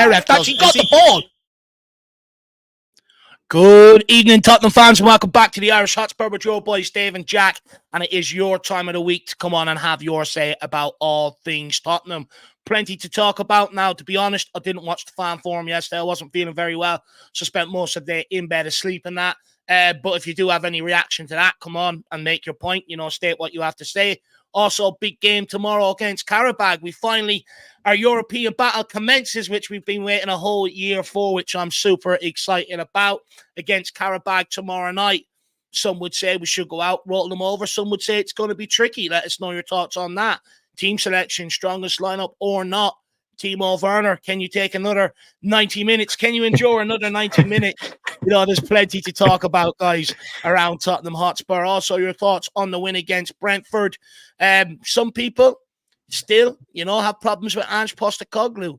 ref. He got the ball. Good evening, Tottenham fans, and welcome back to the Irish Hotspur with your boys Dave and Jack. And it is your time of the week to come on and have your say about all things Tottenham. Plenty to talk about now. To be honest, I didn't watch the fan forum yesterday. I wasn't feeling very well, so spent most of the day in bed asleep and that. But if you do have any reaction to that, come on and make your point. State what you have to say. Also, big game tomorrow against Qarabağ. Our European battle commences, which we've been waiting a whole year for, which I'm super excited about, against Qarabağ tomorrow night. Some would say we should go out, roll them over. Some would say it's going to be tricky. Let us know your thoughts on that. Team selection, strongest lineup or not. Timo, Werner, can you take another 90 minutes? Can you endure another 90 minutes? There's plenty to talk about, guys, around Tottenham Hotspur. Also, your thoughts on the win against Brentford. Some people still, have problems with Ange Postecoglou.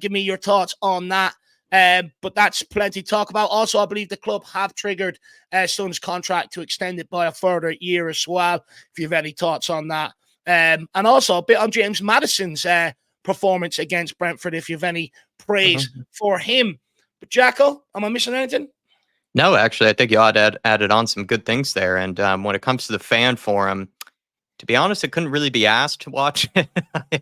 Give me your thoughts on that. But that's plenty to talk about. Also, I believe the club have triggered Son's contract to extend it by a further year as well, if you have any thoughts on that. And also a bit on James Maddison's performance against Brentford, if you have any praise for him. But Jacko, am I missing anything? No, actually, I think you added on some good things there. And when it comes to the fan forum, to be honest, I couldn't really be asked to watch it.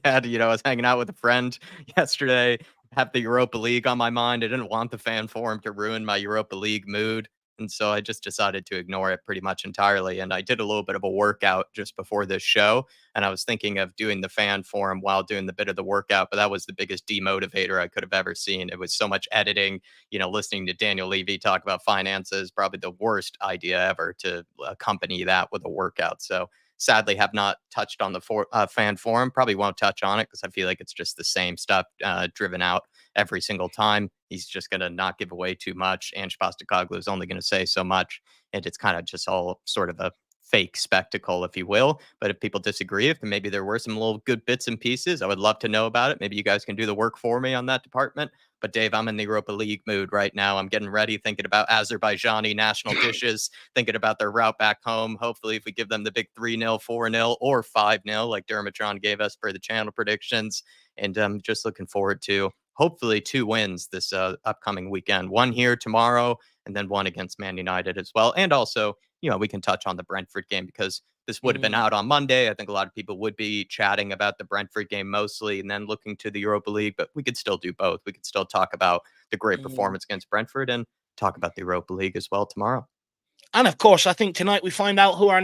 I was hanging out with a friend yesterday, have the Europa League on my mind. I didn't want the fan forum to ruin my Europa League mood. And so I just decided to ignore it pretty much entirely. And I did a little bit of a workout just before this show. And I was thinking of doing the fan forum while doing the bit of the workout. But that was the biggest demotivator I could have ever seen. It was so much editing, listening to Daniel Levy talk about finances, probably the worst idea ever to accompany that with a workout. So sadly, have not touched on the fan forum. Probably won't touch on it because I feel like it's just the same stuff driven out every single time. He's just going to not give away too much. Ange Postecoglou is only going to say so much. And it's kind of just all sort of a fake spectacle, if you will. But if people disagree, if maybe there were some little good bits and pieces, I would love to know about it. Maybe you guys can do the work for me on that department. But Dave, I'm in the Europa League mood right now. I'm getting ready, thinking about Azerbaijani national dishes, thinking about their route back home. Hopefully, if we give them the big 3-0, 4-0, or 5-0, like Dermotron gave us for the channel predictions. And I'm just looking forward to hopefully 2 wins this upcoming weekend. One here tomorrow, and then one against Man United as well. And also, we can touch on the Brentford game because this would have been out on Monday. I think a lot of people would be chatting about the Brentford game mostly and then looking to the Europa League, but we could still do both. We could still talk about the great performance against Brentford and talk about the Europa League as well tomorrow. And of course, I think tonight we find out who our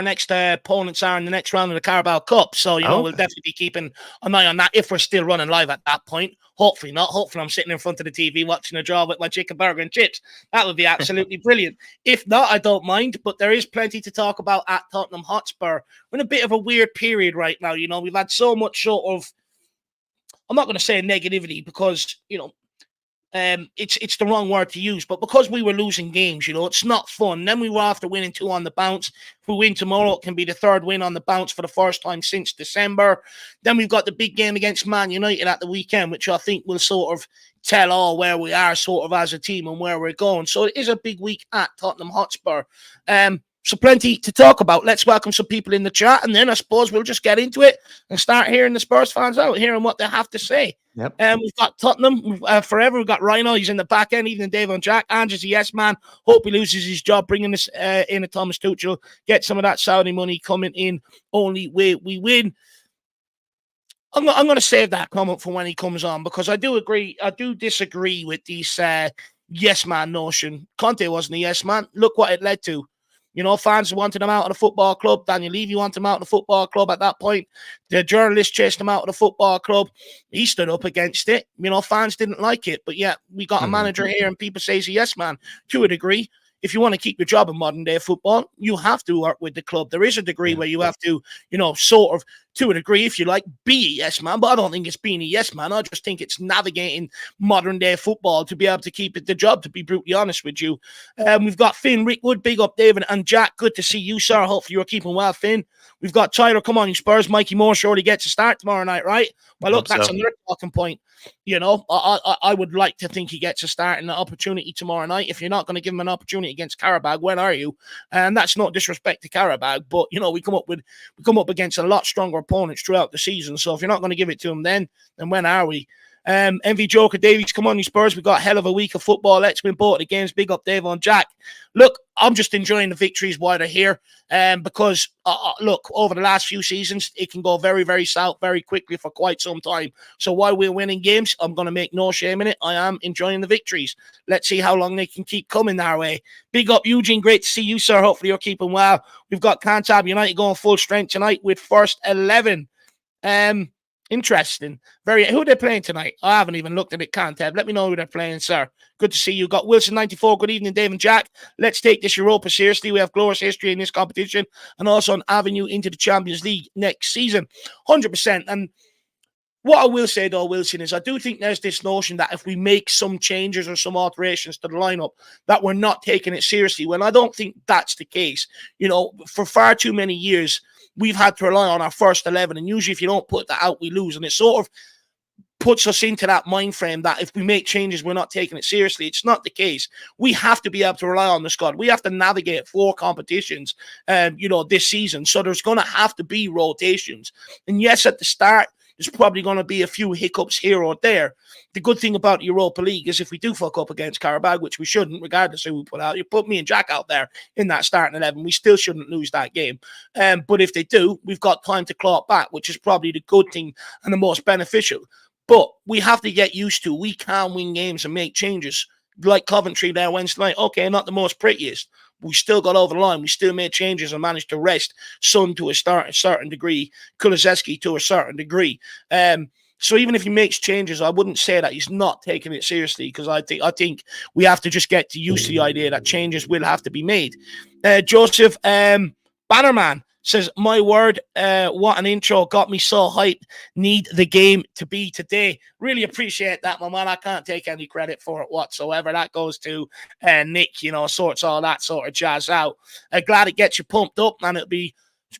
next opponents are in the next round of the Carabao Cup. So, we'll definitely be keeping an eye on that if we're still running live at that point. Hopefully not. Hopefully I'm sitting in front of the TV watching a draw with my chicken burger and chips. That would be absolutely brilliant. If not, I don't mind. But there is plenty to talk about at Tottenham Hotspur. We're in a bit of a weird period right now. We've had so much sort of, I'm not going to say negativity because, it's the wrong word to use, but because we were losing games, it's not fun. Then we were after winning 2 on the bounce. If we win tomorrow, it can be the 3rd win on the bounce for the first time since December. Then we've got the big game against Man United at the weekend, which I think will sort of tell all where we are sort of as a team and where we're going. So it is a big week at Tottenham Hotspur. So plenty to talk about. Let's welcome some people in the chat, and then I suppose we'll just get into it and start hearing the Spurs fans out, hearing what they have to say. Yep. We've got Tottenham forever. We've got Rhino. He's in the back end. Evening, Dave and Jack. Ange is a yes man. Hope he loses his job. Bringing this in a Thomas Tuchel. Get some of that Saudi money coming in. Only way we win. I'm going to save that comment for when he comes on because I do disagree with this yes man notion. Conte wasn't a yes man. Look what it led to. Fans wanted him out of the football club. Daniel Levy wanted him out of the football club at that point. The journalists chased him out of the football club. He stood up against it. Fans didn't like it. But yeah, we got a manager here and people say he's a yes man to a degree. If you want to keep your job in modern day football, you have to work with the club. There is a degree where you have to, sort of, to a degree, if you like, be a yes man. But I don't think it's being a yes man. I just think it's navigating modern day football to be able to keep it the job, to be brutally honest with you. We've got Finn, Rick Wood, big up David and Jack. Good to see you, sir. Hopefully you're keeping well, Finn. We've got Tyler, come on, you Spurs. Mikey Moore surely gets a start tomorrow night, right? Well, look, that's another talking point. I would like to think he gets a start and an opportunity tomorrow night. If you're not going to give him an opportunity against Qarabağ, when are you? And that's not disrespect to Qarabağ, but we come up against a lot stronger opponents throughout the season. So if you're not going to give it to him then when are we? MV Joker Davies, come on, you Spurs. We got a hell of a week of football. Let's win both the games. Big up Dave on Jack. Look, I'm just enjoying the victories while they're here. Because, look, over the last few seasons, it can go very, very south very quickly for quite some time. So while we're winning games, I'm going to make no shame in it. I am enjoying the victories. Let's see how long they can keep coming our way. Big up, Eugene. Great to see you, sir. Hopefully you're keeping well. We've got Cantab United going full strength tonight with first 11. Interesting. Who are they playing tonight? I haven't even looked at it, Cantab. Let me know who they're playing, sir. Good to see you. Got Wilson94. Good evening, Dave and Jack. Let's take this Europa seriously. We have glorious history in this competition and also an avenue into the Champions League next season. 100%. And what I will say, though, Wilson, is I do think there's this notion that if we make some changes or some alterations to the lineup, that we're not taking it seriously, when I don't think that's the case. You know, for far too many years, we've had to rely on our first 11, and usually if you don't put that out, we lose. And it sort of puts us into that mind frame that if we make changes, we're not taking it seriously. It's not the case. We have to be able to rely on the squad. We have to navigate 4 competitions, this season. So there's going to have to be rotations. And yes, at the start, there's probably going to be a few hiccups here or there. The good thing about Europa League is if we do fuck up against Karabag, which we shouldn't, regardless of who we put out, you put me and Jack out there in that starting 11, we still shouldn't lose that game. But if they do, we've got time to claw it back, which is probably the good thing and the most beneficial. But we have to get used to, we can win games and make changes. Like Coventry there Wednesday night, okay, not the most prettiest. We still got over the line. We still made changes and managed to rest Son to a certain degree, Kulizeski to a certain degree. So even if he makes changes, I wouldn't say that he's not taking it seriously, because I think we have to just get used to the idea that changes will have to be made. Joseph Bannerman says, my word, what an intro. Got me so hyped. Need the game to be today. Really appreciate that, my man. I can't take any credit for it whatsoever. That goes to Nick, sorts all that sort of jazz out. Glad it gets you pumped up, and it'll be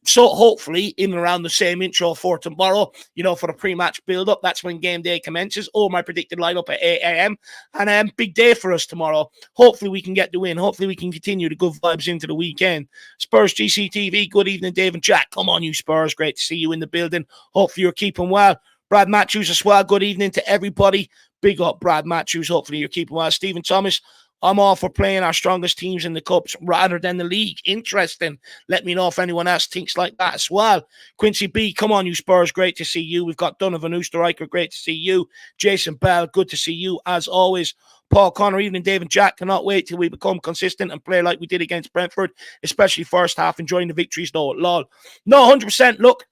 so hopefully in and around the same intro for tomorrow, for the pre-match build-up. That's when game day commences. Or my predicted lineup at 8 a.m. And big day for us tomorrow. Hopefully we can get the win. Hopefully we can continue the good vibes into the weekend. Spurs GCTV, good evening, Dave and Jack. Come on, you Spurs. Great to see you in the building. Hopefully you're keeping well. Brad Matthews as well. Good evening to everybody. Big up, Brad Matthews. Hopefully you're keeping well. Stephen Thomas, I'm all for playing our strongest teams in the cups rather than the league. Interesting. Let me know if anyone else thinks like that as well. Quincy B, come on, you Spurs. Great to see you. We've got Donovan Oosterreicher. Great to see you. Jason Bell, good to see you as always. Paul Connor, evening, Dave and Jack. Cannot wait till we become consistent and play like we did against Brentford, especially first half. Enjoying the victories, though. Lol. No, 100%. Look,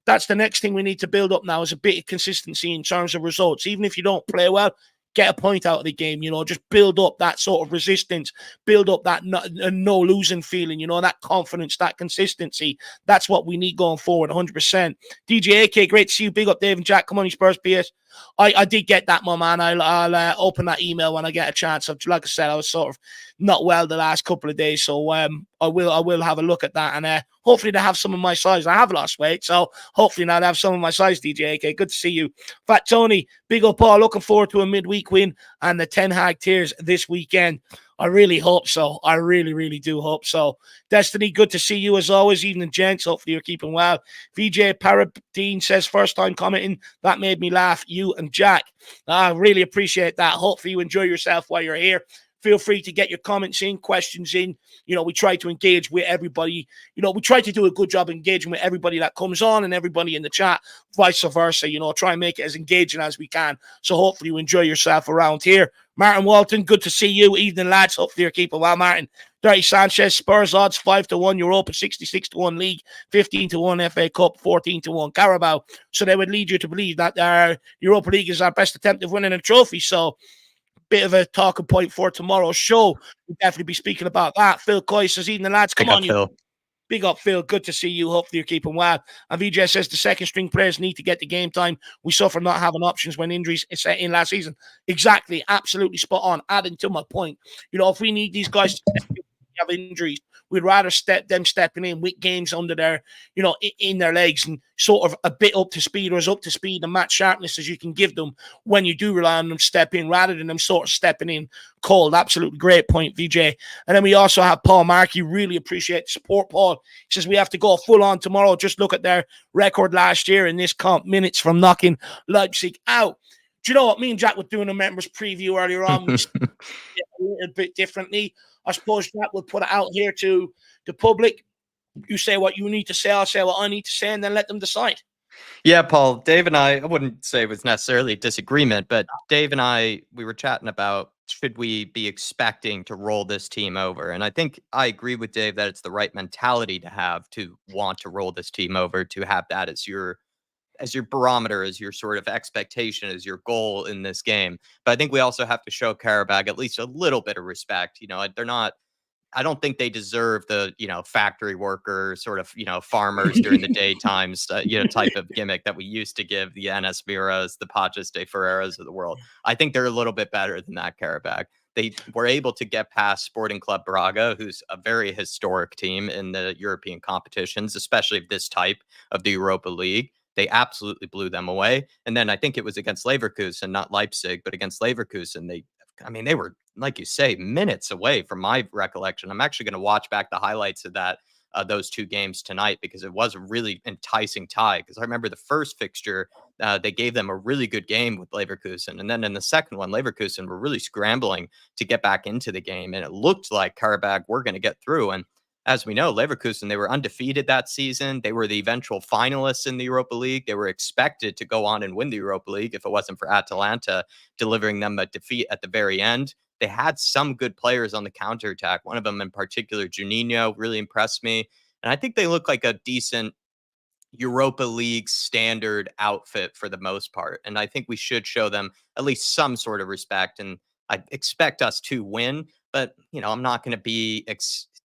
that's the next thing we need to build up now, is a bit of consistency in terms of results. Even if you don't play well, get a point out of the game, just build up that sort of resistance, build up that no losing feeling, that confidence, that consistency. That's what we need going forward, 100%. DJ AK, great to see you. Big up, Dave and Jack. Come on, you Spurs PS. I did get that, my man. I'll open that email when I get a chance. Like I said, I was sort of not well the last couple of days, so I will have a look at that, and hopefully they have some of my size. I have lost weight, so hopefully now they have some of my size, DJ AK. Good to see you. Fat Tony, big up Paul. Looking forward to a midweek win and the Ten Hag tears this weekend. I really hope so. I really, really do hope so. Destiny, good to see you as always. Evening, gents. Hopefully you're keeping well. VJ Paradine says, first time commenting. That made me laugh. You and Jack. I really appreciate that. Hopefully you enjoy yourself while you're here. Feel free to get your comments in, questions in. We try to engage with everybody. We try to do a good job engaging with everybody that comes on and everybody in the chat, vice versa. Try and make it as engaging as we can. So hopefully you enjoy yourself around here. Martin Walton, good to see you. Evening, lads. Hopefully you're keeping well, Martin. Dirty Sanchez, Spurs odds 5-1, Europa 66-1 league, 15-1 FA Cup, 14-1 Carabao. So they would lead you to believe that our Europa League is our best attempt of winning a trophy. So bit of a talking point for tomorrow's show. We'll definitely be speaking about that. Phil Coy says, evening, lads. Come on, you. Phil. Big up, Phil. Good to see you. Hopefully you're keeping well. And VJ says the second string players need to get the game time. We suffer not having options when injuries set in last season. Exactly. Absolutely spot on. Adding to my point. If we need these guys to have injuries, we'd rather them stepping in with games under their, in their legs and sort of a bit up to speed or as up to speed and match sharpness as you can give them when you do rely on them step in rather than them sort of stepping in cold. Absolutely great point, VJ. And then we also have Paul Markey. Really appreciate the support, Paul. He says we have to go full on tomorrow. Just look at their record last year in this comp, minutes from knocking Leipzig out. Do you know what? Me and Jack were doing a members preview earlier on. We said it a little bit differently. I suppose Jack will put it out here to the public. You say what you need to say, I'll say what I need to say, and then let them decide. Yeah, Paul, Dave and I wouldn't say it was necessarily a disagreement, but Dave and we were chatting about should we be expecting to roll this team over? And I think I agree with Dave that it's the right mentality to have to want to roll this team over, to have that as your barometer, as your sort of expectation, as your goal in this game. But I think we also have to show Karabag at least a little bit of respect. They're not, I don't think they deserve the, factory worker sort of, farmers during the daytimes, type of gimmick that we used to give the NS Miras, the Pachas de Ferreras of the world. I think they're a little bit better than that, Karabag. They were able to get past Sporting Club Braga, who's a very historic team in the European competitions, especially of this type of the Europa League. They absolutely blew them away. And then I think it was against Leverkusen, not Leipzig, but against Leverkusen. They were, like you say, minutes away from my recollection. I'm actually going to watch back the highlights of those two games tonight, because it was a really enticing tie. Because I remember the first fixture, they gave them a really good game with Leverkusen. And then in the second one, Leverkusen were really scrambling to get back into the game. And it looked like Karabag were going to get through. And as we know, Leverkusen, they were undefeated that season. They were the eventual finalists in the Europa League. They were expected to go on and win the Europa League if it wasn't for Atalanta delivering them a defeat at the very end. They had some good players on the counterattack. One of them in particular, Juninho, really impressed me. And I think they look like a decent Europa League standard outfit for the most part. And I think we should show them at least some sort of respect. And I expect us to win, but, I'm not going to be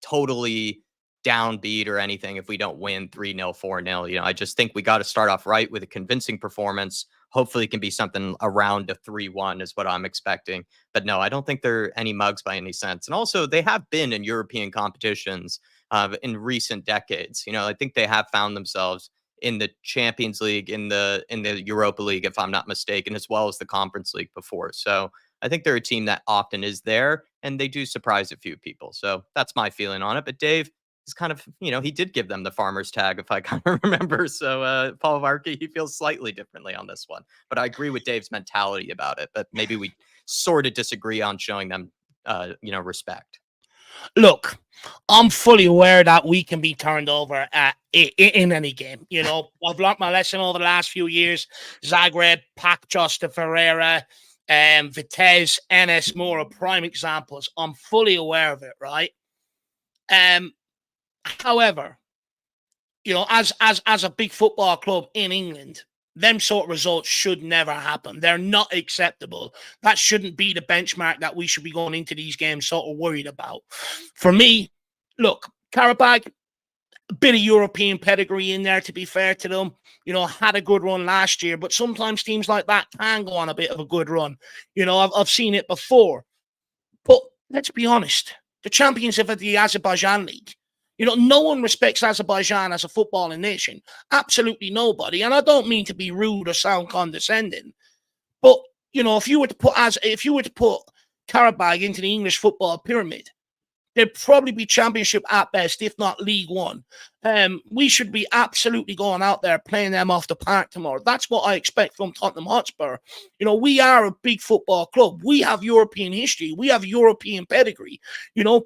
totally downbeat or anything if we don't win 3-0, 4-0. I just think we got to start off right with a convincing performance. Hopefully it can be something around a 3-1 is what I'm expecting. But no, I don't think they're any mugs by any sense. And also they have been in European competitions in recent decades. I think they have found themselves in the Champions League, in the Europa League, if I'm not mistaken, as well as the Conference League before. So I think they're a team that often is there, and they do surprise a few people. So that's my feeling on it. But Dave is kind of, he did give them the farmer's tag, if I kind of remember. So Paul Varkey, he feels slightly differently on this one. But I agree with Dave's mentality about it. But maybe we sort of disagree on showing them, respect. Look, I'm fully aware that we can be turned over in any game. I've learned my lesson over the last few years. Zagreb, Pachas de Ferreira, Vitesse, NS Mora, prime examples. I'm fully aware of it, right? However, as a big football club in England, them sort of results should never happen. They're not acceptable. That shouldn't be the benchmark that we should be going into these games sort of worried about. For me, look, Karabag, a bit of European pedigree in there, to be fair to them. Had a good run last year, but sometimes teams like that can go on a bit of a good run. I've seen it before. But let's be honest, the champions of the Azerbaijan League, no one respects Azerbaijan as a footballing nation. Absolutely nobody. And I don't mean to be rude or sound condescending, but if you were to put Karabag into the English football pyramid, they'd probably be championship at best, if not League One. We should be absolutely going out there playing them off the park tomorrow. That's what I expect from Tottenham Hotspur. We are a big football club. We have European history. We have European pedigree,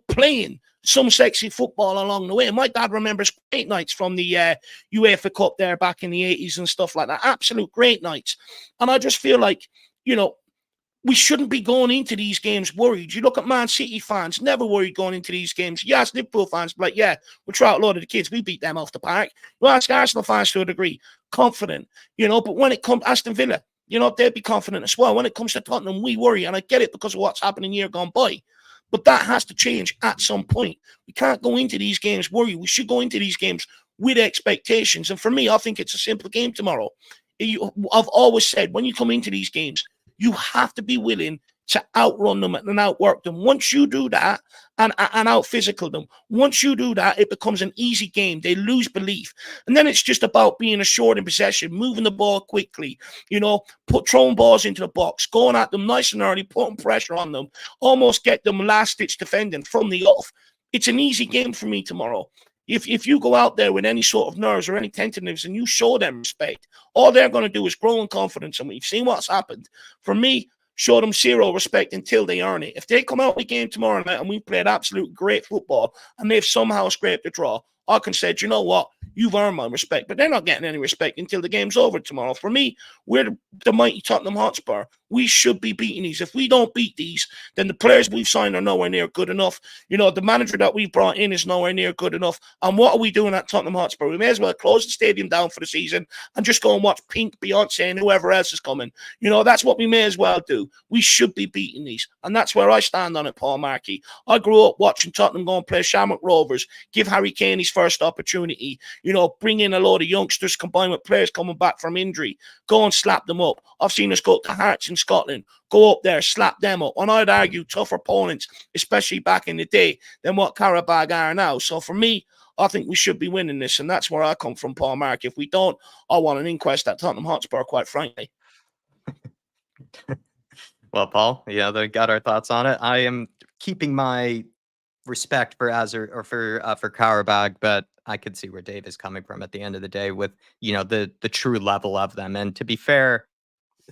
playing some sexy football along the way. My dad remembers great nights from the UEFA Cup there back in the 80s and stuff like that. Absolute great nights. And I just feel like, we shouldn't be going into these games worried. You look at Man City fans, never worried going into these games. Yes, Liverpool fans, but yeah, we'll try out a lot of the kids. We beat them off the park. You ask Arsenal fans to a degree, confident, but when it comes to Aston Villa, they'd be confident as well. When it comes to Tottenham, we worry, and I get it because of what's happening year gone by. But that has to change at some point. We can't go into these games worried. We should go into these games with expectations. And for me, I think it's a simple game tomorrow. I've always said, when you come into these games, you have to be willing to outrun them and outwork them. Once you do that and out-physical them, once you do that, it becomes an easy game. They lose belief. And then it's just about being assured in possession, moving the ball quickly, throwing balls into the box, going at them nice and early, putting pressure on them, almost get them last-ditch defending from the off. It's an easy game for me tomorrow. If you go out there with any sort of nerves or any tentativeness and you show them respect, all they're going to do is grow in confidence. And we've seen what's happened. For me, show them zero respect until they earn it. If they come out the game tomorrow night and we played absolute great football and they've somehow scraped a draw, I can say, you know what? You've earned my respect, but they're not getting any respect until the game's over tomorrow. For me, we're the mighty Tottenham Hotspur. We should be beating these. If we don't beat these, then the players we've signed are nowhere near good enough. The manager that we brought in is nowhere near good enough. And what are we doing at Tottenham Hotspur? We may as well close the stadium down for the season and just go and watch Pink, Beyonce, and whoever else is coming. That's what we may as well do. We should be beating these. And that's where I stand on it, Paul Markey. I grew up watching Tottenham go and play Shamrock Rovers, give Harry Kane his first opportunity, bring in a load of youngsters combined with players coming back from injury, go and slap them up. I've seen us go to Hearts in Scotland, go up there, slap them up. And I'd argue tougher opponents, especially back in the day, than what Karabag are now. So for me, I think we should be winning this, and that's where I come from, Paul Mark. If we don't, I want an inquest at Tottenham Hotspur, quite frankly. Well, Paul, they got our thoughts on it. I am keeping my respect for Azar or for Karabag, but I could see where Dave is coming from at the end of the day with the true level of them. And to be fair,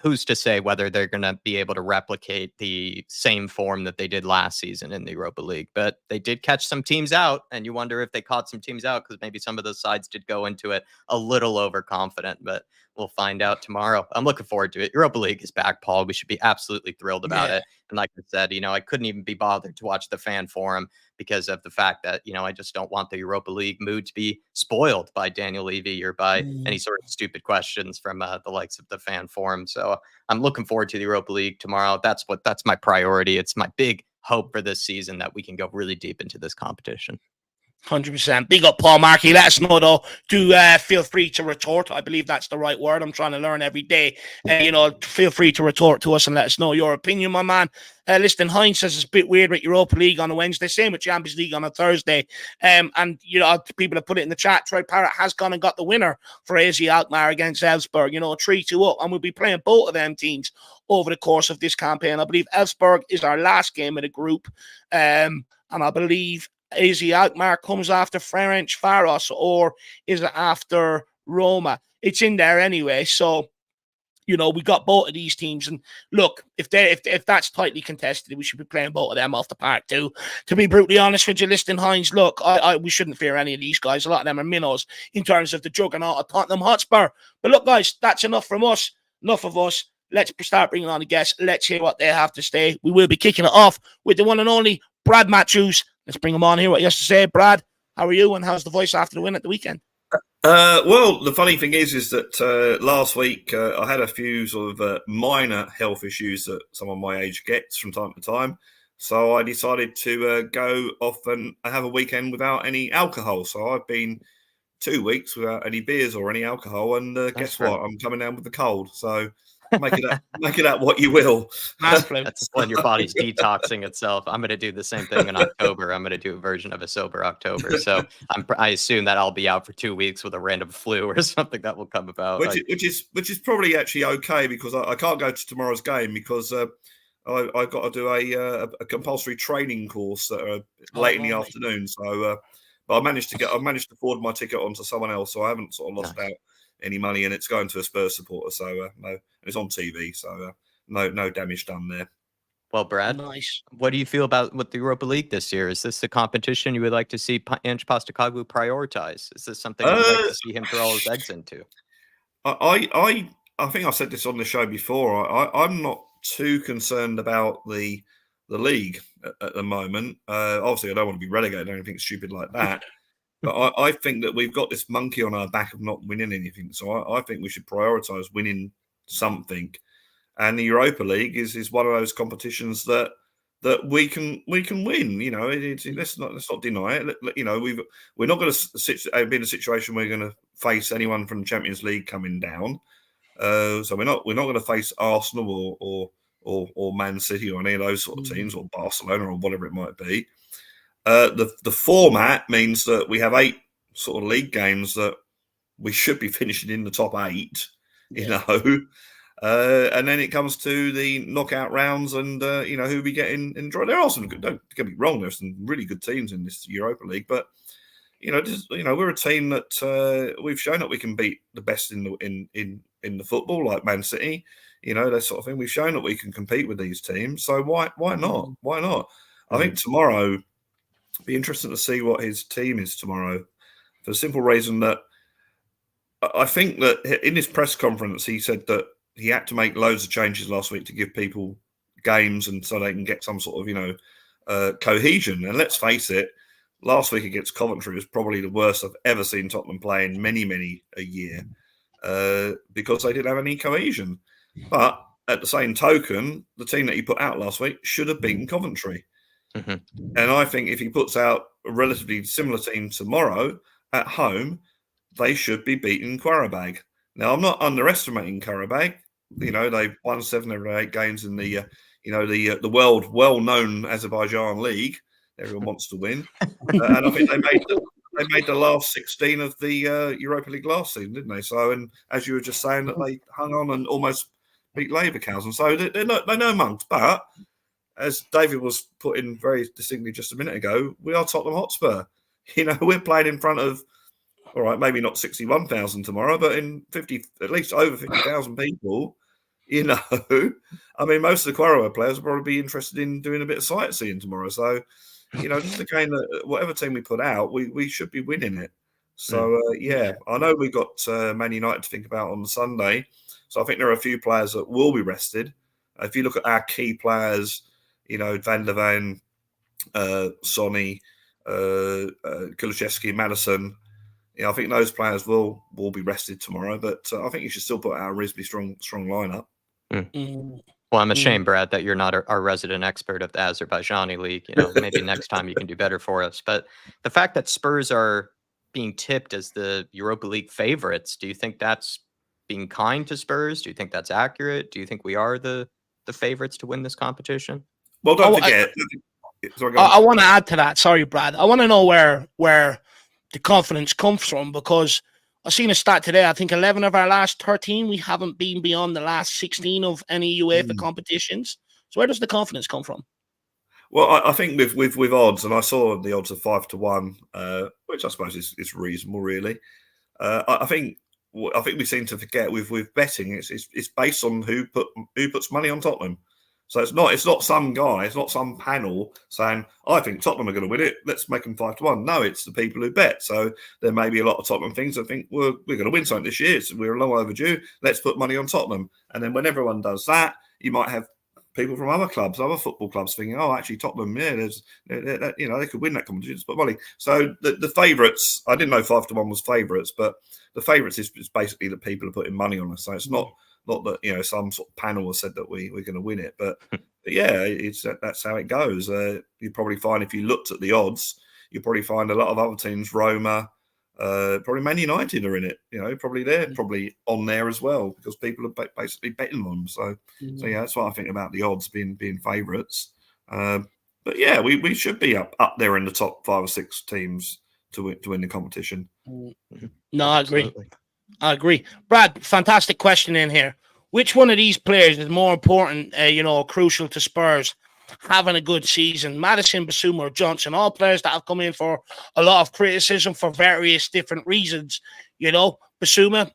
who's to say whether they're going to be able to replicate the same form that they did last season in the Europa League? But they did catch some teams out, and you wonder if they caught some teams out because maybe some of those sides did go into it a little overconfident, but we'll find out tomorrow. I'm looking forward to it. Europa League is back, Paul. We should be absolutely thrilled about it. And like I said, I couldn't even be bothered to watch the fan forum because of the fact that, I just don't want the Europa League mood to be spoiled by Daniel Levy or by any sort of stupid questions from the likes of the fan forum. So I'm looking forward to the Europa League tomorrow. That's my priority. It's my big hope for this season that we can go really deep into this competition. 100%. Big up, Paul Markey. Let us know, though. Do feel free to retort. I believe that's the right word. I'm trying to learn every day. Feel free to retort to us and let us know your opinion, my man. Listen, Heinz says it's a bit weird with Europa League on a Wednesday, same with Champions League on a Thursday. And people have put it in the chat. Troy Parrott has gone and got the winner for AZ Alkmaar against Elfsborg, 3-2 up. And we'll be playing both of them teams over the course of this campaign. I believe Elfsborg is our last game of the group. And I believe AZ Alkmaar comes after Ferencváros, or is it after Roma? It's in there anyway. So, we got both of these teams. And look, if that's tightly contested, we should be playing both of them off the park too. To be brutally honest with you, Liston Hines, look, we shouldn't fear any of these guys. A lot of them are minnows in terms of the juggernaut of Tottenham Hotspur. But look, guys, that's enough from us. Enough of us. Let's start bringing on the guests. Let's hear what they have to say. We will be kicking it off with the one and only Brad Matthews. Let's bring him on here. What he has to say. Brad, how are you? And how's the voice after the win at the weekend? Well, the funny thing is that last week I had a few sort of minor health issues that someone my age gets from time to time. So I decided to go off and have a weekend without any alcohol. So I've been 2 weeks without any beers or any alcohol. And guess what? I'm coming down with the cold. So make it out what you will. That's when your body's detoxing itself. I'm going to do the same thing in October. I'm going to do a version of a sober October. So I assume that I'll be out for 2 weeks with a random flu or something that will come about. Which is probably actually okay because I can't go to tomorrow's game because I've got to do a compulsory training course late in the afternoon. So, but I managed to forward my ticket onto someone else, so I haven't sort of lost out any money, and it's going to a Spurs supporter. So no, it's on TV, so no damage done there. Well, Brad, nice. What do you feel about with the Europa League this year? Is this the competition you would like to see Ange Postecoglou prioritize? Is this something you'd like to see him throw all his eggs into? I think I said this on the show before. I'm not too concerned about the league at the moment. Obviously, I don't want to be relegated or anything stupid like that. But I think that we've got this monkey on our back of not winning anything. So I think we should prioritise winning something. And the Europa League is one of those competitions that we can win. Let's not deny it. We're not going to be in a situation where we're going to face anyone from the Champions League coming down. So we're not going to face Arsenal or Man City or any of those sort of teams, or Barcelona or whatever it might be. The format means that we have 8 sort of league games that we should be finishing in the top 8, and then it comes to the knockout rounds and who we get in draw. There are some good. Don't get me wrong, there's some really good teams in this Europa League, but we're a team that we've shown that we can beat the best in the football, like Man City, that sort of thing. We've shown that we can compete with these teams. So why not? Why not? I think tomorrow, it'll be interesting to see what his team is tomorrow, for the simple reason that I think that in his press conference, he said that he had to make loads of changes last week to give people games and so they can get some sort of, cohesion. And let's face it, last week against Coventry was probably the worst I've ever seen Tottenham play in many a year, because they didn't have any cohesion. But at the same token, the team that he put out last week should have beaten Coventry. And I think if he puts out a relatively similar team tomorrow at home, they should be beating Qarabag. Now, I'm not underestimating Qarabag. They've won 7 of their 8 games in the world well-known Azerbaijan league. Everyone wants to win, and I think they made the last 16 of the Europa League last season, didn't they? So, and as you were just saying, that they hung on and almost beat Leverkusen. So they're no monks. But as David was putting very distinctly just a minute ago, we are Tottenham Hotspur. We're playing in front of, all right, maybe not 61,000 tomorrow, but in at least over 50,000 people. I mean, most of the Quarrower players will probably be interested in doing a bit of sightseeing tomorrow. So, this is the game that whatever team we put out, we should be winning it. So, I know we got Man United to think about on Sunday. So I think there are a few players that will be rested. If you look at our key players, Van der Ven, Sonny, Kulusevski, Madison, I think those players will be rested tomorrow. But I think you should still put out a reasonably strong lineup. Well, I'm ashamed, Brad, that you're not our resident expert of the Azerbaijani league. Maybe next time you can do better for us. But the fact that Spurs are being tipped as the Europa League favorites, do you think that's being kind to Spurs? Do you think that's accurate? Do you think we are the favorites to win this competition? Well, don't forget. I want to add to that. Sorry, Brad. I want to know where the confidence comes from, because I've seen a stat today. I think 11 of our last 13, we haven't been beyond the last 16 of any UEFA competitions. So where does the confidence come from? Well, I think with odds, and I saw the odds of 5-1, which I suppose is reasonable, really. I think we seem to forget with betting, it's based on who puts money on Tottenham. So it's not some guy, it's not some panel saying, I think Tottenham are going to win it, let's make them 5-1. No, it's the people who bet. So there may be a lot of Tottenham things that think, we're going to win something this year, so we're long overdue, let's put money on Tottenham. And then when everyone does that, you might have people from other clubs, other football clubs thinking, oh, actually Tottenham, they could win that competition, just put money. So the favourites, I didn't know 5-1 was favourites, but the favourites is basically that people are putting money on us. So it's not that some sort of panel has said that we're going to win it, but yeah, that's how it goes. You probably find, if you looked at the odds, you probably find a lot of other teams, Roma, probably Man United are in it. Probably they're probably on there as well, because people are basically betting on them. So yeah, that's what I think about the odds being favourites. But yeah, we should be up there in the top 5 or 6 teams to win the competition. No, I agree. Brad, fantastic question in here. Which one of these players is more important, crucial to Spurs having a good season? Maddison, Basuma, or Johnson? All players that have come in for a lot of criticism for various different reasons. Basuma,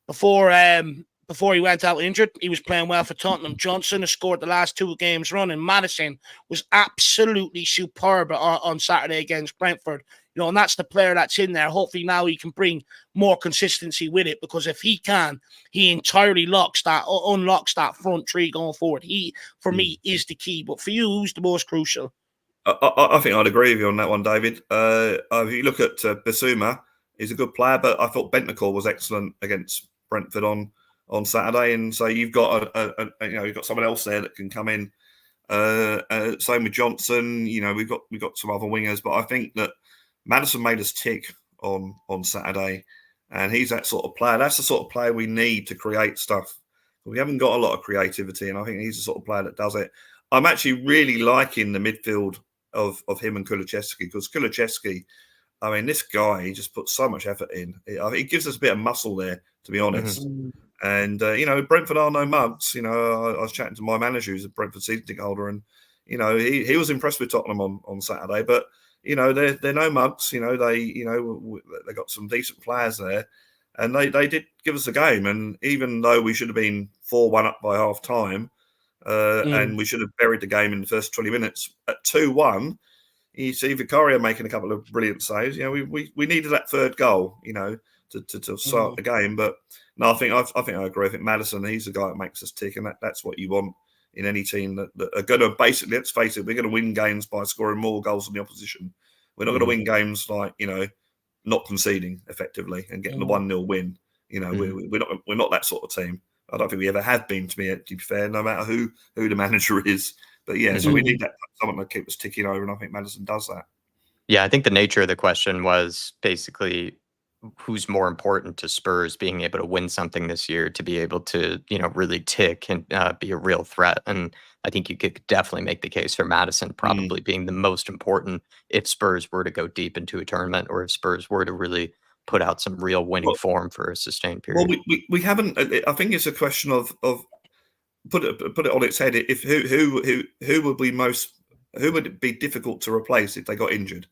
before he went out injured, he was playing well for Tottenham. Johnson has scored the last 2 games running. Madison was absolutely superb on Saturday against Brentford. And that's the player that's in there. Hopefully now he can bring more consistency with it, because if he can, he entirely unlocks that front three going forward. He, for me, is the key. But for you, who's the most crucial? I think I'd agree with you on that one, David. If you look at Basuma, he's a good player, but I thought Bentancur was excellent against Brentford on Saturday, and so you've got you've got someone else there that can come in. Same with Johnson. We've got some other wingers, but I think that Madison made us tick on Saturday, and he's that sort of player. That's the sort of player we need to create stuff. We haven't got a lot of creativity, and I think he's the sort of player that does it. I'm actually really liking the midfield of him and Kulusevski, because Kulusevski, I mean, this guy, he just puts so much effort in. He gives us a bit of muscle there, to be honest. And, Brentford are no mugs. I was chatting to my manager, who's a Brentford season ticket holder, and, he was impressed with Tottenham on Saturday. But, they're no mugs. They got some decent players there, and they did give us a game. And even though we should have been 4-1 up by half time, and we should have buried the game in the first 20 minutes at 2-1. You see Vicario making a couple of brilliant saves. We needed that third goal, to start the game. But no, I think I agree. I think Maddison, he's the guy that makes us tick, and that's what you want in any team that are going to basically, let's face it, we're going to win games by scoring more goals than the opposition. We're not going to win games like not conceding effectively and getting the 1-0 win. We're not that sort of team. I don't think we ever have been, to be fair, no matter who the manager is. But yeah, so we need that someone to keep us ticking over, and I think Maddison does that. Yeah, I think the nature of the question was basically who's more important to Spurs being able to win something this year, to be able to, really tick and be a real threat. And I think you could definitely make the case for Maddison probably being the most important if Spurs were to go deep into a tournament, or if Spurs were to really put out some real winning form for a sustained period. Well, we haven't. I think it's a question of put it on its head. If who would it be difficult to replace if they got injured?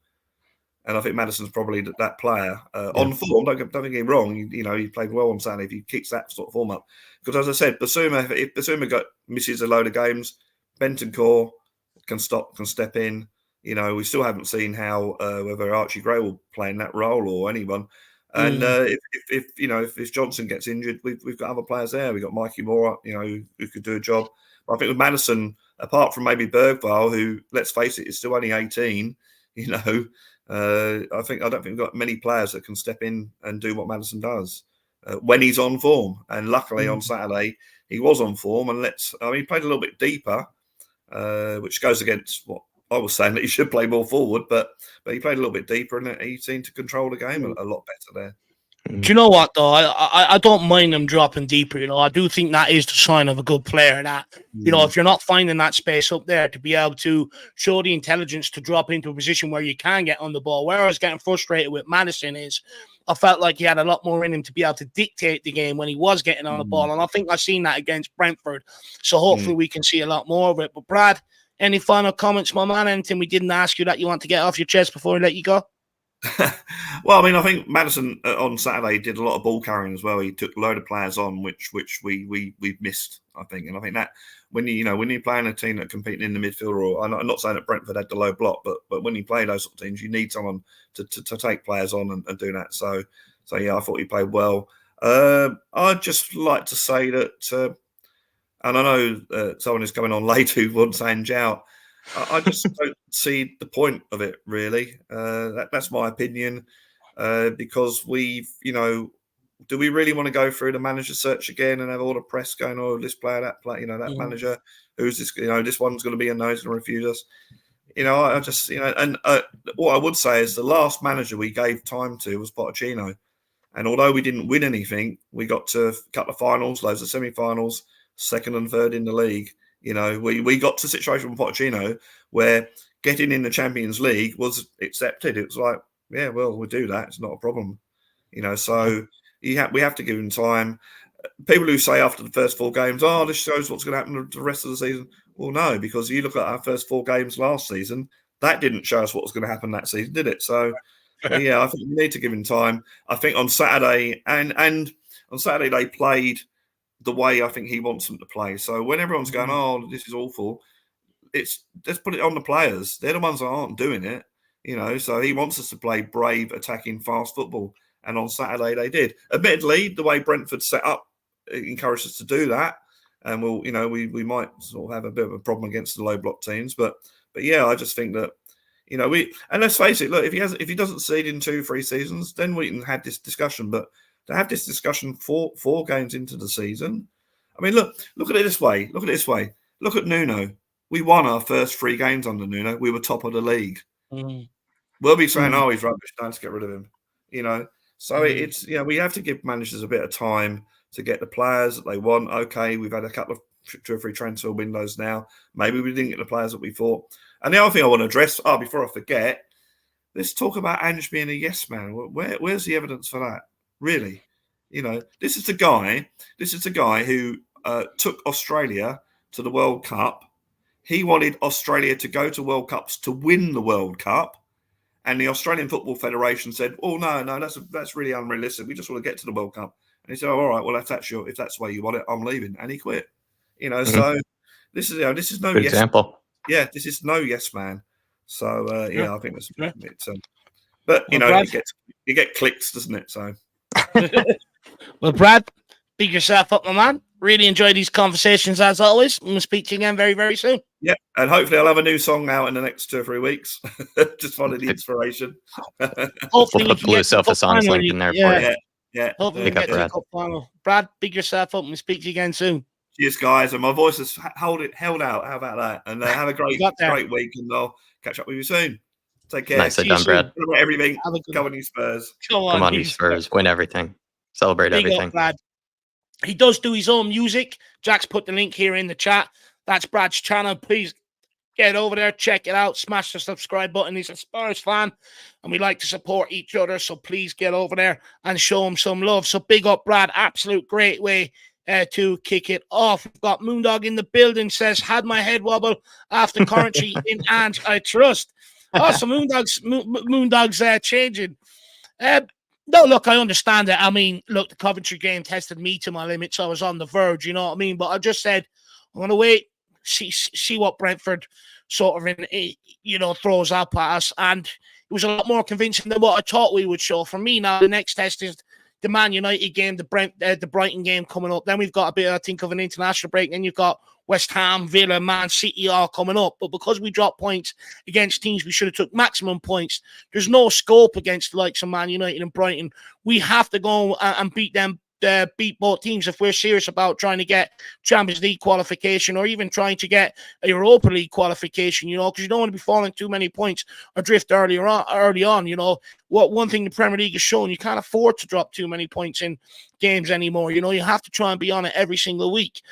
And I think Maddison's probably that player on form. Don't get me wrong. He played well on Saturday. If he kicks that sort of form up, because as I said, if Basuma misses a load of games, Bentancur can step in. We still haven't seen how whether Archie Gray will play in that role or anyone. And if Johnson gets injured, we've got other players there. We've got Mikey Moore, who could do a job. But I think with Maddison, apart from maybe Bergvall, who, let's face it, is still only 18, I don't think we've got many players that can step in and do what Maddison does when he's on form. And luckily on Saturday, he was on form. And he played a little bit deeper, which goes against what I was saying, that he should play more forward, but he played a little bit deeper, and he seemed to control the game a lot better there. Do you know what, though? I don't mind them dropping deeper. I do think that is the sign of a good player. That if you're not finding that space up there to be able to show the intelligence to drop into a position where you can get on the ball. Where I was getting frustrated with Maddison is I felt like he had a lot more in him to be able to dictate the game when he was getting on the ball, and I think I've seen that against Brentford. So hopefully we can see a lot more of it. But Brad, any final comments, my man? Anything we didn't ask you that you want to get off your chest before we let you go? Well, I think Maddison on Saturday did a lot of ball carrying as well. He took a load of players on, which we missed, I think. And I think that when you're playing a team that competing in the midfield, or I'm not saying that Brentford had the low block, but when you play those sort of teams, you need someone to take players on and do that. So yeah, I thought he played well. I'd just like to say that. And I know someone is coming on late who wants Ange out. I just don't see the point of it, really. That's my opinion. Because we've, do we really want to go through the manager search again and have all the press going, oh, this player, that player, that manager, who's this, this one's going to be a no, he's going to refuse us. I just, and what I would say is the last manager we gave time to was Pochettino. And although we didn't win anything, we got to a couple of finals, loads of semi-finals, second and third in the league. We got to a situation with Pochettino where getting in the Champions League was accepted. It was like, yeah, well, we'll do that. It's not a problem. So we have to give him time. People who say after the first 4 games, oh, this shows what's going to happen to the rest of the season. Well, no, because you look at our first 4 games last season, that didn't show us what was going to happen that season, did it? So, yeah, I think we need to give him time. I think on Saturday, and on Saturday they played the way I think he wants them to play. So when everyone's going, oh, this is awful, let's put it on the players. They're the ones that aren't doing it, So he wants us to play brave, attacking, fast football. And on Saturday they did. Admittedly, the way Brentford set up encouraged us to do that. And we might sort of have a bit of a problem against the low block teams. But yeah, I just think that, and let's face it, look, if he doesn't seed in 2-3 seasons, then we can have this discussion. But to have this discussion 4 games into the season, I mean, look at it this way. Look at Nuno. We won our first 3 games under Nuno. We were top of the league. We'll be saying, oh, he's rubbish. Let's get rid of him. So it's, we have to give managers a bit of time to get the players that they want. Okay, we've had a couple of 2 or 3 transfer windows now. Maybe we didn't get the players that we thought. And the other thing I want to address, before I forget, let's talk about Ange being a yes man. Where's the evidence for that? Really? This is the guy who took Australia to the World Cup. He wanted Australia to go to World Cups to win the World Cup. And the Australian Football Federation said, "Oh no, that's really unrealistic. We just want to get to the World Cup." And he said, "Oh, all right, well if that's the way you want it, I'm leaving." And he quit. So this is no Good yes. example. Yeah, this is no yes man. So I think that's Yeah. but Brad, you get clicks, doesn't it? So well, Brad, big yourself up, my man. Really enjoy these conversations as always. We'll speak to you again very, very soon. yeah, and hopefully I'll have a new song out in the next 2 or 3 weeks. Just finding the inspiration. Hopefully We'll we can put get to the yourself a cup songs final. link in there for you. Yeah. Hopefully we Pick can up get to the Brad. cup final. Brad, big yourself up and we'll speak to you again soon. Cheers, guys, and my voice has held out. How about that? And have a great week, and I'll catch up with you soon. Take care. Nicely done, Brad. Celebrate everything. Come on, you Spurs. Come on, you Spurs. Win everything. Celebrate big everything. Up, Brad. He does do his own music. Jack's put the link here in the chat. That's Brad's channel. Please get over there, check it out, smash the subscribe button. He's a Spurs fan, and we like to support each other, so please get over there and show him some love. So big up, Brad. Absolute great way to kick it off. We've got Moondog in the building, says, had my head wobble after currency in Ange, I trust. Oh, so Moondog's changing. No, look, I understand it. I mean, look, the Coventry game tested me to my limits. I was on the verge, you know what I mean? But I just said, I'm going to wait, see what Brentford sort of, throws up at us. And it was a lot more convincing than what I thought we would show. For me now, the next test is the Man United game, the Brighton game coming up. Then we've got a bit, I think, of an international break. Then you've got West Ham, Villa, Man City all coming up. But because we dropped points against teams we should have took maximum points, there's no scope against the likes of Man United and Brighton. We have to go and beat them, beat both teams if we're serious about trying to get Champions League qualification or even trying to get a Europa League qualification, because you don't want to be falling too many points or drift early on. What one thing the Premier League has shown, you can't afford to drop too many points in games anymore. You have to try and be on it every single week.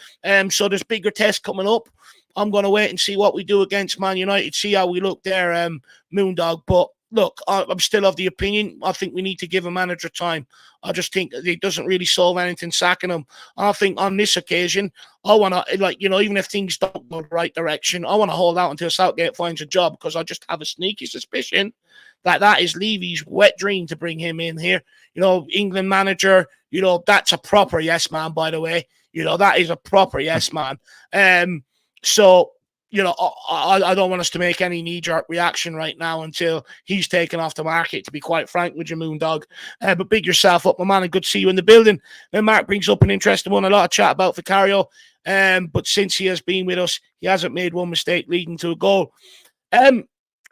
So there's bigger tests coming up. I'm going to wait and see what we do against Man United, see how we look there, Moondog. But look, I'm still of the opinion, I think we need to give a manager time. I just think it doesn't really solve anything sacking him. I think on this occasion, I want to, even if things don't go the right direction, I want to hold out until Southgate finds a job, because I just have a sneaky suspicion that is Levy's wet dream to bring him in here. England manager, that's a proper yes man, by the way. That is a proper yes man. So, I don't want us to make any knee-jerk reaction right now until he's taken off the market, to be quite frank with you, Moondog. But big yourself up, my man, and good to see you in the building. Then Mark brings up an interesting one, a lot of chat about Vicario. But since he has been with us, he hasn't made one mistake leading to a goal.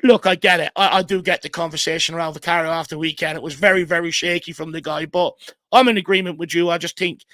Look, I get it. I do get the conversation around Vicario after the weekend. It was very, very shaky from the guy, but I'm in agreement with you. I just think,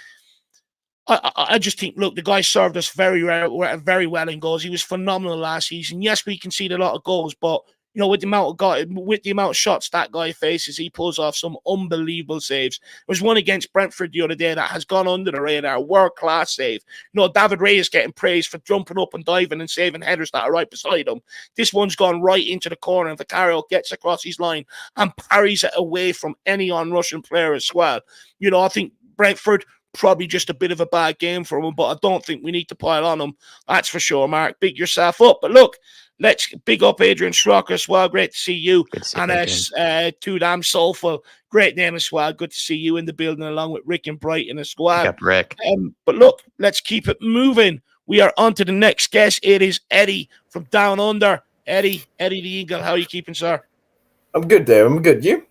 look, the guy served us very well in goals. He was phenomenal last season. Yes, we conceded a lot of goals, but with the amount of shots that guy faces, he pulls off some unbelievable saves. There was one against Brentford the other day that has gone under the radar, world-class save. David Ray is getting praised for jumping up and diving and saving headers that are right beside him. This one's gone right into the corner, and Vicario gets across his line and parries it away from any on-rushing player as well. I think Brentford, probably just a bit of a bad game for him, but I don't think we need to pile on him. That's for sure, Mark. Big yourself up. But look, let's big up Adrian Strocker as well. Great to see you. And Too Damn Soulful. Great name as well. Good to see you in the building along with Rick and Brighton as well. Yep, Rick. But look, let's keep it moving. We are on to the next guest. It is Eddie from Down Under. Eddie the Eagle. How are you keeping, sir? I'm good there. I'm good. You?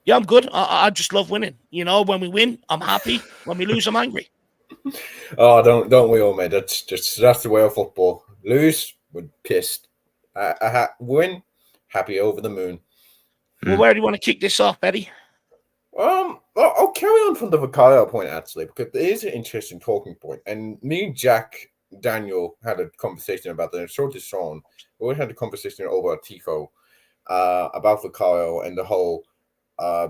Yeah, I'm good. I just love winning. When we win, I'm happy. When we lose, I'm angry. Oh, don't we all, mate? That's the way of football. Lose, we're pissed. Win, happy over the moon. Well, where do you want to kick this off, Eddie? I'll carry on from the Vicario point, actually, because it is an interesting talking point. And me, Jack, Daniel had a conversation about that. And so did Sean. We had a conversation over at Tifo about Vicario and the whole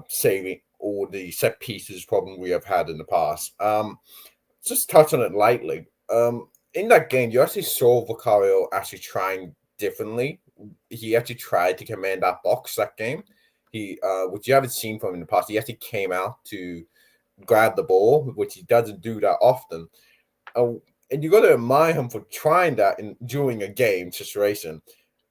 saving all the set pieces problem we have had in the past. Just touch on it lightly. In that game, you actually saw Vicario actually trying differently. He actually tried to command that box that game. Which you haven't seen from him in the past. He actually came out to grab the ball, which he doesn't do that often. And you got to admire him for trying that during a game situation.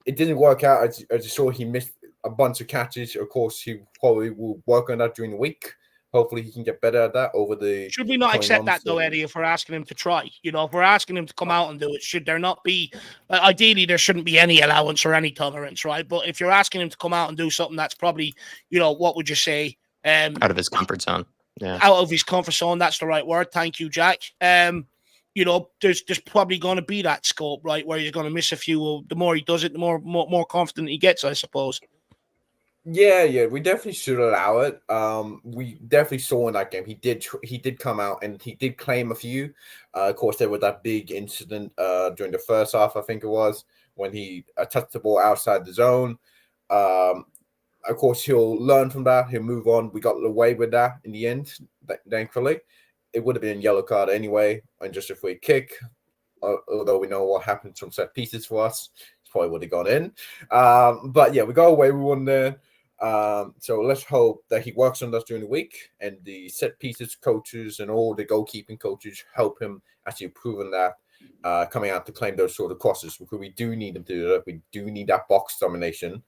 It didn't work out as you saw. He missed a bunch of catches. Of course, he probably will work on that during the week. Hopefully, he can get better at that over the. Should we not accept that though, Eddie? If we're asking him to try, if we're asking him to come out and do it, should there not be? Ideally, there shouldn't be any allowance or any tolerance, right? But if you're asking him to come out and do something that's probably, what would you say? Out of his comfort zone. Yeah. Out of his comfort zone. That's the right word. Thank you, Jack. There's probably going to be that scope, right, where he's going to miss a few. The more he does it, the more confident he gets, I suppose. Yeah, we definitely should allow it. We definitely saw in that game he did come out and he did claim a few. Of course, there was that big incident during the first half, I think it was, when he touched the ball outside the zone. Of course, he'll learn from that. He'll move on. We got away with that in the end, thankfully. It would have been a yellow card anyway, and just a free kick. Although we know what happens from set pieces for us, it's probably would have gone in. But yeah, we got away with one there. So let's hope that he works on this during the week, and the set pieces coaches and all the goalkeeping coaches help him actually improve on that, coming out to claim those sort of crosses, because we do need them to do that. We do need that box domination,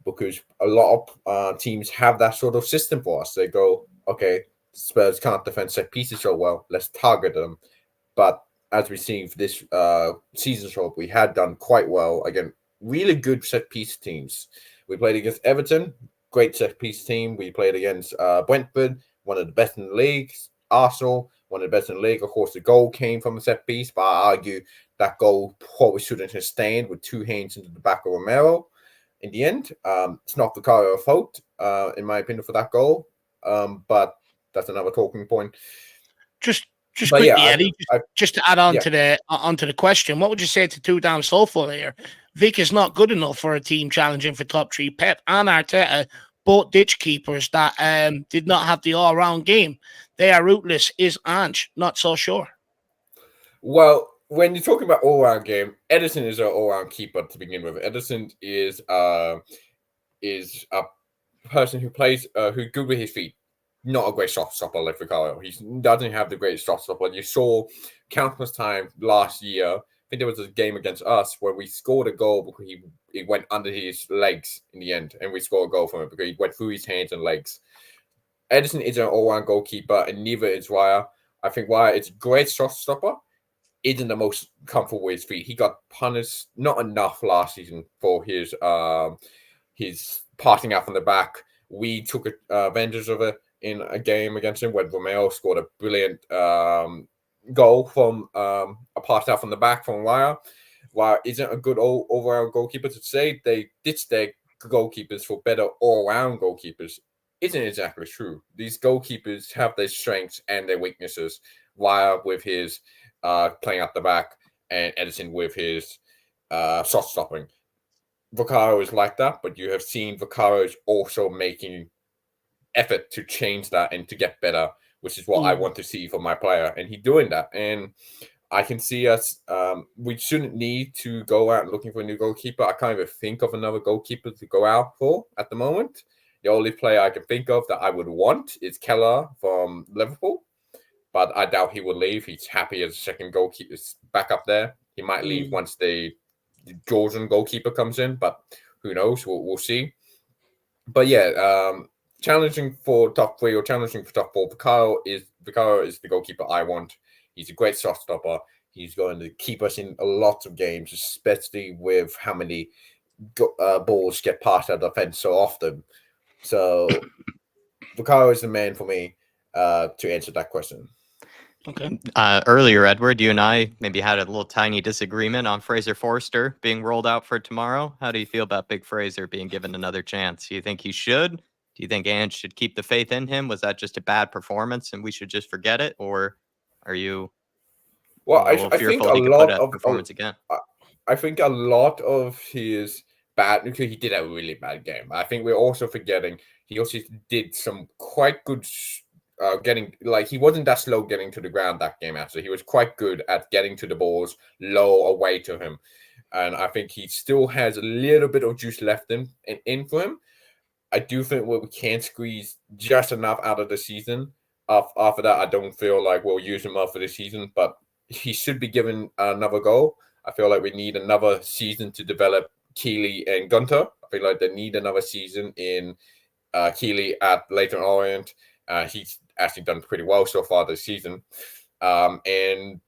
because a lot of teams have that sort of system for us. They go, okay, Spurs can't defend set pieces so well, let's target them. But as we've seen for this season, so we had done quite well. Again, really good set piece teams. We played against Everton, great set piece team. We played against Brentford, one of the best in the league. Arsenal, one of the best in the league. Of course, the goal came from a set piece, but I argue that goal probably shouldn't have stayed with two hands into the back of Romero. In the end, it's not Vicario's fault, in my opinion, for that goal. But that's another talking point. Just quickly, Eddie, just to add on to the question, what would you say to two down so far here? Vic is not good enough for a team challenging for top three. Pep and Arteta, both ditch keepers that did not have the all-round game. They are rootless. Is Ange not so sure? Well, when you're talking about all-round game, Edison is an all-round keeper to begin with. Edison is a person who plays who's good with his feet. Not a great shot stopper like Vicario. He doesn't have the great shot stopper. You saw countless times last year. I think there was a game against us where we scored a goal because he went under his legs in the end, and we scored a goal from it because he went through his hands and legs. Edison is an all-round goalkeeper, and neither is Raya. I think Raya is a great shot stopper. Isn't the most comfortable with his feet. He got punished not enough last season for his passing out from the back. We took advantage of it in a game against him when Romero scored a brilliant goal from a pass out from the back from Raya. Raya isn't a good overall goalkeeper to say. They ditch their goalkeepers for better all-round goalkeepers. Isn't exactly true. These goalkeepers have their strengths and their weaknesses. Raya with his playing up the back, and Edison with his shot stopping. Vicario is like that, but you have seen Vicario is also making effort to change that and to get better, which is what I want to see from my player, and he's doing that. And I can see us. We shouldn't need to go out looking for a new goalkeeper. I can't even think of another goalkeeper to go out for at the moment. The only player I can think of that I would want is Keller from Liverpool, but I doubt he will leave. He's happy as a second goalkeeper back up there. He might leave once the Georgian goalkeeper comes in, but who knows? We'll see. But yeah, challenging for top three or challenging for top four. Vicario is the goalkeeper I want. He's a great shot stopper. He's going to keep us in a lot of games, especially with how many balls get past our defense so often. So Vicario is the man for me to answer that question. Okay. Earlier, Edward, you and I maybe had a little tiny disagreement on Fraser Forster being rolled out for tomorrow. How do you feel about Big Fraser being given another chance? Do you think he should? Do you think Ange should keep the faith in him? Was that just a bad performance and we should just forget it? Or are you I think a lot of performance again? I think a lot of his bad, because he did a really bad game. I think we're also forgetting he also did some quite good he wasn't that slow getting to the ground that game. Actually, he was quite good at getting to the balls low away to him, and I think he still has a little bit of juice left in for him. I do think we can squeeze just enough out of the season. After that, I don't feel like we'll use him up for the season, but he should be given another go. I feel like we need another season to develop Keeley and Gunter feel like they need another season in Keeley at Leighton Orient. He's actually done pretty well so far this season. And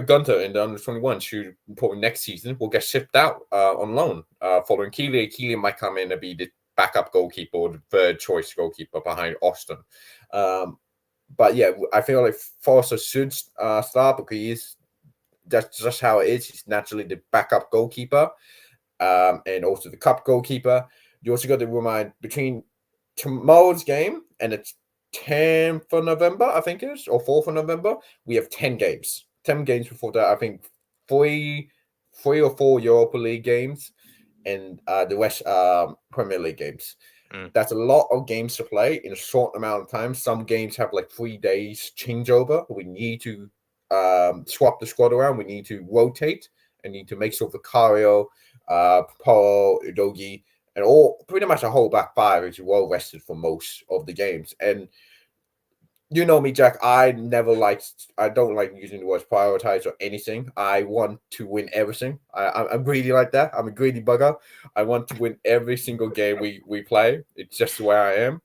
Gunter in the under 21, who probably next season will get shipped out on loan following Keeley. Keeley might come in and be the backup goalkeeper or the third choice goalkeeper behind Austin. But yeah, I feel like Forster should start because that's just how it is. He's naturally the backup goalkeeper and also the cup goalkeeper. You also got to remind between tomorrow's game and it's 10th of November, I think it is, or 4th of November, we have 10 games. 10 games before that, I think three or four Europa League games and the West Premier League games. That's a lot of games to play in a short amount of time. Some games have like 3 days changeover. We need to swap the squad around. We need to rotate and need to make sure Vicario, Poro, Udogi, and all pretty much a whole back five is well rested for most of the games. And you know me, Jack, I don't like using the words prioritize or anything. I want to win everything. I'm greedy like that. I'm a greedy bugger. I want to win every single game we play. It's just the way I am,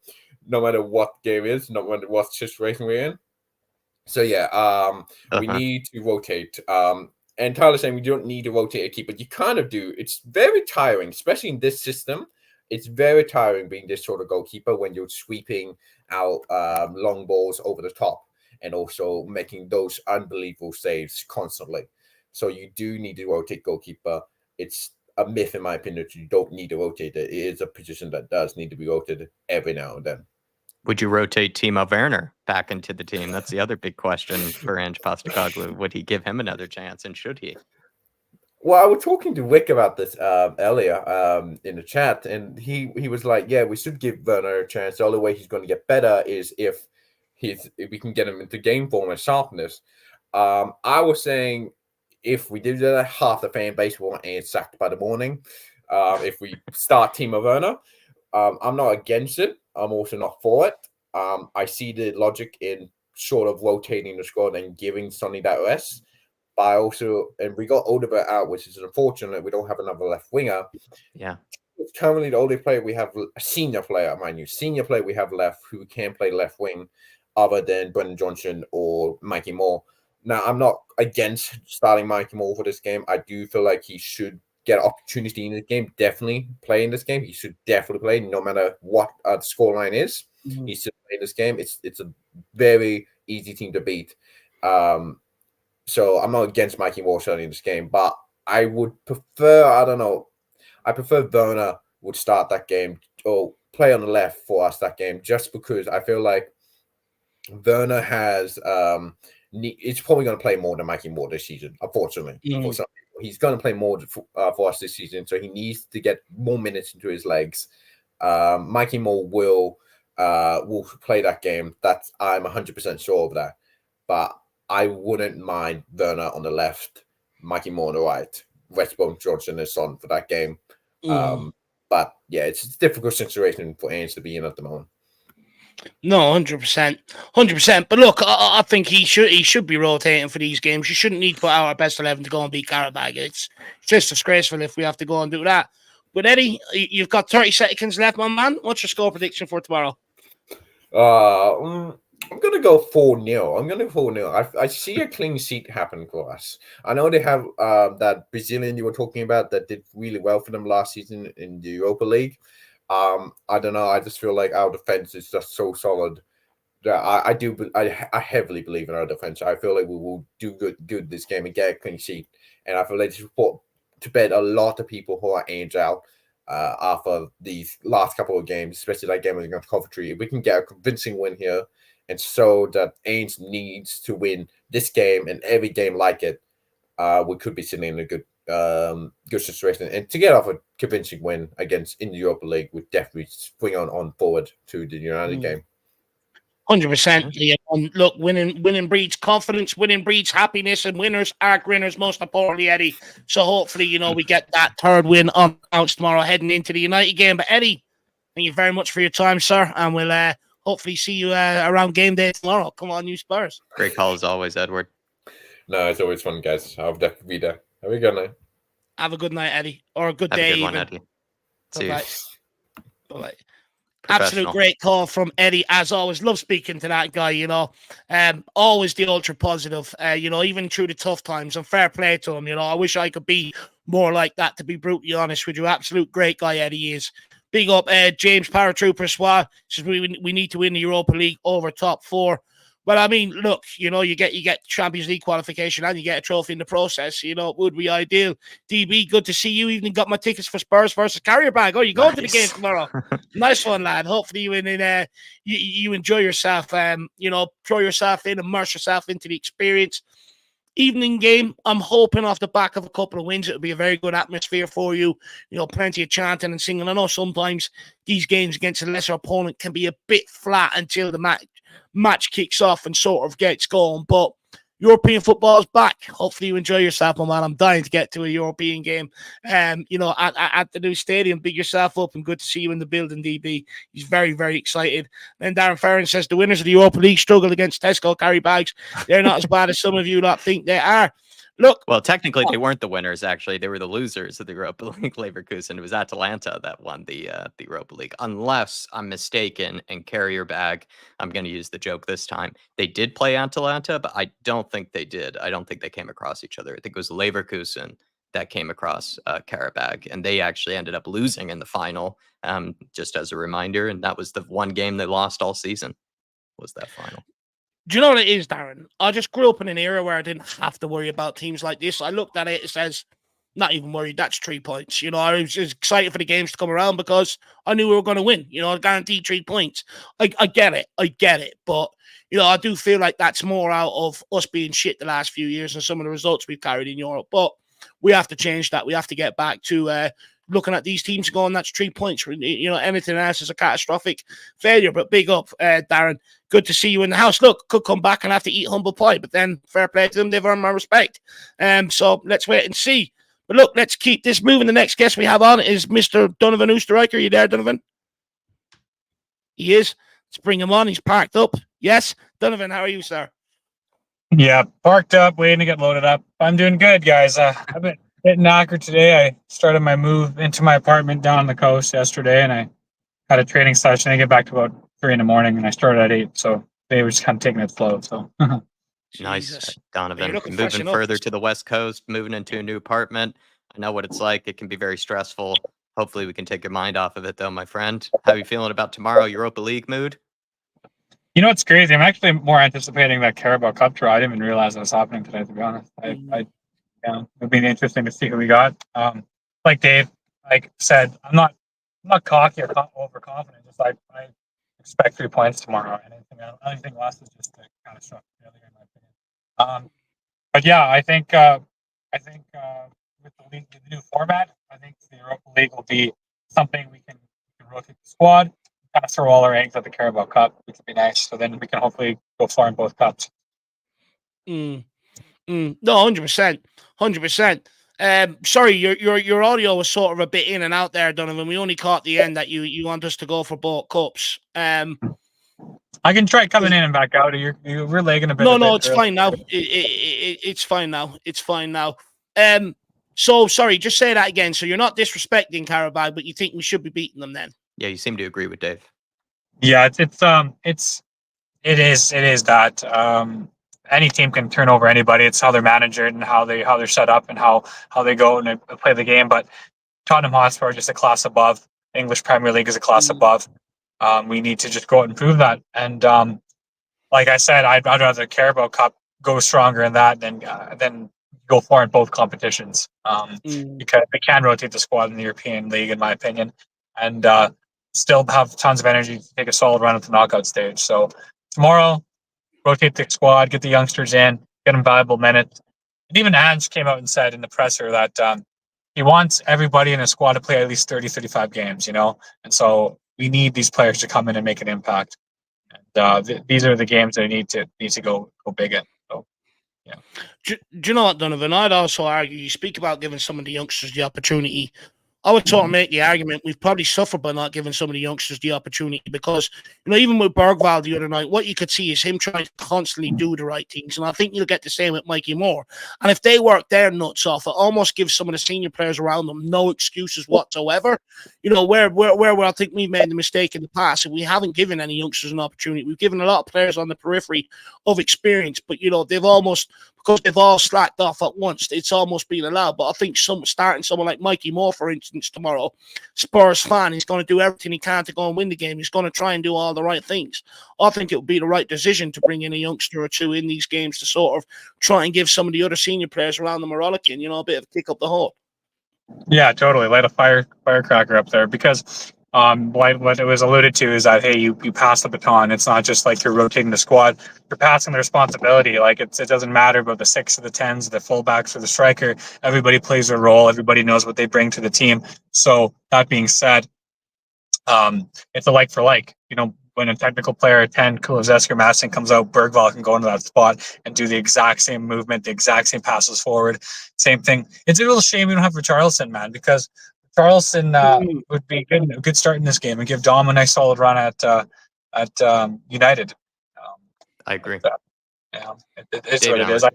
no matter what game is, no matter what situation we're in. So yeah, we need to rotate. And Tyler's saying we don't need to rotate a keeper. You kind of do. It's very tiring, especially in this system. It's very tiring being this sort of goalkeeper when you're sweeping out long balls over the top and also making those unbelievable saves constantly. So you do need to rotate goalkeeper. It's a myth, in my opinion, that you don't need to rotate it. It is a position that does need to be rotated every now and then. Would you rotate Timo Werner back into the team? That's the other big question for Ange Postecoglou. Would he give him another chance, and should he? Well, I was talking to Rick about this earlier in the chat, and he was like, "Yeah, we should give Werner a chance. The only way he's going to get better is if we can get him into game form and sharpness." I was saying if we do that, half the fan base will ain't sacked by the morning. If we start Timo Werner, I'm not against it. I'm also not for it. I see the logic in sort of rotating the squad and giving Sonny that rest. But also, and we got Odebert out, which is unfortunate. We don't have another left winger. Yeah. It's currently the only player we have, a senior player, mind you, senior player we have left who can play left wing other than Brendan Johnson or Mikey Moore. Now, I'm not against starting Mikey Moore for this game. I do feel like he should get opportunity in this game, definitely play in this game. He should definitely play no matter what the scoreline is. Mm-hmm. He should play in this game. It's a very easy team to beat. So I'm not against Mikey Moore certainly in this game, but I would prefer, I prefer Werner would start that game or play on the left for us that game, just because I feel like Werner has, it's probably going to play more than Mikey Moore this season, unfortunately. Mm-hmm. He's going to play more for us this season, so he needs to get more minutes into his legs. Mikey Moore will play that game. I'm 100% sure of that, but I wouldn't mind Werner on the left, Mikey Moore on the right, Westbrook Johnson is on for that game. But yeah, it's a difficult situation for Ange to be in at the moment. No, 100%. But look, I think he should be rotating for these games. You shouldn't need to put out our best 11 to go and beat Karabag. It's just disgraceful if we have to go and do that. But Eddie, you've got 30 seconds left, my man. What's your score prediction for tomorrow? I'm going to go 4-0. I'm going to go 4-0. I see a clean sheet happen for us. I know they have that Brazilian you were talking about that did really well for them last season in the Europa League. I don't know. I just feel like our defense is just so solid that I heavily believe in our defense. I feel like we will do good this game and get a clean sheet. And I feel like this will put to bed a lot of people who are Ange out after these last couple of games, especially that game against Coventry. If we can get a convincing win here, and so that Ange needs to win this game and every game like it, we could be sitting in a good situation. And to get off a convincing win against in the Europa League would definitely bring on forward to the United game. 100%. Yeah. Look, winning breeds confidence, winning breeds happiness, and winners are grinners, most importantly, Eddie. So hopefully, we get that third win on bounce tomorrow heading into the United game. But Eddie, thank you very much for your time, sir. And we'll hopefully see you around game day tomorrow. Come on, you Spurs. Great call as always, Edward. No, it's always fun, guys. I'll definitely be there. Have a good night. Have a good night, Eddie. Or a good day. Have a good one, Eddie. Bye-bye. Bye-bye. Absolute Professional. great call from Eddie, as always. Love speaking to that guy, you know. Always the ultra positive, you know, even through the tough times, and fair play to him, you know. I wish I could be more like that, to be brutally honest with you. Absolute great guy Eddie is. Big up James Paratrooper Swa. Says we need to win the Europa League over top four. Well, I mean, look, you know, you get Champions League qualification and you get a trophy in the process. You know, it would be ideal. DB, good to see you. Even got my tickets for Spurs versus Carrier Bag. Oh, you going to the game tomorrow? Nice one, lad. Hopefully you enjoy yourself. You know, throw yourself in, immerse yourself into the experience. Evening game, I'm hoping off the back of a couple of wins, it'll be a very good atmosphere for you. You know, plenty of chanting and singing. I know sometimes these games against a lesser opponent can be a bit flat until the match kicks off and sort of gets going, but European football is back. Hopefully you enjoy yourself, my man. I'm dying to get to a European game. You know, at the new stadium. Big yourself up, and good to see you in the building, DB. He's very, very excited. Then Darren Ferrin says the winners of the Europa League struggled against Tesco carry bags. They're not as bad as some of you lot think they are. Look, well, technically, they weren't the winners. Actually, they were the losers of the Europa League. Leverkusen. It was Atalanta that won the Europa League, unless I'm mistaken. And Carrier Bag, I'm going to use the joke this time. They did play Atalanta, but I don't think they did. I don't think they came across each other. I think it was Leverkusen that came across Karabag, and they actually ended up losing in the final. Just as a reminder, and that was the one game they lost all season. Was that final? Do you know what it is, Darren? I just grew up in an era where I didn't have to worry about teams like this. I looked at it, it says, not even worried, that's 3 points. You know, I was just excited for the games to come around because I knew we were going to win. You know, I guaranteed 3 points. I get it. But, you know, I do feel like that's more out of us being shit the last few years and some of the results we've carried in Europe. But we have to change that. We have to get back to looking at these teams going, that's 3 points. You know, anything else is a catastrophic failure. But big up, Darren. Good to see you in the house. Look, could come back and have to eat humble pie, but then fair play to them. They've earned my respect. So let's wait and see. But look, let's keep this moving. The next guest we have on is Mr. Donovan Oosterreicher. Are you there, Donovan? He is. Let's bring him on. He's parked up. Yes. Donovan, how are you, sir? Yeah, parked up, waiting to get loaded up. I'm doing good, guys. I've been hitting knocker today. I started my move into my apartment down on the coast yesterday, and I had a training session. I get back to about 3 in the morning, and I started at 8. So they were just kind of taking it slow. So nice, Donovan. Moving further to the West Coast, moving into a new apartment. I know what it's like. It can be very stressful. Hopefully, we can take your mind off of it, though, my friend. How are you feeling about tomorrow? Europa League mood? you know, it's crazy. I'm actually more anticipating that Carabao Cup draw. I didn't even realize it was happening today, to be honest. It'd be interesting to see who we got. Like Dave said, I'm not cocky or overconfident. Just I expect 3 points tomorrow. Anything less is just a catastrophic failure, in my opinion. But yeah, I think with the league, the new format, I think the Europa League will be something we can rotate the squad, kind of throw all our eggs at the Carabao Cup, which would be nice. So then we can hopefully go far in both cups. No, 100%, 100%. Sorry, your audio was sort of a bit in and out there, Donovan. We only caught the end that you want us to go for both cups. I can try coming in and back out. We're lagging a bit. No, it's fine now. It's fine now. It's fine now. So sorry, just say that again. So you're not disrespecting Karabag, but you think we should be beating them then? Yeah, you seem to agree with Dave. Yeah, it is that any team can turn over anybody. It's how they're managed and how they're set up and how they go and they play the game. But Tottenham Hotspur are just a class above. English Premier League is a class above. We need to just go out and prove that. And like I said, I'd rather the Carabao Cup go stronger in that than go far in both competitions. Because they can rotate the squad in the European League, in my opinion, and still have tons of energy to take a solid run at the knockout stage. So tomorrow, rotate the squad, get the youngsters in, get them valuable minutes. And even Ange came out and said in the presser that he wants everybody in a squad to play at least 30, 35 games, you know? And so we need these players to come in and make an impact. And these are the games they need to go big in. So, yeah. Do you know what, Donovan? I'd also argue, you speak about giving some of the youngsters the opportunity. I would sort of make the argument we've probably suffered by not giving some of the youngsters the opportunity because, even with Bergvall the other night, what you could see is him trying to constantly do the right things. And I think you'll get the same with Mikey Moore. And if they work their nuts off, it almost gives some of the senior players around them no excuses whatsoever. Where I think we've made the mistake in the past, and we haven't given any youngsters an opportunity. We've given a lot of players on the periphery of experience, but, they've almost, because they've all slacked off at once, it's almost been allowed. But I think starting someone like Mikey Moore, for instance, tomorrow, Spurs fan, he's going to do everything he can to go and win the game. He's going to try and do all the right things. I think it would be the right decision to bring in a youngster or two in these games to sort of try and give some of the other senior players around them a rollicking, a bit of a kick up the hole. Yeah, totally. Light a firecracker up there because what it was alluded to is that, hey, you pass the baton. It's not just like you're rotating the squad. You're passing the responsibility. Like it doesn't matter about the 6 or the 10s, the fullbacks or the striker. Everybody plays their role. Everybody knows what they bring to the team. So that being said, it's a like for like. When a technical player 10, Kulusevski or Madison comes out, Bergvall can go into that spot and do the exact same movement, the exact same passes forward. Same thing. It's a real shame we don't have Richarlison, man, because Richarlison would be a good start in this game and give Dom a nice solid run at United. I agree. Yeah, it's David, what it is.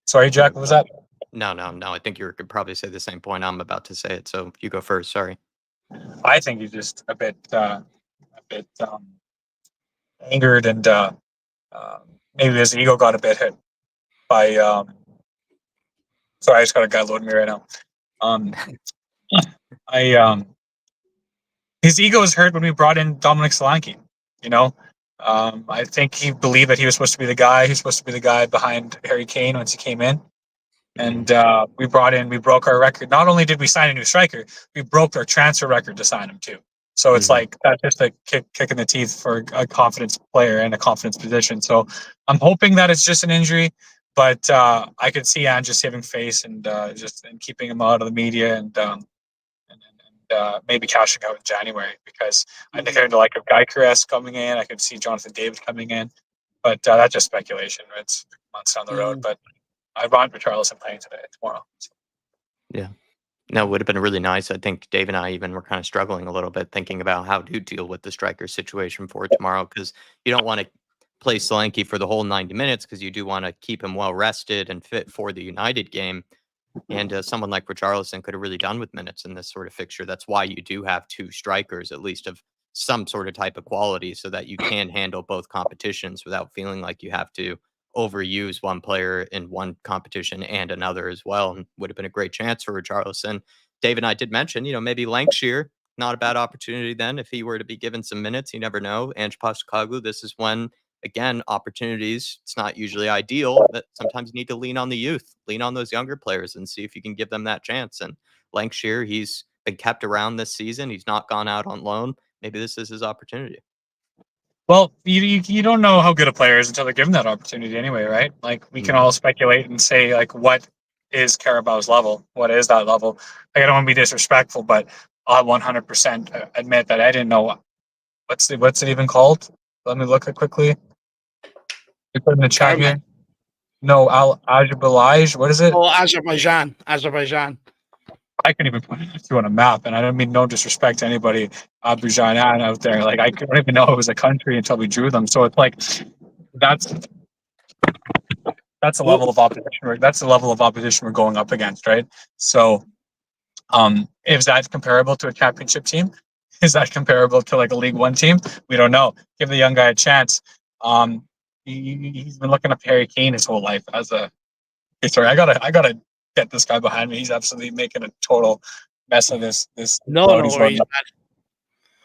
Sorry, Jack, what was that? No. I think you could probably say the same point I'm about to say it. So you go first. Sorry. I think he's just a bit angered and maybe his ego got a bit hit by. Sorry, I just got a guy loading me right now. His ego was hurt when we brought in Dominic Solanke. I think he believed that he was supposed to be the guy. He's supposed to be the guy behind Harry Kane once he came in. And we broke our record. Not only did we sign a new striker, we broke our transfer record to sign him too. So it's like that's just a kick in the teeth for a confidence player in a confidence position. So I'm hoping that it's just an injury, but I could see Ange just saving face and keeping him out of the media and maybe cashing out in January because I think they're like a Guy Caress coming in. I could see Jonathan David coming in, but that's just speculation. It's months down the road, but I want Richarlison playing tomorrow. So. Yeah. No, it would have been really nice. I think Dave and I even were kind of struggling a little bit thinking about how to deal with the striker situation for tomorrow because you don't want to play Solanke for the whole 90 minutes because you do want to keep him well rested and fit for the United game. And someone like Richarlison could have really done with minutes in this sort of fixture. That's why you do have 2 strikers, at least of some sort of type of quality, so that you can handle both competitions without feeling like you have to overuse one player in one competition and another as well. And would have been a great chance for Richarlison. Dave and I did mention, maybe Lancashire, not a bad opportunity then if he were to be given some minutes. You never know. Ange Postecoglou, this is when, again, opportunities, it's not usually ideal, but sometimes you need to lean on the youth, lean on those younger players and see if you can give them that chance. And Lancashire, he's been kept around this season. He's not gone out on loan. Maybe this is his opportunity. Well, you don't know how good a player is until they're given that opportunity anyway, right? Like we can all speculate and say like, what is Carabao's level? What is that level? Like, I don't want to be disrespectful, but I 100% admit that I didn't know what's it even called. Let me look it quickly. You put in the chat here. No, Azerbaijan. What is it? Oh, Azerbaijan. I couldn't even put it on a map, and I don't mean no disrespect to anybody Azerbaijan out there. Like I couldn't even know it was a country until we drew them. So it's like that's the level of opposition. That's the level of opposition we're going up against, right? So, is that comparable to a championship team? Is that comparable to like a League One team? We don't know. Give the young guy a chance. He's been looking up Harry Kane his whole life as a. Sorry, I gotta get this guy behind me. He's absolutely making a total mess of this. No worries.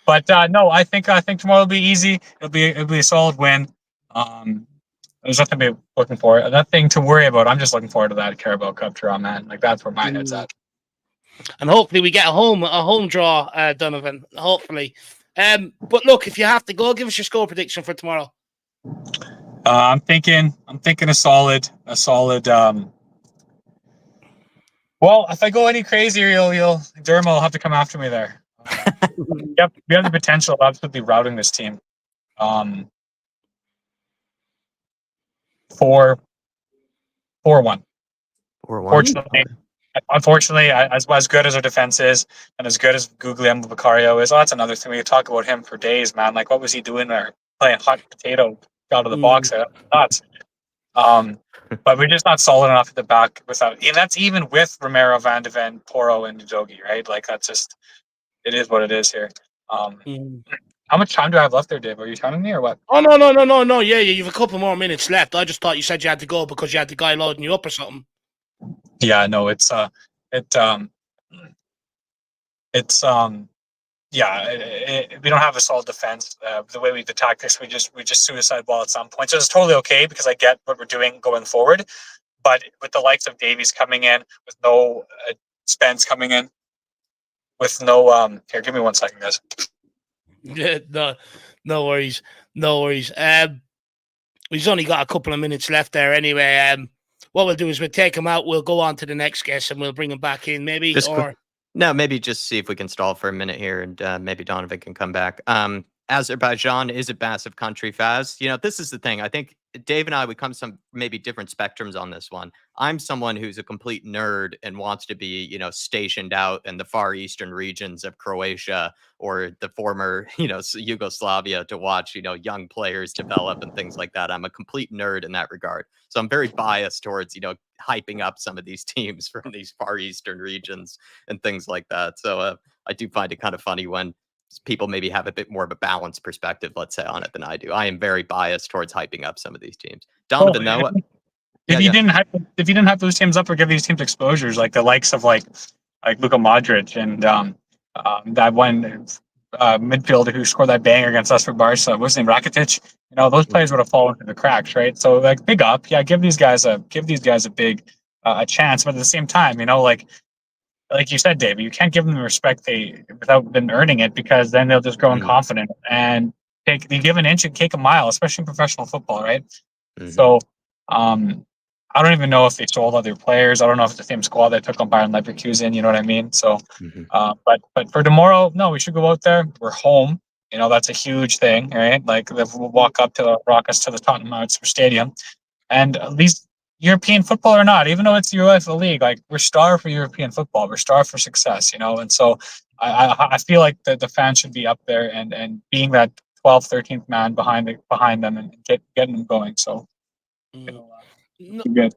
But no, I think tomorrow will be easy. It'll be a solid win. There's nothing to be looking for. Nothing to worry about. I'm just looking forward to that Carabao Cup draw, man. Like that's where my head's at. And hopefully we get a home draw, Donovan. Hopefully. But look, if you have to go, give us your score prediction for tomorrow. I'm thinking a solid. Well, if I go any crazier, Dermo will have to come after me there. We have the potential of absolutely routing this team. 4-1. 4-1. Unfortunately, as good as our defense is, and as good as Guglielmo Vicario is, that's another thing. We could talk about him for days, man. Like, what was he doing there? Playing hot potato out of the box. Nuts. But we're just not solid enough at the back without, and that's even with Romero, Van de Ven, Porro, and Udogie, right? Like, that's just, it is what it is here. How much time do I have left there, Dave? Are you timing me or what? Oh, no. Yeah, you've a couple more minutes left. I just thought you said you had to go because you had the guy loading you up or something. Yeah, no, we don't have a solid defense. The way we attack this, we just suicide ball at some point. So it's totally okay because I get what we're doing going forward. But with the likes of Davies coming in, with no Spence coming in, with no here, give me 1 second, guys. Yeah, no worries. We've only got a couple of minutes left there anyway. What we'll do is we'll take him out. We'll go on to the next guest and we'll bring him back in, maybe. Maybe just see if we can stall for a minute here, and maybe Donovan can come back. Azerbaijan is a massive country, Faz. This is the thing. I think Dave and I, we come some maybe different spectrums on this one. I'm someone who's a complete nerd and wants to be, stationed out in the far eastern regions of Croatia or the former, Yugoslavia to watch, young players develop and things like that. I'm a complete nerd in that regard. So I'm very biased towards, hyping up some of these teams from these far eastern regions and things like that. So I do find it kind of funny when people maybe have a bit more of a balanced perspective, let's say, on it than I do. I am very biased towards hyping up some of these teams. Donovan, though, if you didn't hype those teams up or give these teams exposures, like the likes of like Luka Modric and that one midfielder who scored that banger against us for Barca, what's his name, Rakitic? Those players would have fallen through the cracks, right? So like, big up, yeah, give these guys a big a chance, but at the same time, like you said, David, you can't give them the respect without them earning it, because then they'll just grow confident and they give an inch and take a mile, especially in professional football, right? So I don't even know if they sold other players. I don't know if it's the same squad that took on Bayern Leverkusen. You know what I mean? So, but for tomorrow, no, we should go out there. We're home. That's a huge thing, right? Like, we'll walk us to the Tottenham Hotspur Stadium, and at least European football or not, even though it's the UEFA League, like, we're starved for European football. We're starved for success, and so I feel like the fans should be up there and being that 12th, 13th man behind them and getting them going. So. Good.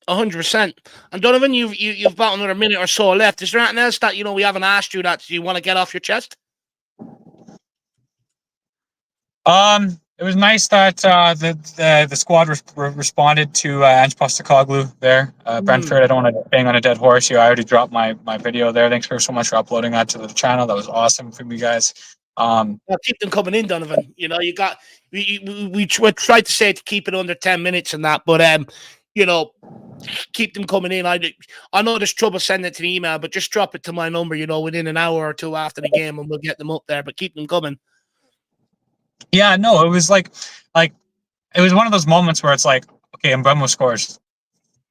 100%. And Donovan, you've about another minute or so left. Is there anything else that we haven't asked you that you want to get off your chest? It was nice that the squad responded to Ange Postecoglou there. Brentford, I don't want to bang on a dead horse here. I already dropped my video there. Thanks so much for uploading that to the channel. That was awesome from you guys. Well, keep them coming in, Donovan. We tried to say to keep it under 10 minutes and that, but keep them coming in. I know there's trouble sending it to the email, but just drop it to my number, within an hour or two after the game, and we'll get them up there. But keep them coming. Yeah, no, it was like it was one of those moments where it's like, okay, Mbeumo scores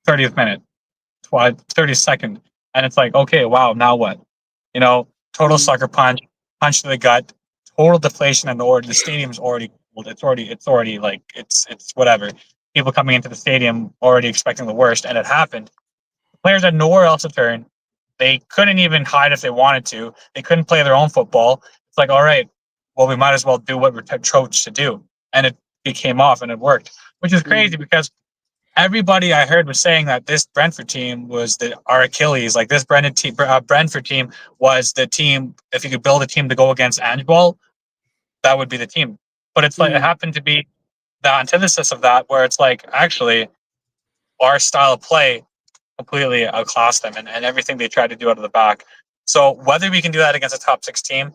30th minute, 32nd, and it's like, okay, wow, now what? Total sucker punch to the gut, total deflation, and the stadium's already cold. It's already like it's whatever. People coming into the stadium already expecting the worst, and it happened. The players had nowhere else to turn. They couldn't even hide if they wanted to. They couldn't play their own football. It's like, all right, well, we might as well do what we're coached to do, and it came off and it worked, which is crazy because everybody I heard was saying that this Brentford team was our Achilles. Like, this Brentford team was the team. If you could build a team to go against Ange ball, that would be the team. But it's like it happened to be the antithesis of that, where it's like, actually, our style of play completely outclassed them and everything they tried to do out of the back. So whether we can do that against a top 6 team,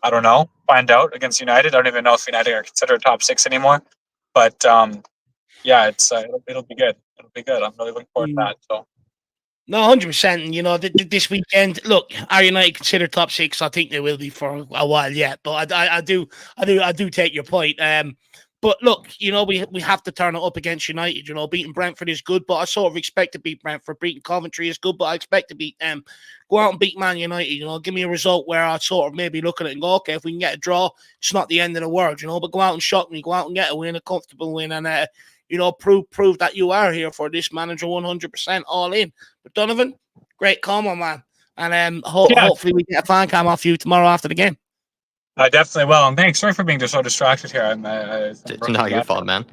I don't know. Find out against United. I don't even know if United are considered top 6 anymore. But yeah, it'll be good. It'll be good. I'm really looking forward to that. So. No, 100%. This weekend, look, are United considered top 6? I think they will be for a while yet. But I do take your point. But look, we have to turn it up against United. Beating Brentford is good, but I sort of expect to beat Brentford. Beating Coventry is good, but I expect to beat them. Go out and beat Man United. Give me a result where I sort of maybe look at it and go, okay, if we can get a draw, it's not the end of the world. But go out and shock me. Go out and get a win, a comfortable win, and prove that you are here for this manager 100% all in. But Donovan, Great comment, man. And Yeah. hopefully we get a fan cam off you tomorrow after the game. I definitely will. And thanks. Sorry for being so distracted here. I'm It's not your fault, man.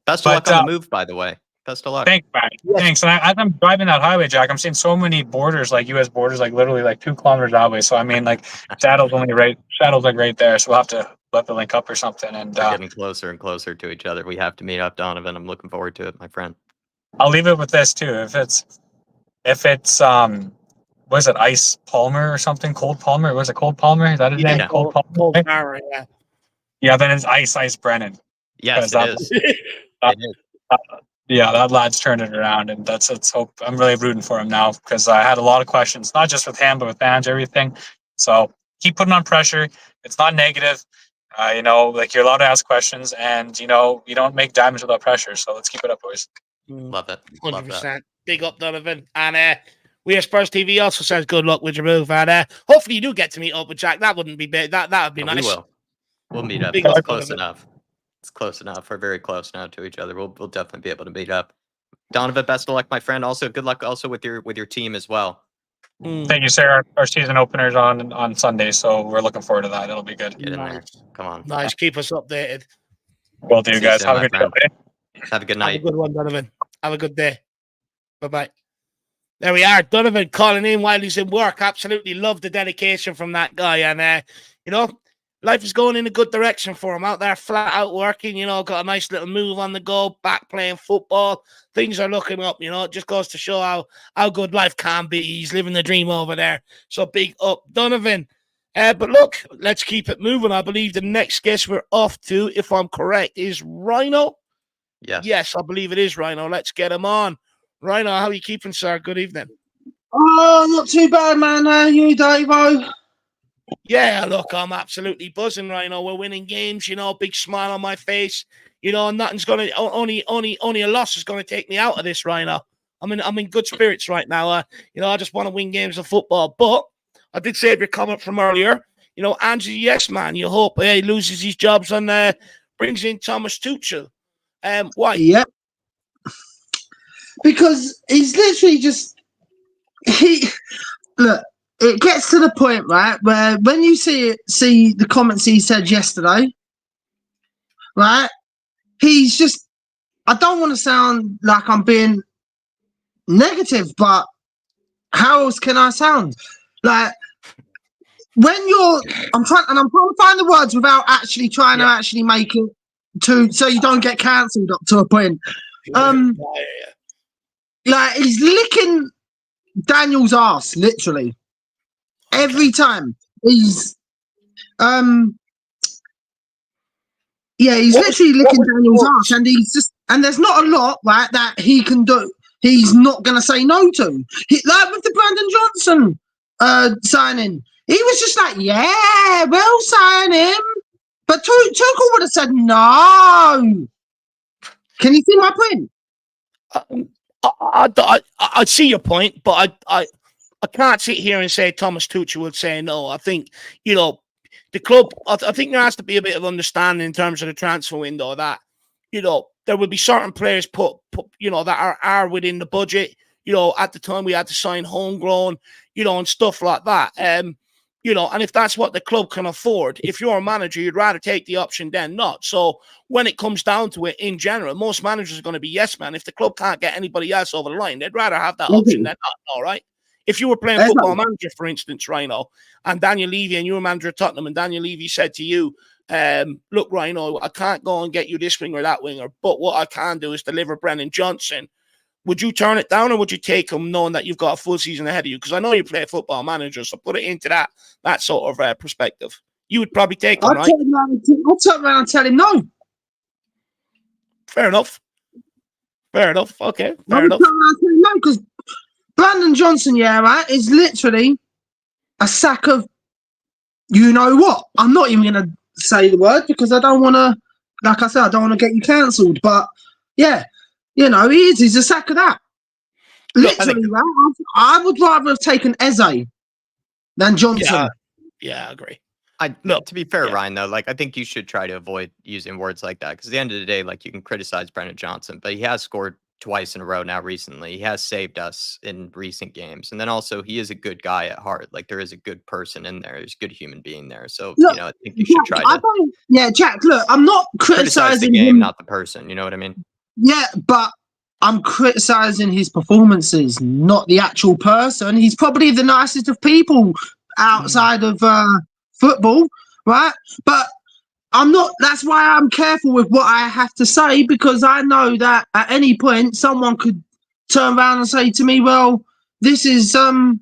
Best of But, luck on the move, by the way. Best of luck. Thanks, man. Yes. Thanks. And as I'm driving that highway, Jack, I'm seeing so many borders, like U.S. borders, like literally like 2 kilometers that way. So I mean, like Shadow's like right there. So we'll have to link up or something. And We're getting closer and closer to each other. We have to meet up, Donovan. I'm looking forward to it, my friend. I'll leave it with this too. If it's what is it, Ice Palmer or something? Cold Palmer? Was it Cold Palmer? Is that his name? Cold Palmer. Cold Palmer, yeah. Yeah, then it's Ice Brennan. Yes, it is. It is. Yeah, that lad's turned it around, and let's hope. I'm really rooting for him now because I had a lot of questions, not just with him, but with Ange, everything. So keep putting on pressure. It's not negative. Like you're allowed to ask questions, and you don't make diamonds without pressure. So let's keep it up, boys. Love it. 100%. Big up, Donovan. And We Are Spurs TV also says good luck with your move. And hopefully you do get to meet up with Jack. That wouldn't be bad. That would be nice. We will. We'll meet up. Big It's up, close Donovan. enough. It's close enough. We're very close now to each other. We'll definitely be able to meet up. Donovan, best of luck, my friend. Also, good luck also with your team as well. Thank you, sir. Our season opener's on Sunday, so we're looking forward to that. It'll be good. Get in there. Come on. Nice. Keep us updated. Will do, See you guys. soon, Have a my good friend. day. Have a good Have a night. good one, Donovan. Have a good day. Bye-bye. There we are. Donovan calling in while he's in work. Absolutely love the dedication from that guy. And, life is going in a good direction for him out there, flat out working, got a nice little move on the go, back playing football. Things are looking up, it just goes to show how good life can be. He's living the dream over there. So big up, Donovan. But look, let's keep it moving. I believe the next guest we're off to, if I'm correct, is Rhino. Yes. Yes, I believe it is Rhino. Let's get him on. Rhino, how are you keeping, sir? Good evening. Oh, not too bad, man. How are you, Davo? Yeah, look, I'm absolutely buzzing, Rhino. We're winning games, big smile on my face. Nothing's gonna only a loss is gonna take me out of this, Rhino. I'm in good spirits right now. I just want to win games of football. But I did save your comment from earlier. Ange, yes, man. You hope he loses his jobs and brings in Thomas Tuchel. Why? Yep. Because he's literally look. It gets to the point, right, where when you see the comments he said yesterday, right, he's just. I don't want to sound like I'm being negative, but how else can I sound? Like when I'm trying to find the words without actually trying to actually make it so you don't get cancelled up to a point. Like he's licking Daniel's ass, literally. Every time he's he's literally licking Daniel's ass, and there's not a lot, right, that he can do. He's not gonna say no to. Like with the Brandon Johnson signing, he was just like, yeah, we'll sign him. But Tuchel would have said no. Can you see my point? I see your point, but I can't sit here and say Thomas Tuchel would say no. I think, the club, I think there has to be a bit of understanding in terms of the transfer window that, there will be certain players put that are within the budget. At the time we had to sign homegrown, and stuff like that. And if that's what the club can afford, if you're a manager, you'd rather take the option than not. So when it comes down to it, in general, most managers are going to be yes, man. If the club can't get anybody else over the line, they'd rather have that option than not, all right? If you were playing football manager, for instance, Rhino, and Daniel Levy, and you were manager of Tottenham, and Daniel Levy said to you, look, Rhino, I can't go and get you this winger or that winger, but what I can do is deliver Brennan Johnson. Would you turn it down, or would you take him knowing that you've got a full season ahead of you? Because I know you play football manager, so put it into that sort of perspective. You would probably take him, right? I'll turn around and tell him no. Fair enough. Okay, fair enough. No, because Brandon Johnson, is literally a sack of you know what. I'm not even going to say the word because I don't want to, like I said, I don't want to get you cancelled. But yeah, he's a sack of that. Literally, I would rather have taken Eze than Johnson. Yeah, I agree. To be fair, Ryan, though, I think you should try to avoid using words like that because at the end of the day, you can criticize Brennan Johnson, but he has scored twice in a row now recently. He has saved us in recent games. And then also he is a good guy at heart. Like there is a good person in there. There's a good human being there. So, Look, I think you should try to Jack, look, I'm not criticize the criticizing game, him. not the person. You know what I mean? Yeah, but I'm criticizing his performances, not the actual person. He's probably the nicest of people outside of football, right? But I'm not. That's why I'm careful with what I have to say, because I know that at any point someone could turn around and say to me, "Well, I'm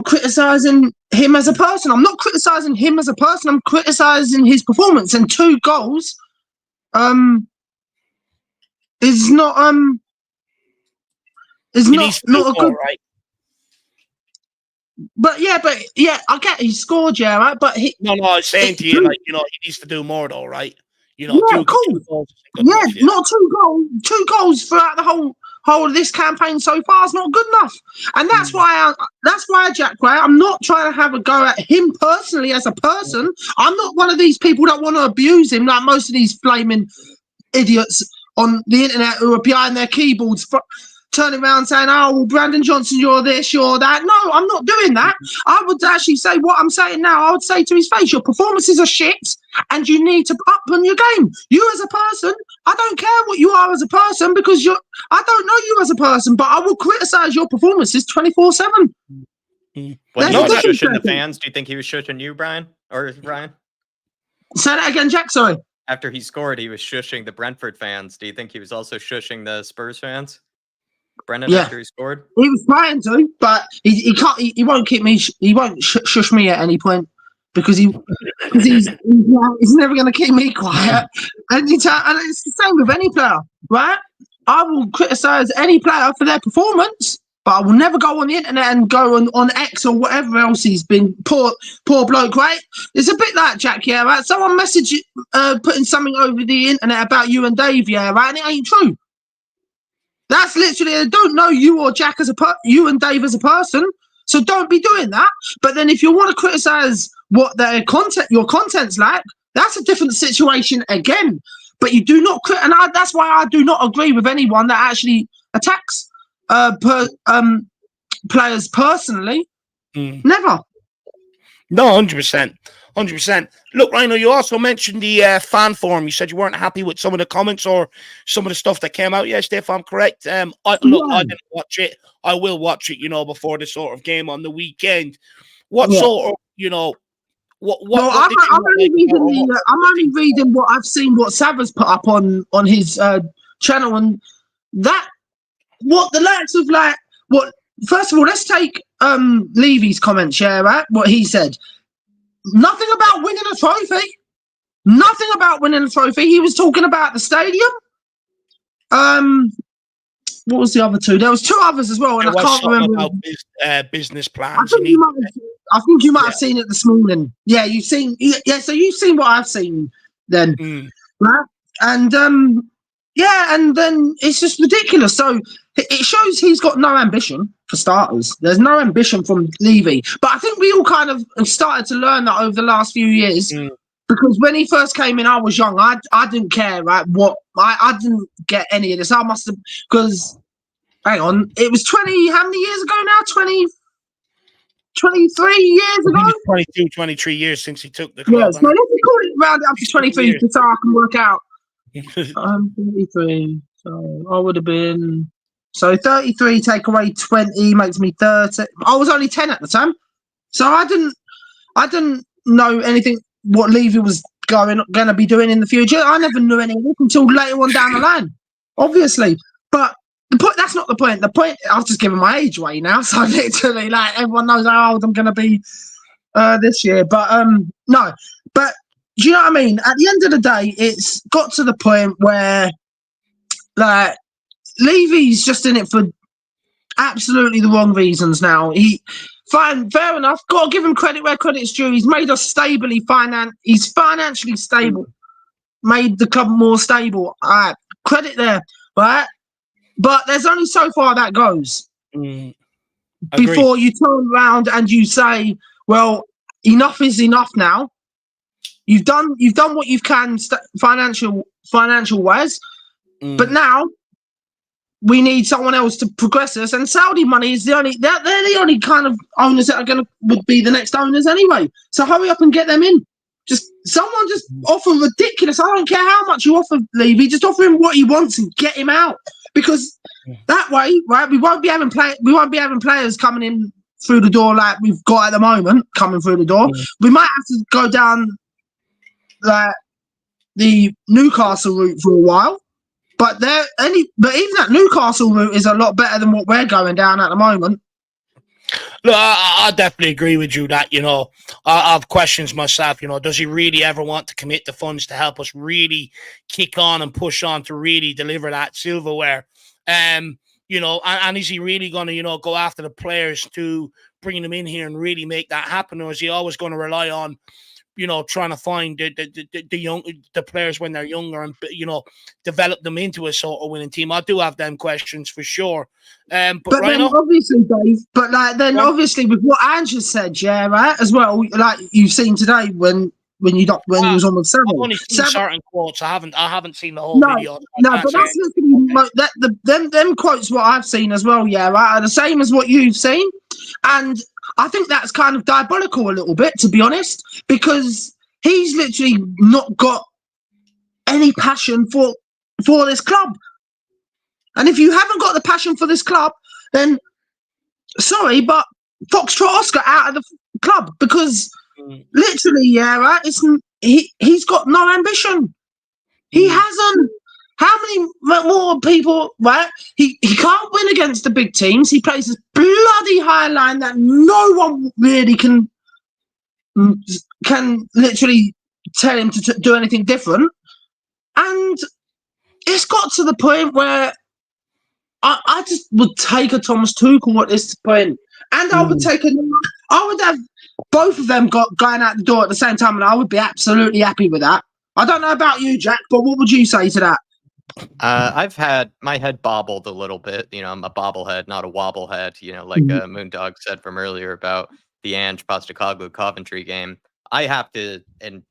criticizing him as a person." I'm not criticizing him as a person. I'm criticizing his performance, and 2 goals. Is not is not a good, right? but yeah, I get he scored, yeah, right, but he No, I was saying to you, like, he needs to do more though, right? yeah, 2 cool. goals. Yeah, not 2 goals throughout the whole of this campaign so far is not good enough, and that's why Jack, right? I'm not trying to have a go at him personally as a person. I'm not one of these people that want to abuse him like most of these flaming idiots on the internet who are behind their keyboards turning around saying, "Oh, well, Brandon Johnson, you're this, you're that." No, I'm not doing that. I would actually say what I'm saying now. I would say to his face, your performances are shit and you need to up on your game. You as a person, I don't care what you are as a person, because I don't know you as a person, but I will criticize your performances 24/7. When he was shushing the fans, do you think he was shushing you, Brian? Or Ryan? Say that again, Jack, sorry. After he scored, he was shushing the Brentford fans. Do you think he was also shushing the Spurs fans? Brendan, after he scored? He was trying to, but he can't. He won't keep me. He won't shush me at any point, because he's never going to keep me quiet. And it's the same with any player, right? I will criticize any player for their performance, but I will never go on the internet and go on X or whatever else he's been. Poor bloke, right? It's a bit like Jack, yeah, right? Someone messaged putting something over the internet about you and Dave, yeah, right? And it ain't true. That's literally, I don't know you or Jack you and Dave as a person, so don't be doing that. But then if you want to criticize what your content's like, that's a different situation again. But you do not that's why I do not agree with anyone that actually attacks players personally. Never. No, 100%. 100%. Look, Rhino, you also mentioned the fan forum. You said you weren't happy with some of the comments or some of the stuff that came out yesterday, if I'm correct. I didn't watch it. I will watch it, before the sort of game on the weekend. What sort of, I'm only reading what I've seen, what Savas put up on his channel, and that what the likes of first of all, let's take Levy's comments, yeah, right? What he said. Nothing about winning a trophy. Nothing about winning a trophy. He was talking about the stadium. What was the other 2? There was 2 others as well, and I can't remember. About business plans. I think you might have seen it this morning. Yeah, you've seen. Yeah, so you've seen what I've seen then, right? And and then it's just ridiculous. So it shows he's got no ambition, for starters. There's no ambition from Levy. But I think we all kind of have started to learn that over the last few years. Because when he first came in, I was young. I didn't care, right? I didn't get any of this. I must have, because, hang on, it was 20, how many years ago now? 23 years ago? 22, 23 years since he took the club. Yeah, so let's call it round up to 23 just so I can work out. 23, so I would have been... So 33 take away 20 makes me 30. I was only 10 at the time. So I didn't know anything what Levy was going to be doing in the future. I never knew anything until later on down the line, obviously. But the point, that's not the point. The point, I've just given my age away now. So literally, everyone knows how old I'm going to be this year. But no. But do you know what I mean? At the end of the day, it's got to the point where, Levy's just in it for absolutely the wrong reasons now. Fine, fair enough. Got to give him credit where credit's due. He's made us he's financially stable. Made the club more stable. All right, credit there, right? But there's only so far that goes. Before you turn around and you say, well, enough is enough now. You've done what you can financial wise. But now we need someone else to progress us, and Saudi money is they're the only kind of owners that would be the next owners anyway. So hurry up and get them in. Someone just offer ridiculous. I don't care how much you offer Levy, just offer him what he wants and get him out. Because that way, right, we won't be having players coming in through the door like we've got at the moment coming through the door. We might have to go down like the Newcastle route for a while. But even that Newcastle route is a lot better than what we're going down at the moment. Look, I definitely agree with you that, I have questions myself, does he really ever want to commit the funds to help us really kick on and push on to really deliver that silverware? And is he really going to, go after the players to bring them in here and really make that happen? Or is he always going to rely on, trying to find the players when they're younger and, develop them into a sort of winning team? I do have them questions for sure. But then obviously, Dave, obviously with what Ange has said, yeah, right, as well, like you've seen today when he was on with Seven. I've only seen certain quotes. I haven't seen the whole video. No, but that's literally them quotes what I've seen as well, yeah, right, are the same as what you've seen. And I think that's kind of diabolical a little bit, to be honest, because he's literally not got any passion for this club. And if you haven't got the passion for this club, then sorry, but Foxtrot Oscar out of the club, because literally, yeah, right, he's got no ambition. He hasn't. How many more people, right? He can't win against the big teams. He plays this bloody high line that no one really can literally tell him to do anything different. And it's got to the point where I just would take a Thomas Tuchel at this point. And I would have both of them going out the door at the same time, and I would be absolutely happy with that. I don't know about you, Jack, but what would you say to that? I've had my head bobbled a little bit. I'm a bobblehead, not a wobblehead. Like Moondog said from earlier about the Ange Postecoglou Coventry game. I have to, in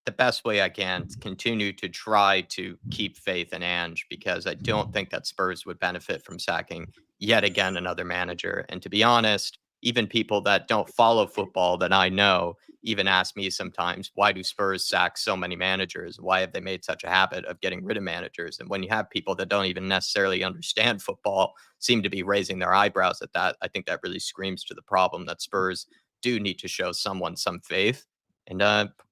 the best way I can, continue to try to keep faith in Ange, because I don't think that Spurs would benefit from sacking yet again another manager. And to be honest, even people that don't follow football that I know even ask me sometimes, why do Spurs sack so many managers? Why have they made such a habit of getting rid of managers? And when you have people that don't even necessarily understand football seem to be raising their eyebrows at that, I think that really screams to the problem that Spurs do need to show someone some faith. And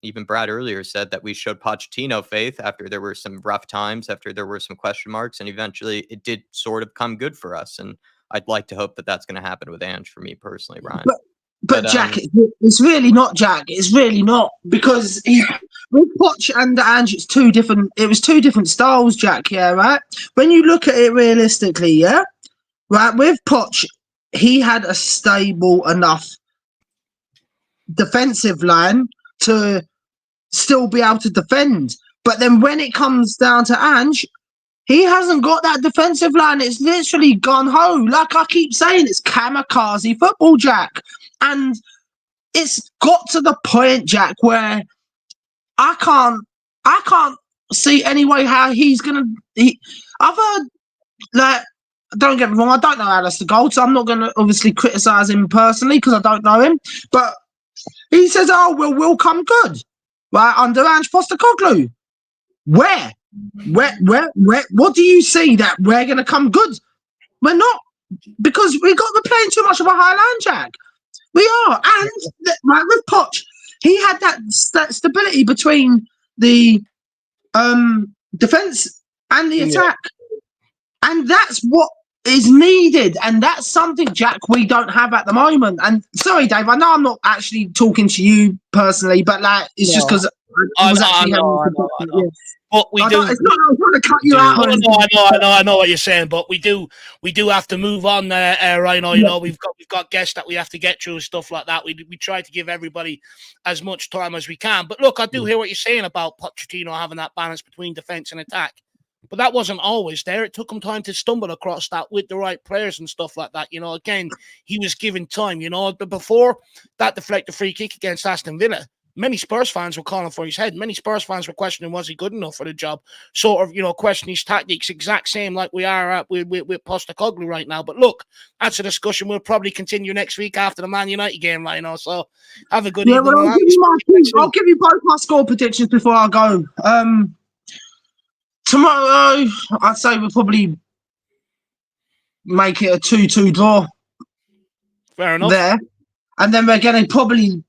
even Brad earlier said that we showed Pochettino faith after there were some rough times, after there were some question marks, and eventually it did sort of come good for us. And I'd like to hope that that's going to happen with Ange for me personally, Ryan. But Jack, it's really not, Jack. It's really not, because with Poch and Ange, it was two different styles, Jack. Yeah, right. When you look at it realistically, yeah, right. With Poch, he had a stable enough defensive line to still be able to defend. But then when it comes down to Ange, he hasn't got that defensive line. It's literally gone home. Like I keep saying, it's kamikaze football, Jack. And it's got to the point, Jack, where I can't see any way how he's gonna. I've heard, like, don't get me wrong, I don't know Alistair Gold, so I'm not gonna obviously criticize him personally because I don't know him. But he says, "Oh, we'll come good, right, under Ange Postecoglou." Where? What do you see that we're gonna come good? We're not, because we're playing too much of a high line, Jack. We are, and right with Poch, he had that stability between the defense and the attack, and that's what is needed, and that's something, Jack, we don't have at the moment. And sorry, Dave, I know I'm not actually talking to you personally, but like it's just because I was actually having. But we do. It's not. I'm trying to cut you out. I know what you're saying, but we do have to move on there, Rhino. You know, we've got guests that we have to get through and stuff like that. We try to give everybody as much time as we can. But look, I do hear what you're saying about Pochettino having that balance between defense and attack. But that wasn't always there. It took him time to stumble across that with the right players and stuff like that. You know, again, he was given time. You know, but before that deflected free kick against Aston Villa, many Spurs fans were calling for his head. Many Spurs fans were questioning, was he good enough for the job? Sort of, questioning his tactics, exact same like we are at with Postecoglou right now. But look, that's a discussion we'll probably continue next week after the Man United game, So have a good evening. Well, I'll give you both my score predictions before I go. Tomorrow, I'd say we'll probably make it a 2-2 draw. Fair enough. There. And then we're going to probably,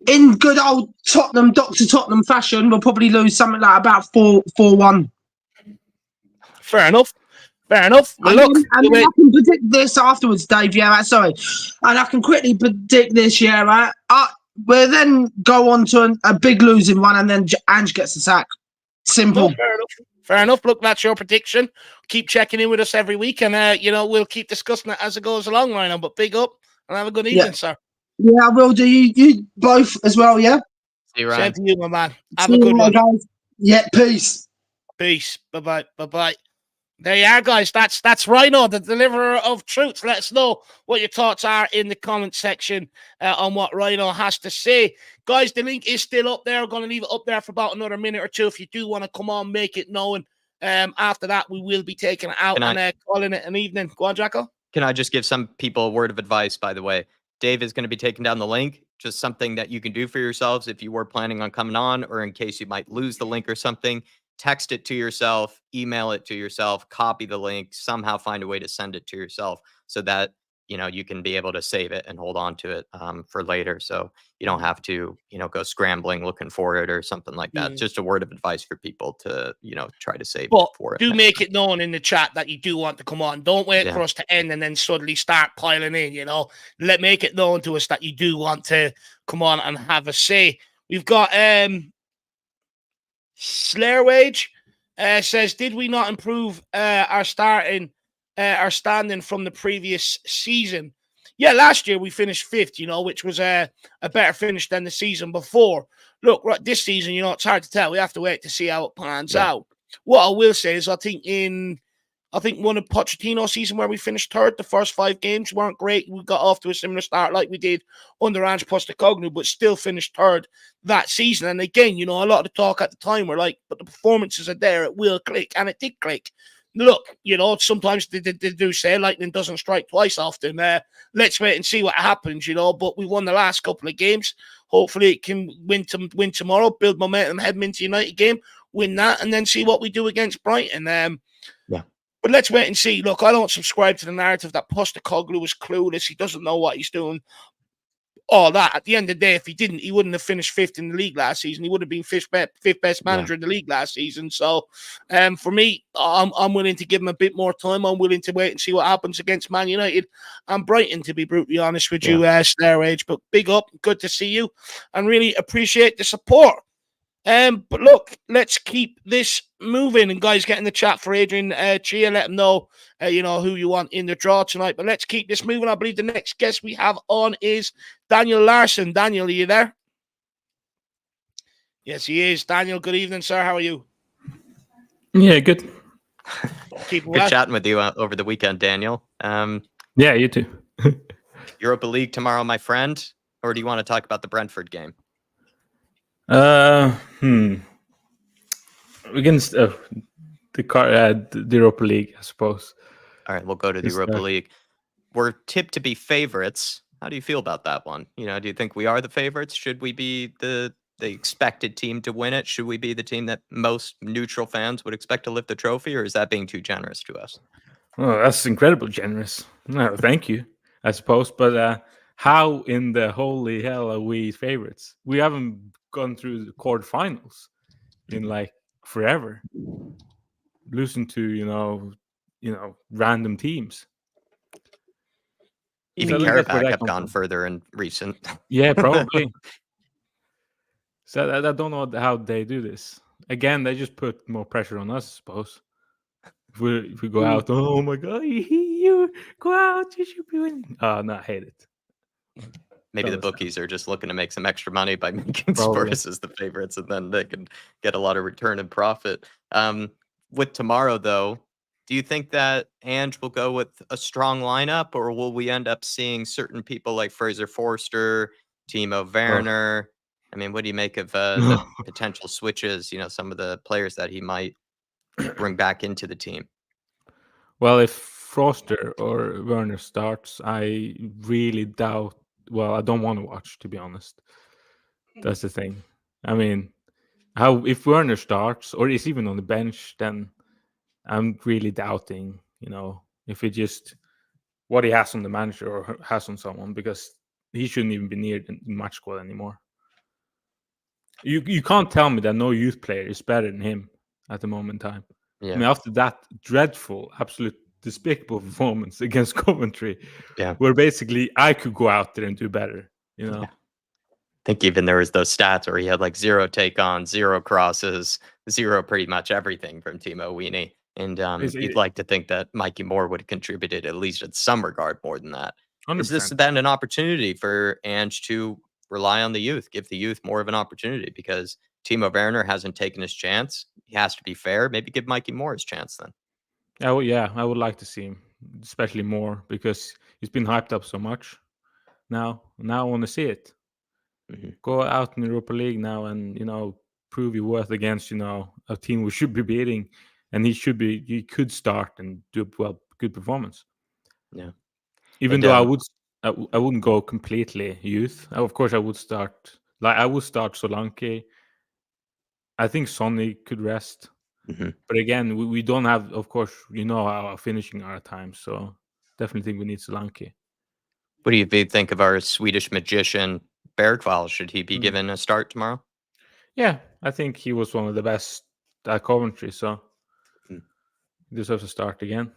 in good old Tottenham, Dr. Tottenham fashion, we'll probably lose something like about 4-1. Fair enough. Well, look. And then I can predict this afterwards, Dave. Yeah, right, sorry. And I can quickly predict this, yeah, right? We'll then go on to a big losing one, and then Ange gets the sack. Simple. No, fair enough. Look, that's your prediction. Keep checking in with us every week, and we'll keep discussing it as it goes along, Rhino. But big up, and have a good evening, sir. Yeah, I will do. You both as well, yeah? See you, Ryan. Same to you, my man. Have a good one. Guys. Yeah, peace. Bye-bye. There you are, guys. That's Rhino, the deliverer of truth. Let us know what your thoughts are in the comment section on what Rhino has to say. Guys, the link is still up there. We're going to leave it up there for about another minute or two. If you do want to come on, make it known. After that, we will be taking it out and calling it an evening. Go on, Jacko. Can I just give some people a word of advice, by the way? Dave is going to be taking down the link. Just something that you can do for yourselves if you were planning on coming on, or in case you might lose the link or something. Text it to yourself, email it to yourself, copy the link, somehow find a way to send it to yourself so that, you can be able to save it and hold on to it for later. So you don't have to, go scrambling looking for it or something like that. Just a word of advice for people to, try to save it for it. Do make it known in the chat that you do want to come on. Don't wait for us to end and then suddenly start piling in, Make it known to us that you do want to come on and have a say. We've got Slayer Wage says, did we not improve our standing from the previous season? Yeah, last year we finished fifth, which was a better finish than the season before. Look, right, this season, it's hard to tell. We have to wait to see how it pans out. What I will say is I think one of Pochettino's season where we finished third, the first 5 games weren't great. We got off to a similar start like we did under Ange Postecoglou, but still finished third that season. And again, a lot of the talk at the time were like, but the performances are there, it will click, and it did click. Look, sometimes they do say lightning doesn't strike twice often. Let's wait and see what happens, but we won the last couple of games. Hopefully it can win tomorrow, build momentum heading into United game, win that, and then see what we do against Brighton. But let's wait and see. Look, I don't subscribe to the narrative that Postecoglou is clueless. He doesn't know what he's doing. All that. At the end of the day, if he didn't, he wouldn't have finished fifth in the league last season. He would have been fifth best manager in the league last season. So, for me, I'm willing to give him a bit more time. I'm willing to wait and see what happens against Man United and Brighton, to be brutally honest with you, Slayer Age. But big up, good to see you, and really appreciate the support. But look, let's keep this moving. And guys, get in the chat for Adrian Chia. Let him know, who you want in the draw tonight. But let's keep this moving. I believe the next guest we have on is Daniel Larson. Daniel, are you there? Yes, he is. Daniel, good evening, sir. How are you? Yeah, good. Good chatting with you over the weekend, Daniel. Yeah, you too. Europa League tomorrow, my friend. Or do you want to talk about the Brentford game? Against the Europa League, I suppose. All right, we'll go to the Europa League. We're tipped to be favorites. How do you feel about that one? Do you think we are the favorites? Should we be the expected team to win it? Should we be the team that most neutral fans would expect to lift the trophy, or is that being too generous to us? Oh, that's incredibly generous. No, thank you, I suppose. But how in the holy hell are we favorites? We haven't gone through the quarterfinals in like forever, losing to random teams. Even Karabakh have gone further in recent. Yeah, probably. So I don't know how they do this. Again, they just put more pressure on us, I suppose. If we go out, oh my god, you go out, you should be winning. Oh no, I hate it. Maybe the bookies are just looking to make some extra money by making Spurs as the favorites, and then they can get a lot of return and profit. With tomorrow, though, do you think that Ange will go with a strong lineup, or will we end up seeing certain people like Forster, Timo, Werner, I mean, what do you make of the potential switches? Some of the players that he might bring back into the team. Well, if Forster or Werner starts, I really doubt. Well, I don't want to watch, to be honest. That's the thing. I mean, if Werner starts or is even on the bench, then I'm really doubting. If it just what he has on the manager or has on someone, because he shouldn't even be near the match squad anymore. You can't tell me that no youth player is better than him at the moment in time. Yeah. I mean, after that dreadful, absolute despicable performance against Coventry, where basically I could go out there and do better, Yeah. I think even there was those stats where he had like 0 take-on, 0 crosses, 0 pretty much everything from Timo Weenie. And you'd like to think that Mikey Moore would have contributed at least in some regard more than that. 100%. Is this then an opportunity for Ange to rely on the youth, give the youth more of an opportunity? Because Timo Werner hasn't taken his chance. He has to be fair. Maybe give Mikey Moore his chance then. Oh yeah, I would like to see him, especially more, because he's been hyped up so much. Now I want to see it. Go out in the Europa League now and prove your worth against a team we should be beating, and he could start and do good performance. Yeah. Even though I wouldn't go completely youth. Of course, I would start Solanke. I think Sonny could rest. But again, we don't have, of course, our finishing our time. So definitely think we need Solanke. What do you think of our Swedish magician, Bergvall? Should he be given a start tomorrow? Yeah, I think he was one of the best at Coventry. So he deserves a start again.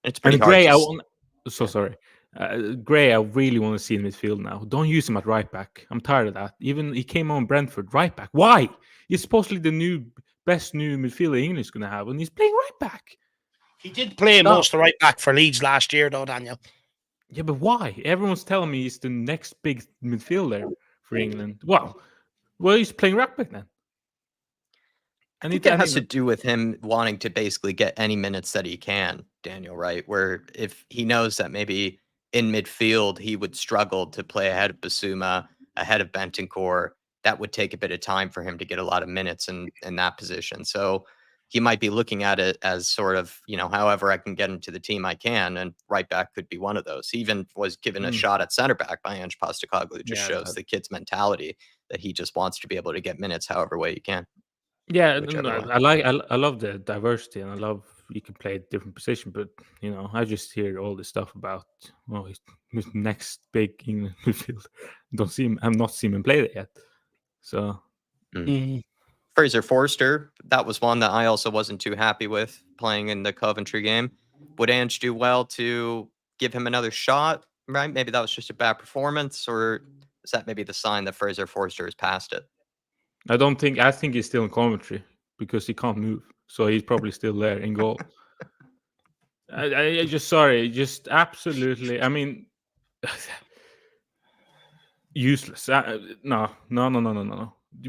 It's pretty hard. Gray, sorry. Gray, I really want to see in midfield now. Don't use him at right back. I'm tired of that. Even he came on Brentford right back. Why? He's supposedly the best new midfielder England is going to have, and he's playing right back. He did play most of right back for Leeds last year, though, Daniel. Yeah, but why? Everyone's telling me he's the next big midfielder for England. Well, he's playing right back then. I think it has to do with him wanting to basically get any minutes that he can, Daniel, right? Where if he knows that maybe in midfield he would struggle to play ahead of Basuma, ahead of Bentancur, that would take a bit of time for him to get a lot of minutes in that position. So he might be looking at it as sort of, however I can get into the team I can, and right back could be one of those. He even was given a shot at center back by Ange Postecoglou. Just shows the kid's mentality that he just wants to be able to get minutes however way he can. Yeah, I love the diversity, and I love you can play a different position. But I just hear all this stuff about he's next big England midfield. I've not seen him play that yet. So Fraser Forster, that was one that I also wasn't too happy with playing in the Coventry game. Would Ange do well to give him another shot? Right? Maybe that was just a bad performance, or is that maybe the sign that Fraser Forster has passed it? I think he's still in Coventry because he can't move. So he's probably still there in goal. I just absolutely, I mean, useless. No.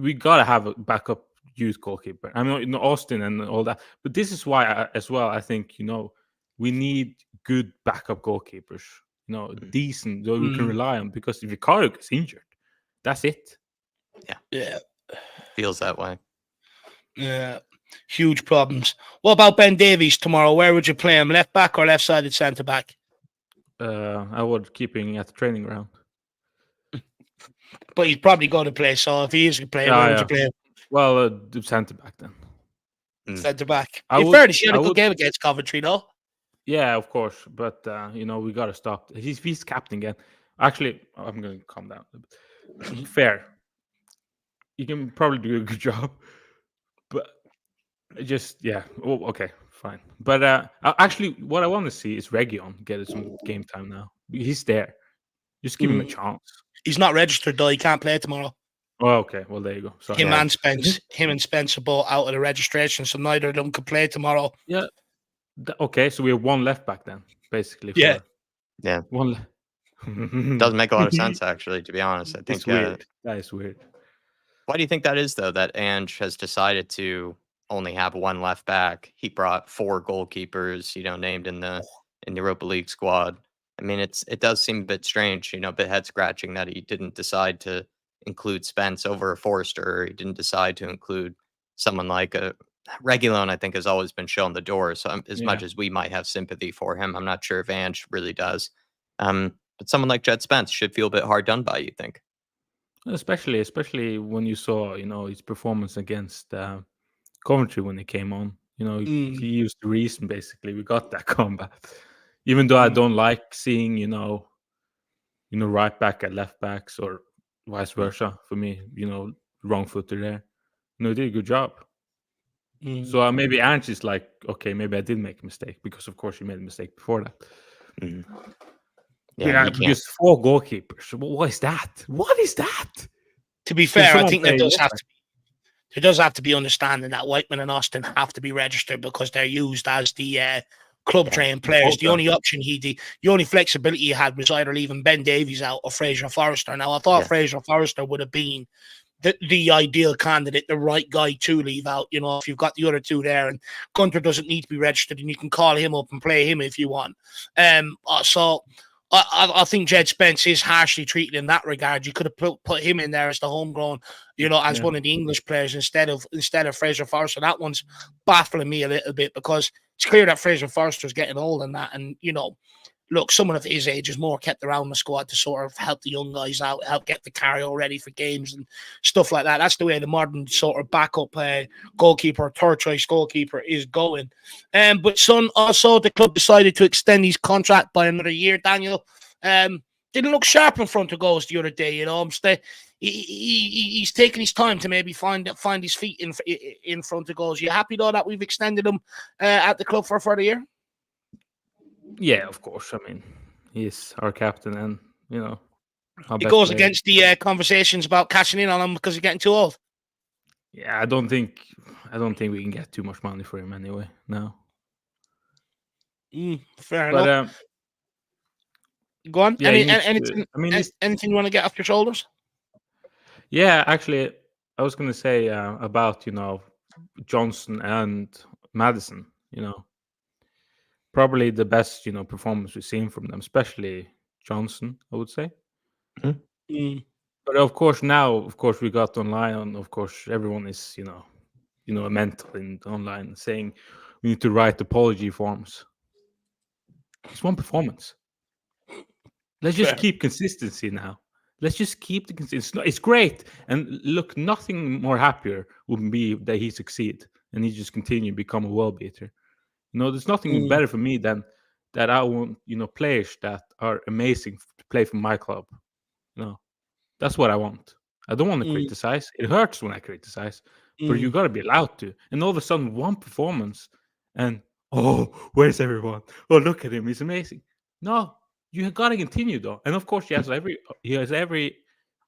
We got to have a backup youth goalkeeper. I mean, Austin and all that. But this is why I think, we need good backup goalkeepers, decent, that we can rely on. Because if Vicario gets injured, that's it. Yeah. Feels that way. Yeah. Huge problems. What about Ben Davies tomorrow? Where would you play him? Left back or left-sided centre back? I would keep him at the training ground. But he's probably going to play. So if he is going to play, where would you play him? Well, the centre back then. Centre back. In fairness, he had a good game against Coventry, though. Yeah, of course. But we got to stop. He's captain again. Actually, I'm going to calm down. Fair. You can probably do a good job, but okay, fine. But actually, what I want to see is Region get some game time now. He's there. Just give him a chance. He's not registered though. He can't play tomorrow. Oh, okay. Well, there you go. Sorry. Him and Spence are both out of the registration, so neither of them could play tomorrow. Yeah. Okay, so we have one left back then, basically. Yeah. One. Doesn't make a lot of sense, actually, to be honest. I think it's weird. That is weird. Why do you think that is, though, that Ange has decided to only have one left back? He brought 4 goalkeepers, named in the Europa League squad. I mean, it does seem a bit strange, a bit head scratching that he didn't decide to include Spence over a Forster, or he didn't decide to include someone like a Reguilón. I think has always been shown the door. So as much as we might have sympathy for him, I'm not sure if Ange really does. But someone like Jed Spence should feel a bit hard done by, you think? Especially when you saw, his performance against Coventry when he came on. He used the reason basically we got that combat. Even though I don't like seeing, right back at left backs or vice versa for me, wrong footer there. He did a good job. So maybe Ange is like, okay, maybe I did make a mistake because of course you made a mistake before that. Yeah, because 4 goalkeepers. What is that? What is that? To be fair, I think there does have to be understanding that Whiteman and Austin have to be registered because they're used as the club trained players. The only option the only flexibility he had was either leaving Ben Davies out or Fraser Forster. Now I thought Fraser Forster would have been the ideal candidate, the right guy to leave out. If you've got the other 2 there, and Gunter doesn't need to be registered, and you can call him up and play him if you want. So I think Jed Spence is harshly treated in that regard. You could have put him in there as the homegrown, as one of the English players instead of Fraser Forster. That one's baffling me a little bit because it's clear that Fraser Forster's getting old and that, and look, someone of his age is more kept around the squad to sort of help the young guys out, help get the carry-all ready for games and stuff like that. That's the way the modern sort of backup goalkeeper, third-choice goalkeeper is going. But Son, also, the club decided to extend his contract by another year, Daniel. Didn't look sharp in front of goals the other day, He's taking his time to maybe find his feet in front of goals. You happy, though, that we've extended him at the club for a further year? Yeah, of course. I mean, he's our captain, and it goes against the conversations about cashing in on him because he's getting too old. Yeah, I don't think we can get too much money for him anyway. No. Fair enough. Go on. Yeah, anything you want to get off your shoulders? Yeah, actually, I was going to say about Johnson and Madison. Probably the best, performance we've seen from them, especially Johnson, I would say. But of course, we got online, and of course, everyone is, mental in online saying we need to write apology forms. It's one performance. Let's just keep consistency now. Let's just keep the consistency. It's great, and look, nothing more happier would be that he succeed and he just continue to become a world beater. There's nothing better for me than that. I want, players that are amazing to play for my club. That's what I want. I don't want to criticize. It hurts when I criticize, but you got to be allowed to. And all of a sudden, one performance, and where's everyone? Oh, look at him, he's amazing. No, you got to continue though. And of course, he has every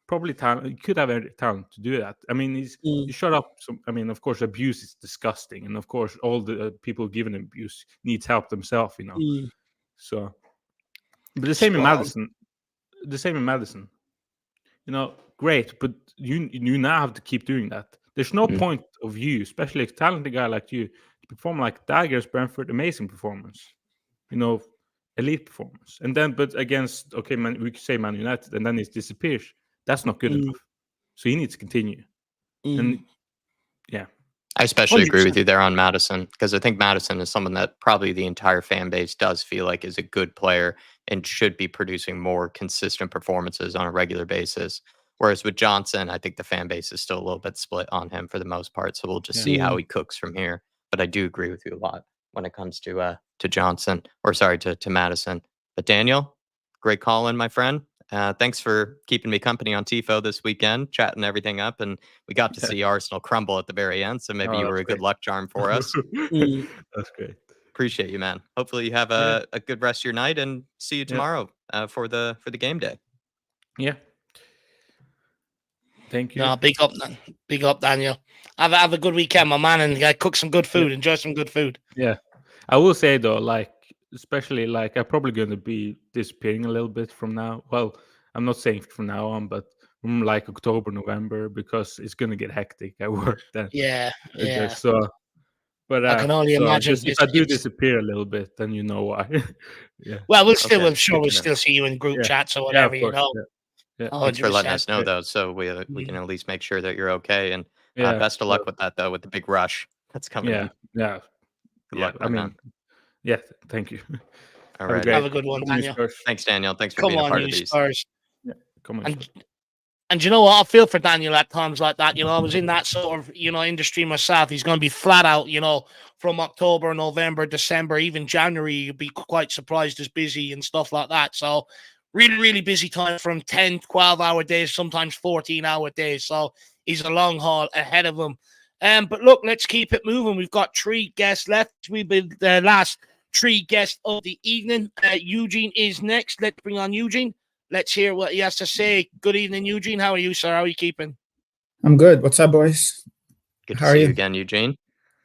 probably talent. He could have every talent to do that. I mean, he shut up. Of course, abuse is disgusting, and of course, all the people giving him abuse needs help themselves. So, but the same in Madison. Great, but you now have to keep doing that. There's no point of you, especially a talented guy like you, to perform like Tigers, Brentford, amazing performance. Elite performance, and then but against we could say Man United, and then it disappears. That's not good enough. So he needs to continue. And yeah, I especially 100%. Agree with you there on Madison, because I think Madison is someone that probably the entire fan base does feel like is a good player and should be producing more consistent performances on a regular basis. Whereas with Johnson, I think the fan base is still a little bit split on him for the most part. So we'll just see how he cooks from here. But I do agree with you a lot when it comes to Johnson, or sorry, to Madison. But Daniel, great call in, my friend. Thanks for keeping me company on TIFO this weekend, chatting everything up, and we got to see Arsenal crumble at the very end. So maybe you were a good luck charm for us. That's great. Appreciate you, man. Hopefully you have a good rest of your night, and see you tomorrow for the game day. Yeah. Thank you. No, big up, Daniel. Have a good weekend, my man, and cook some good food. Enjoy some good food. Yeah, I will say though, especially I'm probably going to be disappearing a little bit from now. Well, I'm not saying from now on, but from October, November, because it's going to get hectic at work then. Yeah. So, but I can only imagine if I do disappear a little bit, then you know why. Yeah. Well, I'm sure we'll still see you in group chats or whatever, Yeah, Thanks for letting us know, 100%. though, so we can at least make sure that you're okay. And Yeah. best of luck with that, though, with the big rush that's coming Yeah. in. Yeah. Good Yeah. luck, I my mean, man. yeah. Thank you. All Have a right. great. Have a good one, Come on, you Daniel. Spurs. Thanks, Daniel. Thanks for Come being a on, part you of these. Spurs. Yeah. Come on. And Spurs. And you know what? I feel for Daniel at times like that. I was in that sort of, industry myself. He's going to be flat out, from October, November, December, even January. You'd be quite surprised as busy and stuff like that. So really, really busy time from 10, 12-hour days, sometimes 14-hour days. So he's a long haul ahead of him. But look, let's keep it moving. We've got 3 guests left. We've been the last 3 guests of the evening. Eugene is next. Let's bring on Eugene. Let's hear what he has to say. Good evening, Eugene. How are you, sir? How are you keeping? I'm good. What's up, boys? Good How to are see you? you again, Eugene.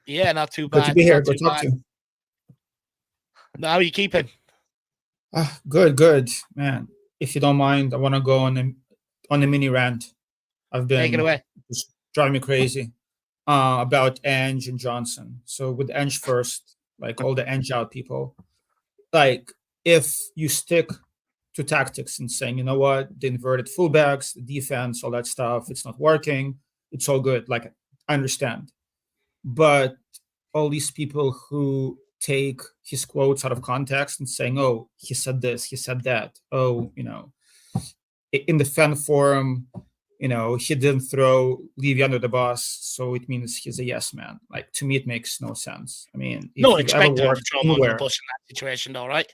Yeah, not too Good bad. to be here. Not Good too to talk bad. to you. How are you keeping? Good, man. If you don't mind, I want to go on a mini rant. I've Take it been away. just driving me crazy about Ange and Johnson. So with Ange first, like all the Ange out people, like if you stick to tactics and saying, you know what, the inverted fullbacks, the defense, all that stuff, it's not working, it's all good. Like I understand. But all these people who take his quotes out of context and saying, oh, he said this, he said that. Oh, in the fan forum, he didn't throw Levy under the bus, so it means he's a yes man. Like to me, it makes no sense. I mean, if No you've ever expecting him to worked throw him under the anywhere, bus in that situation, though, right?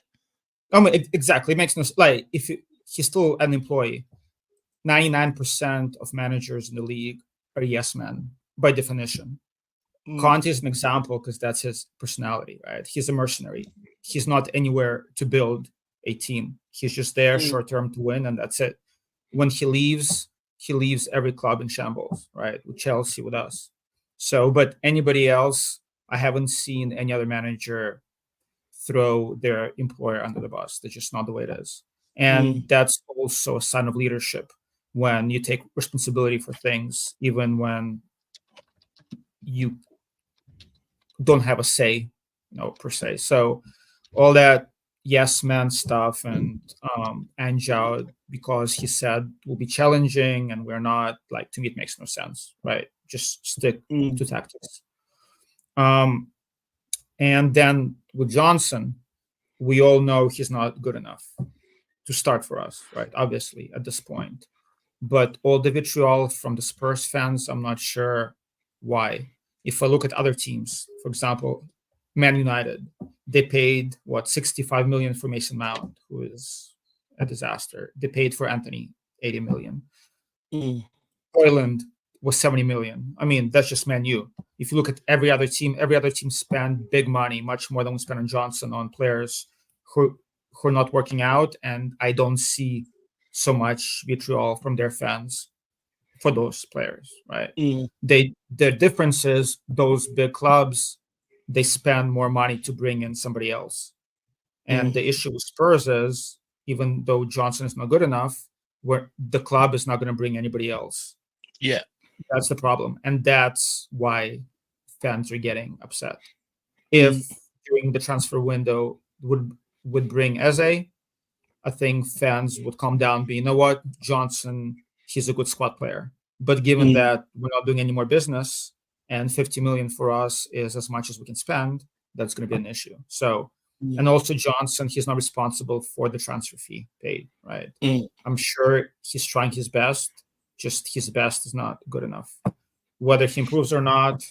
I mean, exactly, it makes no like if he's still an employee. 99% of managers in the league are yes men by definition. Conte is an example because that's his personality, right? He's a mercenary. He's not anywhere to build a team. He's just there short term to win, and that's it. When he leaves every club in shambles, right? With Chelsea, with us. So, but anybody else, I haven't seen any other manager throw their employer under the bus. That's just not the way it is. And that's also a sign of leadership when you take responsibility for things, even when you don't have a say, per se. So all that yes man stuff and Ange out because he said will be challenging and we're not, like, to me it makes no sense, right? Just stick to tactics. And then with Johnson, we all know he's not good enough to start for us, right? Obviously at this point. But all the vitriol from the Spurs fans, I'm not sure why. If I look at other teams, for example, Man United, they paid 65 million for Mason Mount, who is a disaster. They paid for Anthony 80 million. Ireland was 70 million. I mean, that's just Man U. If you look at every other team spent big money, much more than we spent on Johnson, on players who are not working out, and I don't see so much vitriol from their fans for those players, right? The difference is those big clubs, they spend more money to bring in somebody else. And the issue with Spurs is, even though Johnson is not good enough, where the club is not going to bring anybody else. Yeah. That's the problem. And that's why fans are getting upset. If during the transfer window would bring Eze, I think fans would calm down, be, you know what, Johnson, he's a good squad player. But given that we're not doing any more business and 50 million for us is as much as we can spend, that's going to be an issue. So, and also Johnson, he's not responsible for the transfer fee paid, right? I'm sure he's trying his best, just his best is not good enough. Whether he improves or not,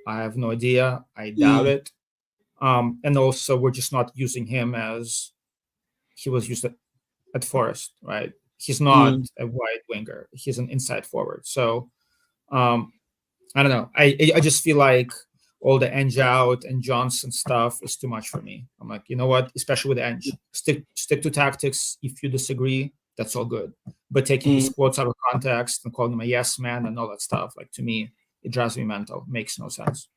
I have no idea. I doubt it. And also, we're just not using him as he was used at Forest, right? He's not a wide winger. He's an inside forward. So, I don't know. I just feel like all the Ange out and Johnson stuff is too much for me. I'm like, you know what? Especially with Ange, stick to tactics. If you disagree, that's all good. But taking his quotes out of context and calling him a yes man and all that stuff, like, to me, it drives me mental. Makes no sense.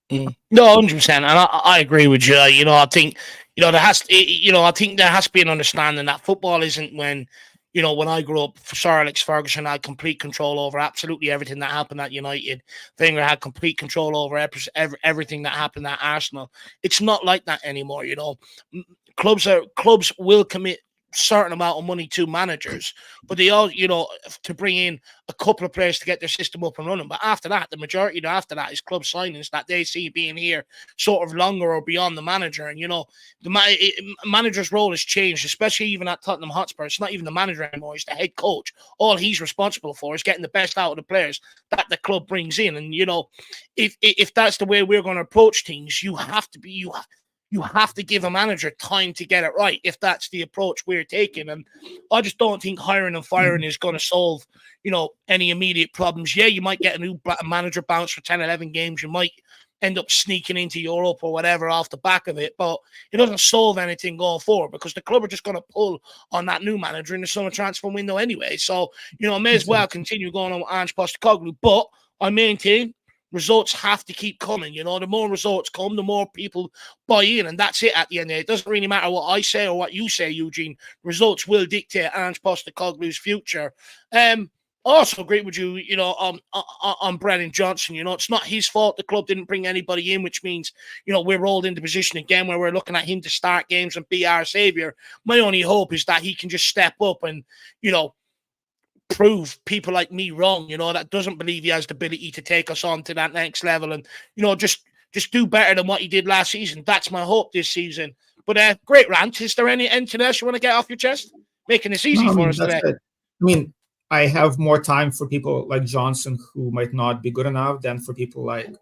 No, 100%, and I agree with you. I think there has I think there has to be an understanding that football isn't when I grew up, Sir Alex Ferguson had complete control over absolutely everything that happened at United. Wenger had complete control over everything that happened at Arsenal. It's not like that anymore. Clubs will commit certain amount of money to managers, but they all, to bring in a couple of players to get their system up and running. But after that, the majority after that is club signings that they see being here sort of longer or beyond the manager. And, the manager's role has changed, especially even at Tottenham Hotspur. It's not even the manager anymore. He's the head coach. All he's responsible for is getting the best out of the players that the club brings in. And, if that's the way we're going to approach things, you have to give a manager time to get it right if that's the approach we're taking. And I just don't think hiring and firing is going to solve, any immediate problems. Yeah, you might get a new manager bounce for 10, 11 games. You might end up sneaking into Europa or whatever off the back of it, but it doesn't solve anything going forward because the club are just going to pull on that new manager in the summer transfer window anyway. So, I may as well continue going on with Ange Postecoglou, but I maintain results have to keep coming. The more results come, the more people buy in, and that's it at the end of it. It doesn't really matter what I say or what you say, Eugene. Results will dictate Ange Postecoglou's future. I also agree with you, on Brennan Johnson. It's not his fault the club didn't bring anybody in, which means, we're rolled into position again where we're looking at him to start games and be our savior. My only hope is that he can just step up and, prove people like me wrong, that doesn't believe he has the ability to take us on to that next level and, just do better than what he did last season. That's my hope this season. But great rant. Is there anything else you want to get off your chest? Making this easy for us today. I have more time for people like Johnson who might not be good enough than for people like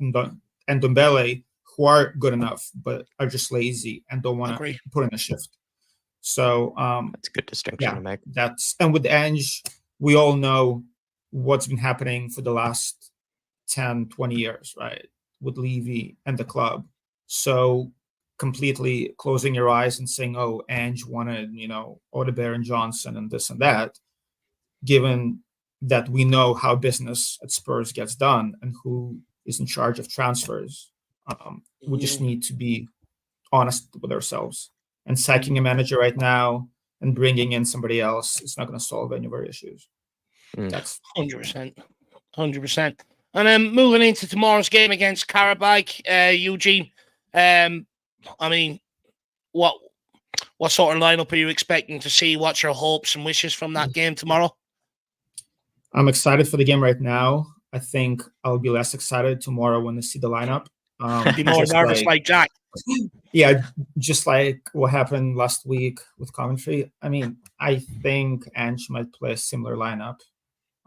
Ndombele who are good enough but are just lazy and don't want to put in a shift. So that's a good distinction to make. And with Ange, we all know what's been happening for the last 10, 20 years, right? With Levy and the club. So completely closing your eyes and saying, oh, Ange wanted, Odegaard and Johnson and this and that, given that we know how business at Spurs gets done and who is in charge of transfers. We just need to be honest with ourselves. And sacking a manager right now and bringing in somebody else is not going to solve any of our issues. That's 100%. 100%. And then moving into tomorrow's game against Karabakh, Eugene, what sort of lineup are you expecting to see? What's your hopes and wishes from that game tomorrow? I'm excited for the game right now. I think I'll be less excited tomorrow when I see the lineup. Be more nervous like Jack. Yeah, just like what happened last week with Coventry. I think Ange might play a similar lineup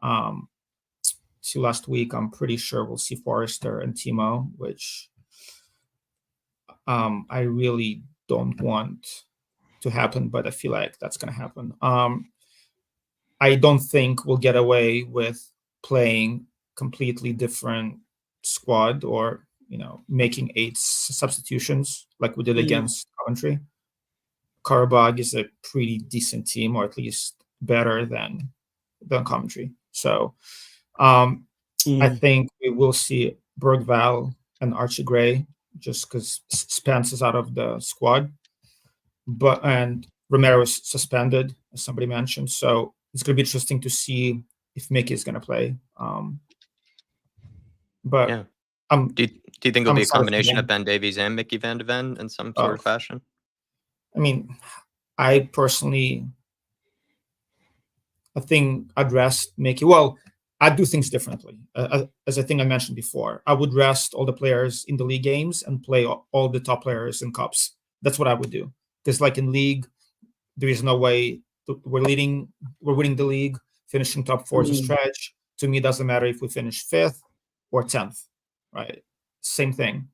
to last week. I'm pretty sure we'll see Forster and Timo, which I really don't want to happen, but I feel like that's going to happen. I don't think we'll get away with playing completely different squad or, making 8 substitutions like we did against Coventry. Karabakh is a pretty decent team, or at least better than Coventry. So I think we will see Bergvall and Archie Gray just because Spence is out of the squad. And Romero is suspended, as somebody mentioned. So it's going to be interesting to see if Mickey is going to play. Do you think it'll be a combination of Ben Davies and Mickey Van de Ven in some sort of fashion? I think I'd rest Mickey. Well, I'd do things differently. As I think I mentioned before, I would rest all the players in the league games and play all the top players in cups. That's what I would do. Because like in league, there is no way we're winning the league, finishing top 4 is a stretch. To me, it doesn't matter if we finish 5th or 10th, right? Same thing.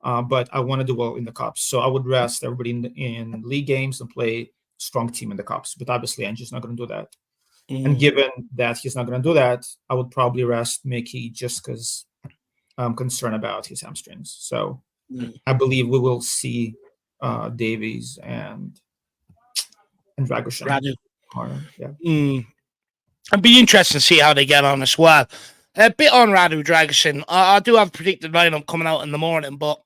But I want to do well in the cups. So I would rest everybody in league games and play strong team in the cups. But obviously, Ange's not going to do that. And given that he's not going to do that, I would probably rest Mickey just because I'm concerned about his hamstrings. So I believe we will see Davies and Dragoshan. Radu. It'd be interesting to see how they get on as well. A bit on Radu Dragoshan. I do have a predicted lineup coming out in the morning, but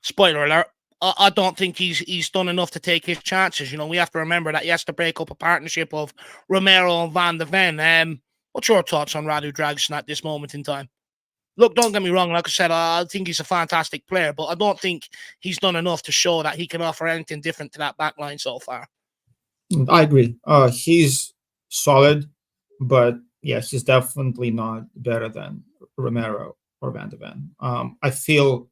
spoiler alert, I don't think he's done enough to take his chances. We have to remember that he has to break up a partnership of Romero and Van de Ven. What's your thoughts on Radu Dragoshan at this moment in time? Look, don't get me wrong. Like I said, I think he's a fantastic player, but I don't think he's done enough to show that he can offer anything different to that back line so far. I agree. He's solid, but yes, he's definitely not better than Romero or Van de Ven. I feel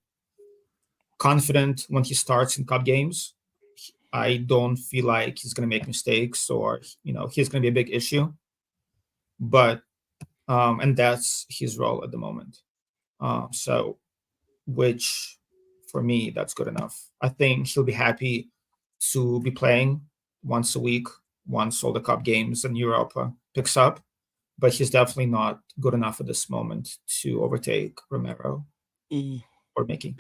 confident when he starts in cup games. I don't feel like he's going to make mistakes or he's going to be a big issue. But and that's his role at the moment. So, which for me, that's good enough. I think he'll be happy to be playing once a week, once all the cup games and Europa picks up. But he's definitely not good enough at this moment to overtake Romero or Mickey.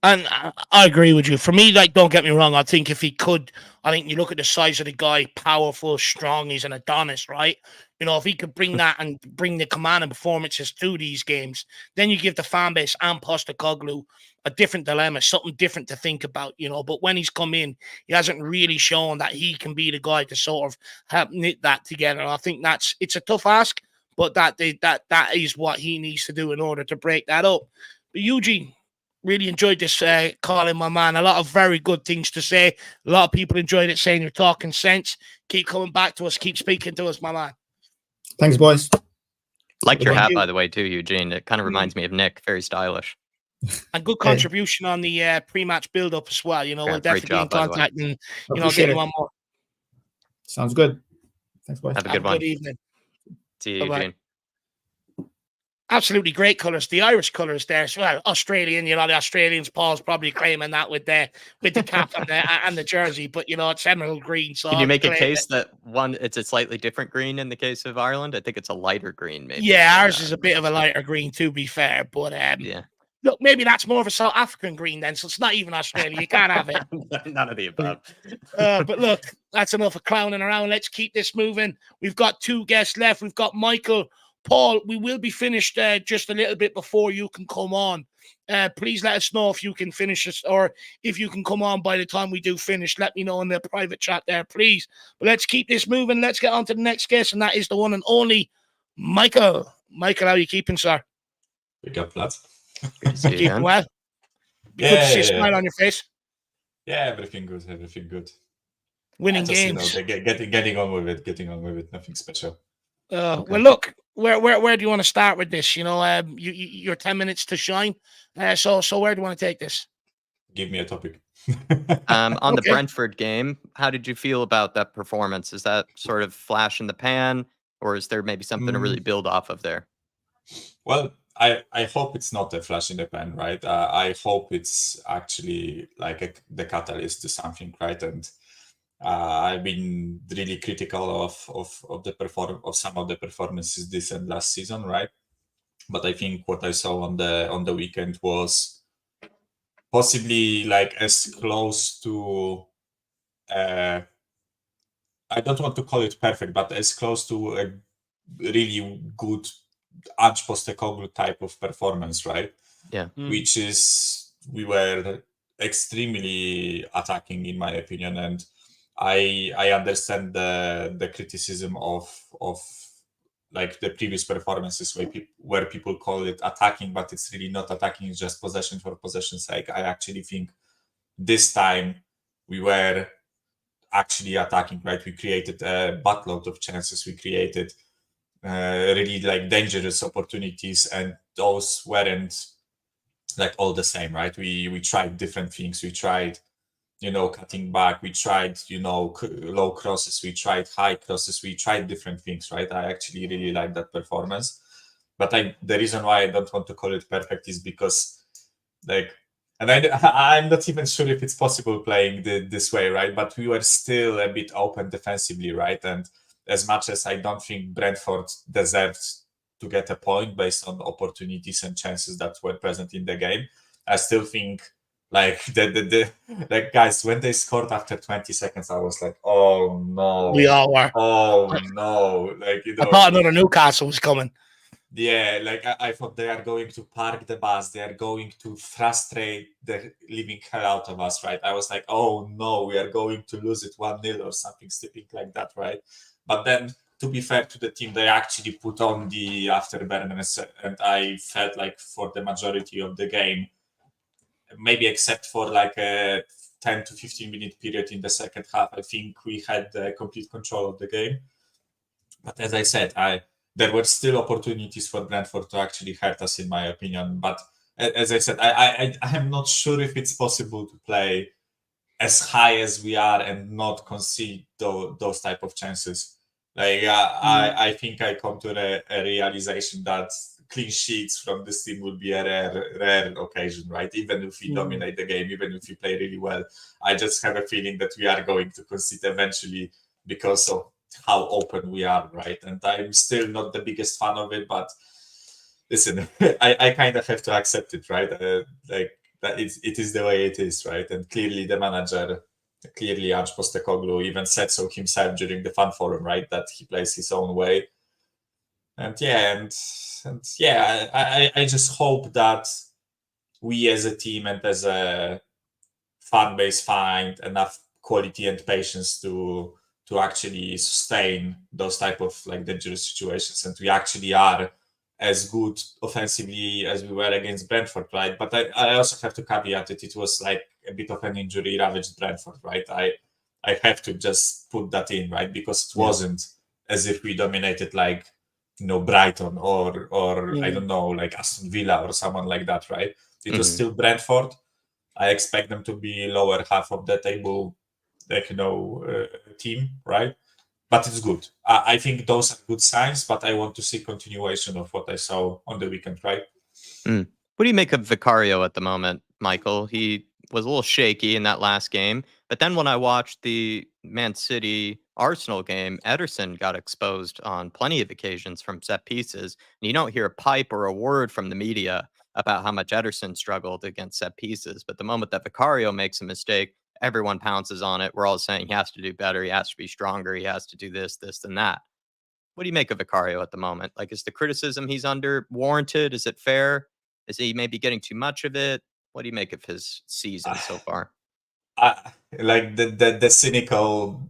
And I agree with you. For me, like, don't get me wrong. I think if he could, I think you look at the size of the guy, powerful, strong. He's an Adonis, right? If he could bring that and bring the command and performances to these games, then you give the fan base and Postecoglou a different dilemma, something different to think about, But when he's come in, he hasn't really shown that he can be the guy to sort of help knit that together. I think it's a tough ask, but that is what he needs to do in order to break that up. But Eugene, really enjoyed this calling, my man. A lot of very good things to say. A lot of people enjoyed it, saying you're talking sense. Keep coming back to us. Keep speaking to us, my man. Thanks, boys. Liked your hat, by the way, too, Eugene. It kind of reminds me of Nick. Very stylish. And good contribution on the pre-match build-up as well. We'll definitely be in contact and get you on more. Sounds good. Thanks, boys. Have a good one. Good evening. See you, Eugene. Absolutely great colours. The Irish colours there. So, well, Australian, the Australians, Paul's probably claiming that with the cap and the jersey, but it's emerald green. So can you make a case that it's a slightly different green in the case of Ireland? I think it's a lighter green, maybe. Yeah, ours is a bit of a lighter green, to be fair. But yeah. Look, maybe that's more of a South African green then, so it's not even Australia. You can't have it. None of the above. But look, that's enough of clowning around. Let's keep this moving. We've got 2 guests left. We've got Michael. Paul, we will be finished just a little bit before you can come on. Please let us know if you can finish us or if you can come on by the time we do finish. Let me know in the private chat there, please. But let's keep this moving. Let's get on to the next guest, and that is the one and only Michael. Michael, how are you keeping, sir? Pick up, lads. Keeping well? Good to see a smile on your face. Yeah, everything good. Everything good. Winning games. Getting on with it. Nothing special. Well, look, where do you want to start with this? You're 10 minutes to shine. So where do you want to take this? Give me a topic. On the Brentford game, how did you feel about that performance? Is that sort of flash in the pan, or is there maybe something to really build off of there? Well, I hope it's not a flash in the pan, right? I hope it's actually like the catalyst to something, right? And I've been really critical of some of the performances this and last season, right? But I think what I saw on the weekend was possibly like as close to I don't want to call it perfect, but as close to a really good Ange Postecoglou type of performance, right? Yeah. Which is we were extremely attacking, in my opinion, and I understand the criticism of like the previous performances where people call it attacking, but it's really not attacking. It's just possession for possession's sake. I actually think this time we were actually attacking, right? We created a buttload of chances. We created really like dangerous opportunities, and those weren't like all the same, right? We tried different things. We tried cutting back, we tried low crosses, we tried high crosses, we tried different things, right? I actually really like that performance, but the reason why I don't want to call it perfect is because I'm not even sure if it's possible playing this way, right? But we were still a bit open defensively, right? And as much as I don't think Brentford deserved to get a point based on opportunities and chances that were present in the game, I still think like like guys, when they scored after 20 seconds, I was like, oh no. We all were. Oh no. Like, I thought another Newcastle was coming. Yeah, like I thought they are going to park the bus, they are going to frustrate the living hell out of us, right? I was like, oh no, we are going to lose it 1-0 or something stupid like that, right? But then, to be fair to the team, they actually put on the afterburners, and I felt like for the majority of the game, maybe except for like 10 to 15-minute period in the second half, I think we had complete control of the game. But as I said, there were still opportunities for Brentford to actually hurt us, in my opinion. But as I said, I'm not sure if it's possible to play as high as we are and not concede those type of chances. Like I think I come to a realization that clean sheets from this team would be a rare occasion, right? Even if we dominate the game, even if we play really well, I just have a feeling that we are going to concede eventually because of how open we are, right? And I'm still not the biggest fan of it, but listen, I kind of have to accept it, right? Like that it is the way it is, right? And clearly the manager, Ange Postecoglou, even said so himself during the fan forum, right? That he plays his own way. And I just hope that we as a team and as a fan base find enough quality and patience to actually sustain those type of like dangerous situations, and we actually are as good offensively as we were against Brentford, right? But I also have to caveat it was like a bit of an injury ravaged Brentford, right? I have to just put that in, right? Because it wasn't as if we dominated like, you know, Brighton or I don't know, like Aston Villa or someone like that, right? It was still Brentford. I expect them to be lower half of the table, like, you know, team, right? But it's good. I think those are good signs, but I want to see continuation of what I saw on the weekend, right? What do you make of Vicario at the moment, Michael? He was a little shaky in that last game, but then when I watched the Man City Arsenal game, Ederson got exposed on plenty of occasions from set pieces, and you don't hear a pipe or a word from the media about how much Ederson struggled against set pieces. But the moment that Vicario makes a mistake, everyone pounces on it. We're all saying he has to do better, he has to be stronger, he has to do this, and that. What do you make of Vicario at the moment? Like, is the criticism he's under warranted? Is it fair? Is he maybe getting too much of it? What do you make of his season so far? Like the cynical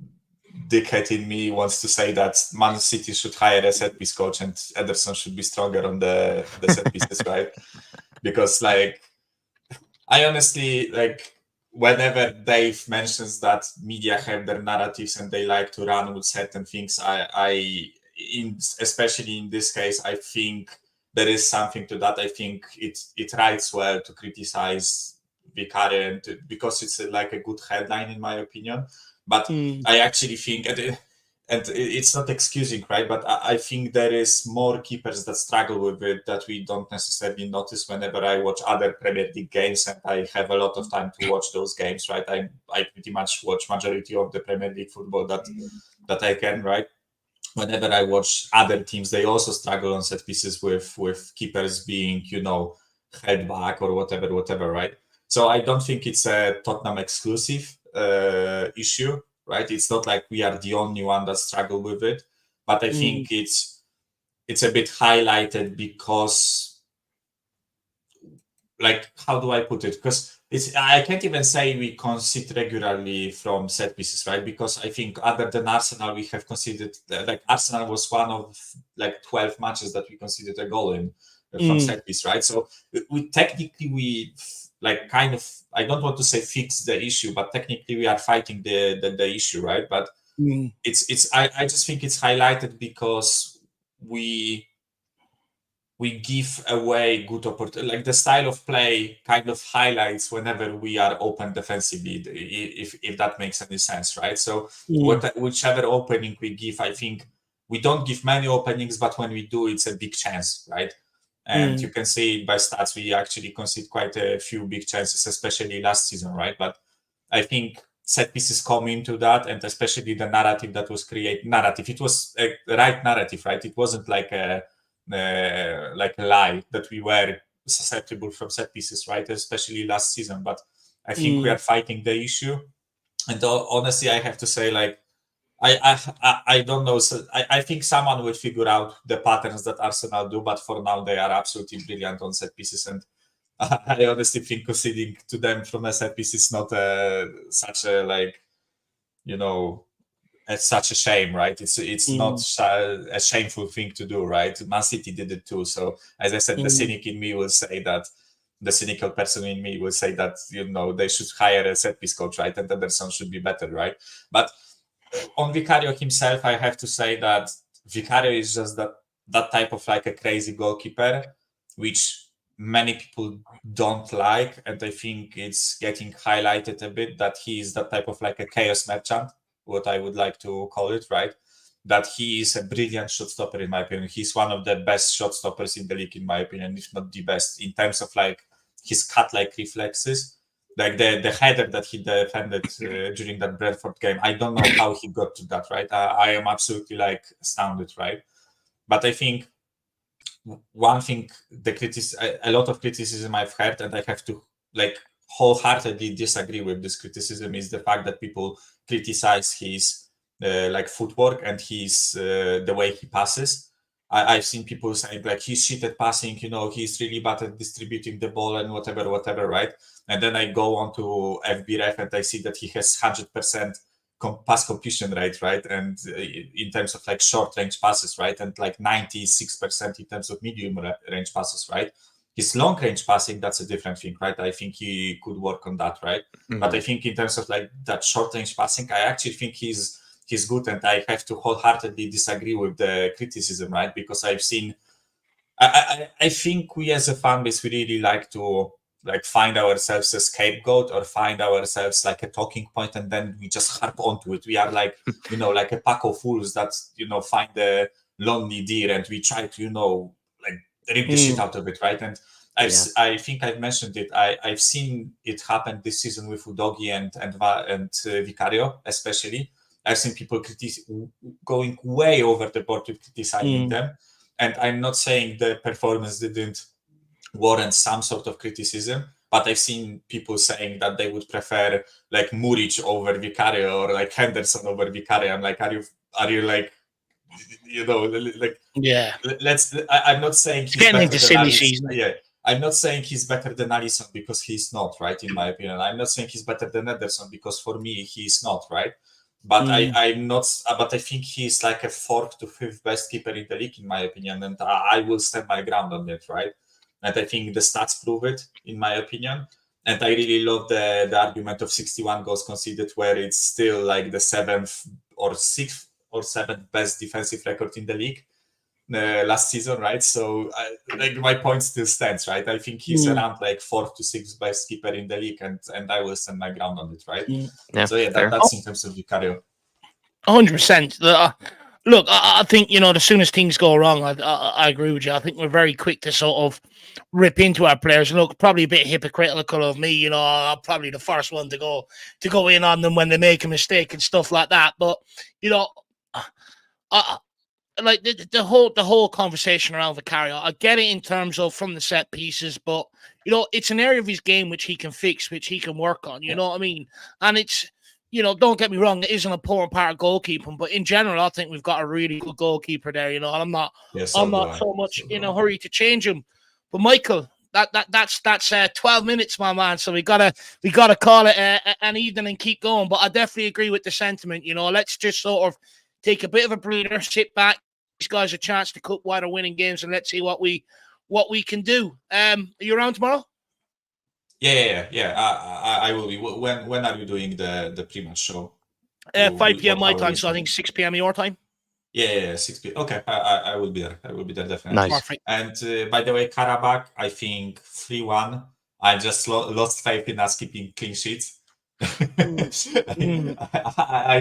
dickhead in me wants to say that Man City should hire a set piece coach and Ederson should be stronger on the set pieces, right? Because like, I honestly, like, whenever Dave mentions that media have their narratives and they like to run with certain things, especially in this case, I think there is something to that. I think it writes well to criticize Vicario because it's like a good headline in my opinion. But I actually think, and it's not excusing, right? But I think there is more keepers that struggle with it that we don't necessarily notice whenever I watch other Premier League games, and I have a lot of time to watch those games, right? I pretty much watch majority of the Premier League football that I can, right? Whenever I watch other teams, they also struggle on set pieces with keepers being, you know, head back or whatever, right? So I don't think it's a Tottenham exclusive issue, right? It's not like we are the only one that struggle with it, but I think it's a bit highlighted because, like, how do I put it? Because I can't even say we concede regularly from set pieces, right? Because I think other than Arsenal, we have conceded, like Arsenal was one of like 12 matches that we conceded a goal in from set piece, right? So we technically like kind of, I don't want to say fix the issue, but technically we are fighting the issue, right? But I just think it's highlighted because we give away good opportunity. Like the style of play kind of highlights whenever we are open defensively, if that makes any sense, right? So whichever opening we give, I think we don't give many openings, but when we do, it's a big chance, right? And you can see it by stats, we actually concede quite a few big chances, especially last season, right? But I think set pieces come into that, and especially the narrative that was created. It was a right narrative, right? It wasn't like a lie that we were susceptible from set pieces, right? Especially last season. But I think we are fighting the issue. And honestly, I have to say, like, I don't know. So I think someone will figure out the patterns that Arsenal do, but for now they are absolutely brilliant on set pieces. And I honestly think conceding to them from a set piece is not such a, like, you know, it's such a shame, right? It's not a shameful thing to do, right? Man City did it too. So as I said, the cynic in me will say that the cynical person in me will say that, they should hire a set piece coach, right? And Anderson should be better, right? But on Vicario himself, I have to say that Vicario is just that type of like a crazy goalkeeper, which many people don't like. And I think it's getting highlighted a bit that he is that type of like a chaos merchant, what I would like to call it, right? That he is a brilliant shot stopper, in my opinion. He's one of the best shot stoppers in the league, in my opinion, if not the best, in terms of like his cut-like reflexes. Like the header that he defended during that Brentford game. I don't know how he got to that, right? I am absolutely like astounded, right? But I think one thing, a lot of criticism I've heard, and I have to like wholeheartedly disagree with this criticism, is the fact that people criticize his like footwork and his the way he passes. I've seen people saying like he's shit at passing, he's really bad at distributing the ball and whatever, right? And then I go on to FBref and I see that he has 100% pass completion rate, right? And in terms of like short range passes, right? And like 96% in terms of medium range passes, right? His long range passing, that's a different thing, right? I think he could work on that, right? Mm-hmm. But I think in terms of like that short range passing, I actually think he's good, and I have to wholeheartedly disagree with the criticism, right? Because I've seen, I think we as a fan base, we really like to like find ourselves a scapegoat or find ourselves like a talking point, and then we just harp onto it. We are like, like a pack of fools that, find the lonely deer and we try to, like rip the shit out of it, right? And I think I've mentioned it. I've seen it happen this season with Udogi and Vicario, especially. I've seen people going way over the board with criticizing them. And I'm not saying the performance didn't warrant some sort of criticism, but I've seen people saying that they would prefer like Muric over Vicario or like Henderson over Vicario. I'm like, are you like, like, yeah. I'm not saying he's better than Alisson. Yeah. I'm not saying he's better than Alisson because he's not, right? In my opinion, I'm not saying he's better than Ederson because for me he's not, right? But I'm not. But I think he's like a 4th to 5th best keeper in the league, in my opinion, and I will stand my ground on it, right? And I think the stats prove it, in my opinion. And I really love the argument of 61 goals conceded, where it's still like the 7th or 6th or 7th best defensive record in the league last season, right? So like my point still stands, right? I think he's around like 4th to 6th best keeper in the league, and I will stand my ground on it, right? Yeah, so that's in terms of Vicario. 100%. Look, I think, as soon as things go wrong, I agree with you. I think we're very quick to sort of rip into our players. And look, probably a bit hypocritical of me, I'm probably the first one to go in on them when they make a mistake and stuff like that. But, like the whole conversation around Vicario, I get it in terms of from the set pieces, but, it's an area of his game which he can fix, which he can work on, you know what I mean? And it's, don't get me wrong, it is an important part of goalkeeping, but in general, I think we've got a really good goalkeeper there, and I'm not so much in a hurry to change him. But Michael, that's 12 minutes, my man. So we gotta call it an evening and keep going. But I definitely agree with the sentiment. Let's just sort of take a bit of a breather, sit back, these guys a chance to cook while they're winning games, and let's see what we can do. Are you around tomorrow? Yeah. I will be. When are you doing the pre-match show? 5 p.m. my time, so I think 6 p.m. your time. Yeah, 6 p.m. Okay, I will be there. I will be there definitely. Nice. Perfect. And by the way, Karabakh, I think 3-1. I just lost faith in us keeping clean sheets. I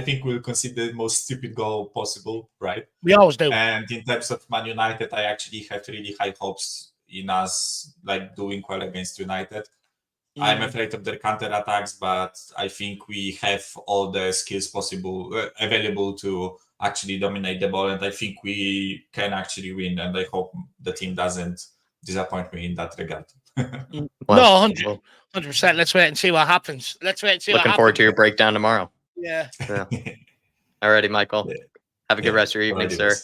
think we'll concede the most stupid goal possible, right? We always do. And in terms of Man United, I actually have really high hopes in us, like doing well against United. I'm afraid of their counter-attacks, but I think we have all the skills possible available to actually dominate the ball, and I think we can actually win, and I hope the team doesn't disappoint me in that regard. Well, no, 100%. Let's wait and see what happens. Looking forward to your breakdown tomorrow. Yeah. Alrighty, Michael. Yeah. Have a good rest of your evening, sir.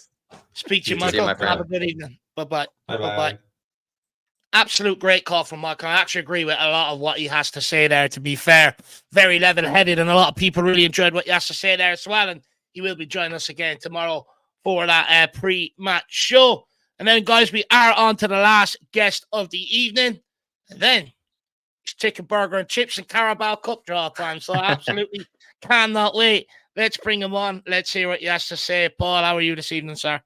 Speak to you, Michael. Have a good evening. Bye-bye. Bye-bye. Absolute great call from Michael. I actually agree with a lot of what he has to say there, to be fair. Very level-headed, and a lot of people really enjoyed what he has to say there as well. And he will be joining us again tomorrow for that pre-match show. And then, guys, we are on to the last guest of the evening. And then it's chicken burger and chips and Carabao Cup draw time. So I absolutely cannot wait. Let's bring him on. Let's hear what he has to say. Paul, how are you this evening, sir?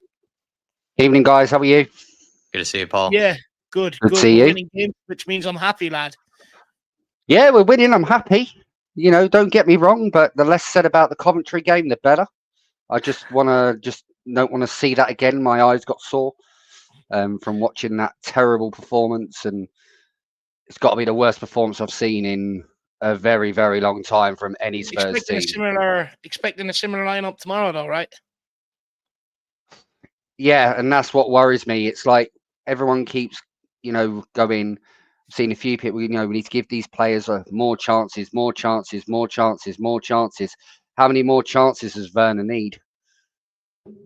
Evening, guys. How are you? Good to see you, Paul. Yeah, good. Good to see We're you. winning games, which means I'm happy, lad. Yeah, we're winning. I'm happy. You know, don't get me wrong, but the less said about the Coventry game, the better. I just don't want to see that again. My eyes got sore from watching that terrible performance, and it's got to be the worst performance I've seen in a very, very long time from any Spurs team. Expecting a similar lineup tomorrow, though, right? Yeah, and that's what worries me. It's like everyone keeps, going. I've seen a few people, we need to give these players more chances, more chances, more chances, more chances. How many more chances does Werner need?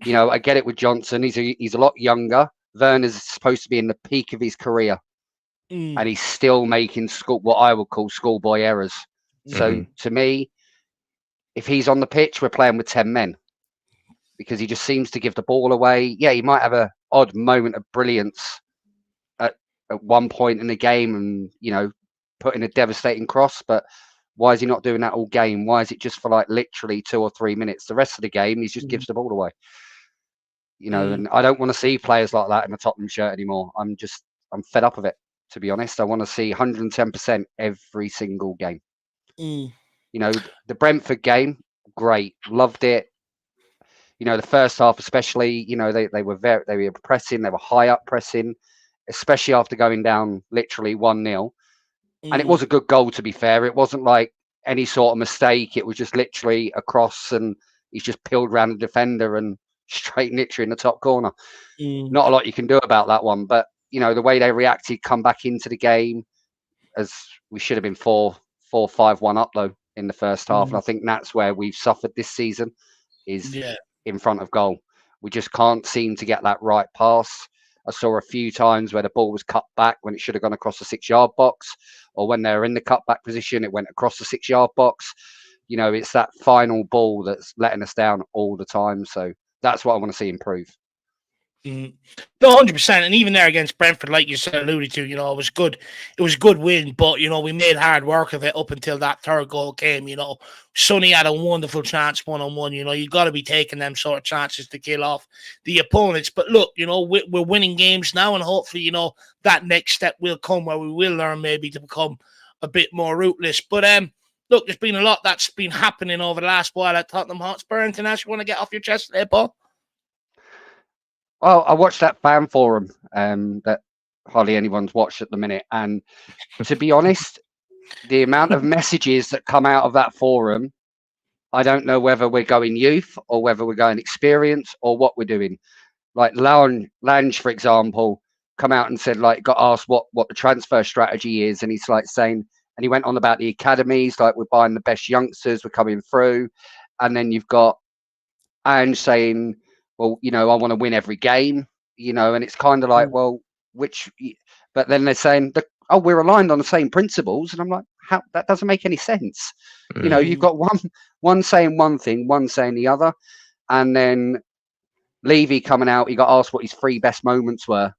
I get it with Johnson. He's a lot younger. Werner's supposed to be in the peak of his career, and he's still making what I would call schoolboy errors. So to me, if he's on the pitch, we're playing with 10 men because he just seems to give the ball away. Yeah, he might have an odd moment of brilliance at one point in the game and, put in a devastating cross, but why is he not doing that all game? Why is it just for like literally 2 or 3 minutes? The rest of the game, he just gives the ball away. And I don't want to see players like that in a Tottenham shirt anymore. I'm fed up of it, to be honest. I want to see 110% every single game. The Brentford game, great. Loved it. The first half especially, they were pressing, they were high up pressing, especially after going down literally 1-0. And it was a good goal, to be fair. It wasn't like any sort of mistake. It was just literally a cross and he's just peeled around the defender and straight literally in the top corner. Not a lot you can do about that one. But, the way they reacted, come back into the game, as we should have been 4-5-1 up, though, in the first half. And I think that's where we've suffered this season is in front of goal. We just can't seem to get that right pass. I saw a few times where the ball was cut back when it should have gone across the 6-yard box, or when they're in the cutback position, it went across the 6-yard box. It's that final ball that's letting us down all the time. So that's what I want to see improve. No, 100%. And even there against Brentford, like you said, alluded to, it was good. It was a good win, but, we made hard work of it up until that third goal came. Sonny had a wonderful chance one-on-one. You got to be taking them sort of chances to kill off the opponents. But look, we're winning games now, and hopefully, that next step will come where we will learn maybe to become a bit more ruthless. But, look, there's been a lot that's been happening over the last while at Tottenham Hotspur. Anything else you want to get off your chest today, Paul? Well, I watched that fan forum that hardly anyone's watched at the minute. And to be honest, the amount of messages that come out of that forum, I don't know whether we're going youth or whether we're going experience or what we're doing. Like Lange, for example, come out and said, like, got asked what the transfer strategy is. And he's like saying, and he went on about the academies, like we're buying the best youngsters, we're coming through. And then you've got Ange saying, well, I want to win every game, and it's kind of like, well, but then they're saying, we're aligned on the same principles. And I'm like, how? That doesn't make any sense. You've got one saying one thing, one saying the other. And then Levy coming out, he got asked what his 3 best moments were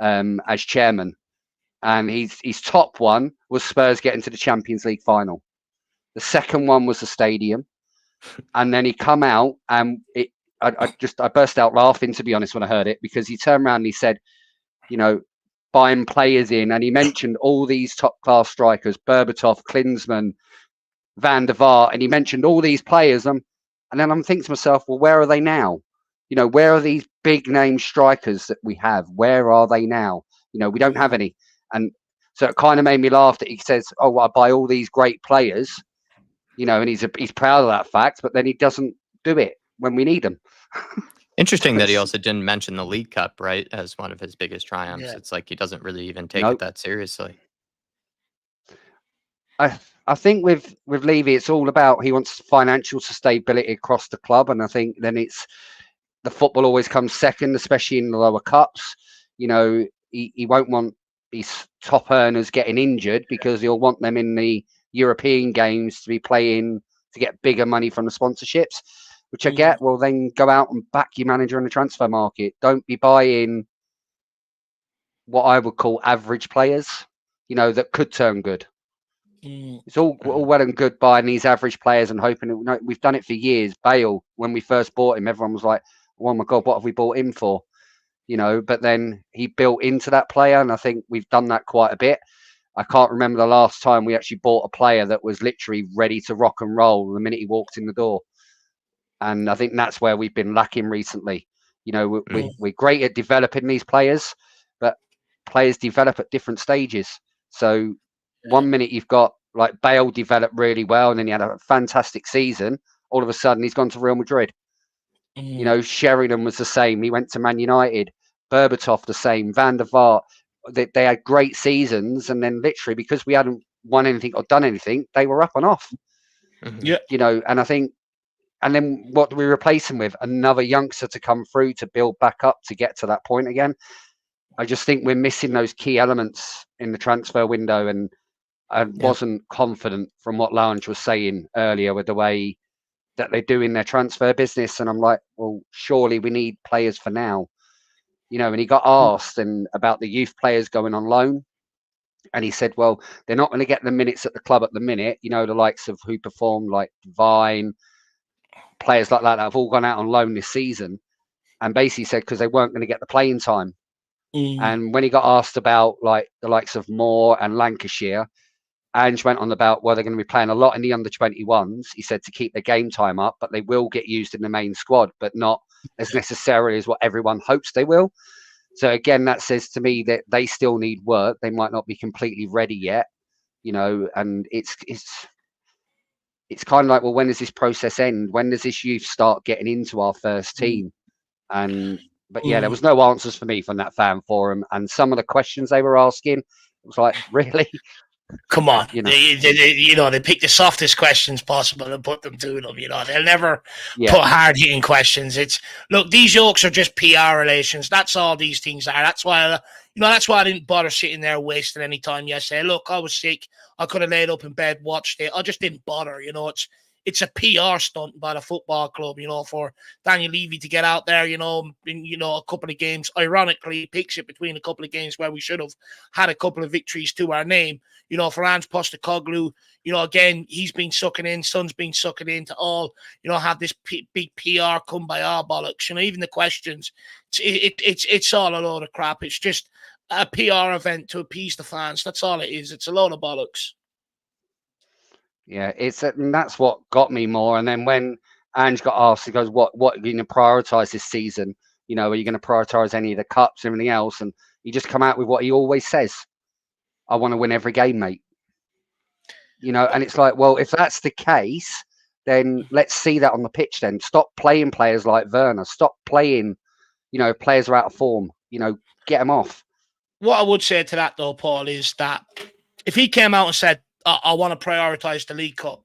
as chairman. And his top one was Spurs getting to the Champions League final. The second one was the stadium. And then he come out and I burst out laughing, to be honest, when I heard it, because he turned around and he said, buying players in, and he mentioned all these top class strikers, Berbatov, Klinsmann, Van der Vaart, and he mentioned all these players. And then I'm thinking to myself, well, where are they now? Where are these big name strikers that we have? Where are they now? We don't have any. And so it kind of made me laugh that he says, oh, well, I buy all these great players, and he's proud of that fact, but then he doesn't do it when we need them. Interesting that he also didn't mention the League Cup, right, as one of his biggest triumphs. Yeah. It's like he doesn't really even take it that seriously. I think with Levy, it's all about he wants financial sustainability across the club, and I think then it's the football always comes second, especially in the lower cups. He won't want these top earners getting injured because he'll want them in the European games to be playing to get bigger money from the sponsorships. Which I get. Well, then go out and back your manager in the transfer market. Don't be buying what I would call average players. that could turn good. Mm. It's all well and good buying these average players and hoping. We've done it for years. Bale, when we first bought him, everyone was like, "Oh my God, what have we bought him for?" But then he built into that player, and I think we've done that quite a bit. I can't remember the last time we actually bought a player that was literally ready to rock and roll the minute he walked in the door. And I think that's where we've been lacking recently. We're great at developing these players, but players develop at different stages. So one minute you've got like Bale developed really well, and then he had a fantastic season. All of a sudden, he's gone to Real Madrid. Sheringham was the same. He went to Man United. Berbatov the same. Van der Vaart. They had great seasons, and then literally because we hadn't won anything or done anything, they were up and off. Yeah. And I think, and then what do we replace him with? Another youngster to come through to build back up to get to that point again. I just think we're missing those key elements in the transfer window, and I wasn't confident from what Lange was saying earlier with the way that they're doing their transfer business. And I'm like, well, surely we need players for now. And he got asked about the youth players going on loan. And he said, well, they're not going to get the minutes at the club at the minute. The likes of who performed like Vine, players like that have all gone out on loan this season. And basically said, because they weren't going to get the playing time. And when he got asked about like the likes of Moore and Lancashire, Ange went on about, well, they're going to be playing a lot in the under-21s. He said to keep the game time up, but they will get used in the main squad, but not as necessarily as what everyone hopes they will. So again, that says to me that they still need work. They might not be completely ready yet, and it's kind of like, well, when does this process end? When does this youth start getting into our first team? But there was no answers for me from that fan forum, and some of the questions they were asking, it was like, really? Come on, they pick the softest questions possible and put them to them. They'll never put hard hitting questions. Look, these jokes are just PR relations. That's all these things are. That's why I didn't bother sitting there wasting any time yesterday. Look, I was sick. I could have laid up in bed, watched it. I just didn't bother. It's a PR stunt by the football club, for Daniel Levy to get out there, in a couple of games. Ironically, picks it between a couple of games where we should have had a couple of victories to our name. For Ange Postecoglou, again, he's been sucking in, Son's been sucking in to all, have this big PR come by our bollocks. Even the questions, it's all a load of crap. It's just a PR event to appease the fans. That's all it is. It's a load of bollocks. Yeah, and that's what got me more. And then when Ange got asked, he goes, what are you going to prioritise this season? Are you going to prioritise any of the cups, everything else? And he just come out with what he always says. I want to win every game, mate. And it's like, well, if that's the case, then let's see that on the pitch then. Stop playing players like Werner. Stop playing, players are out of form. Get them off. What I would say to that, though, Paul, is that if he came out and said, I want to prioritise the League Cup,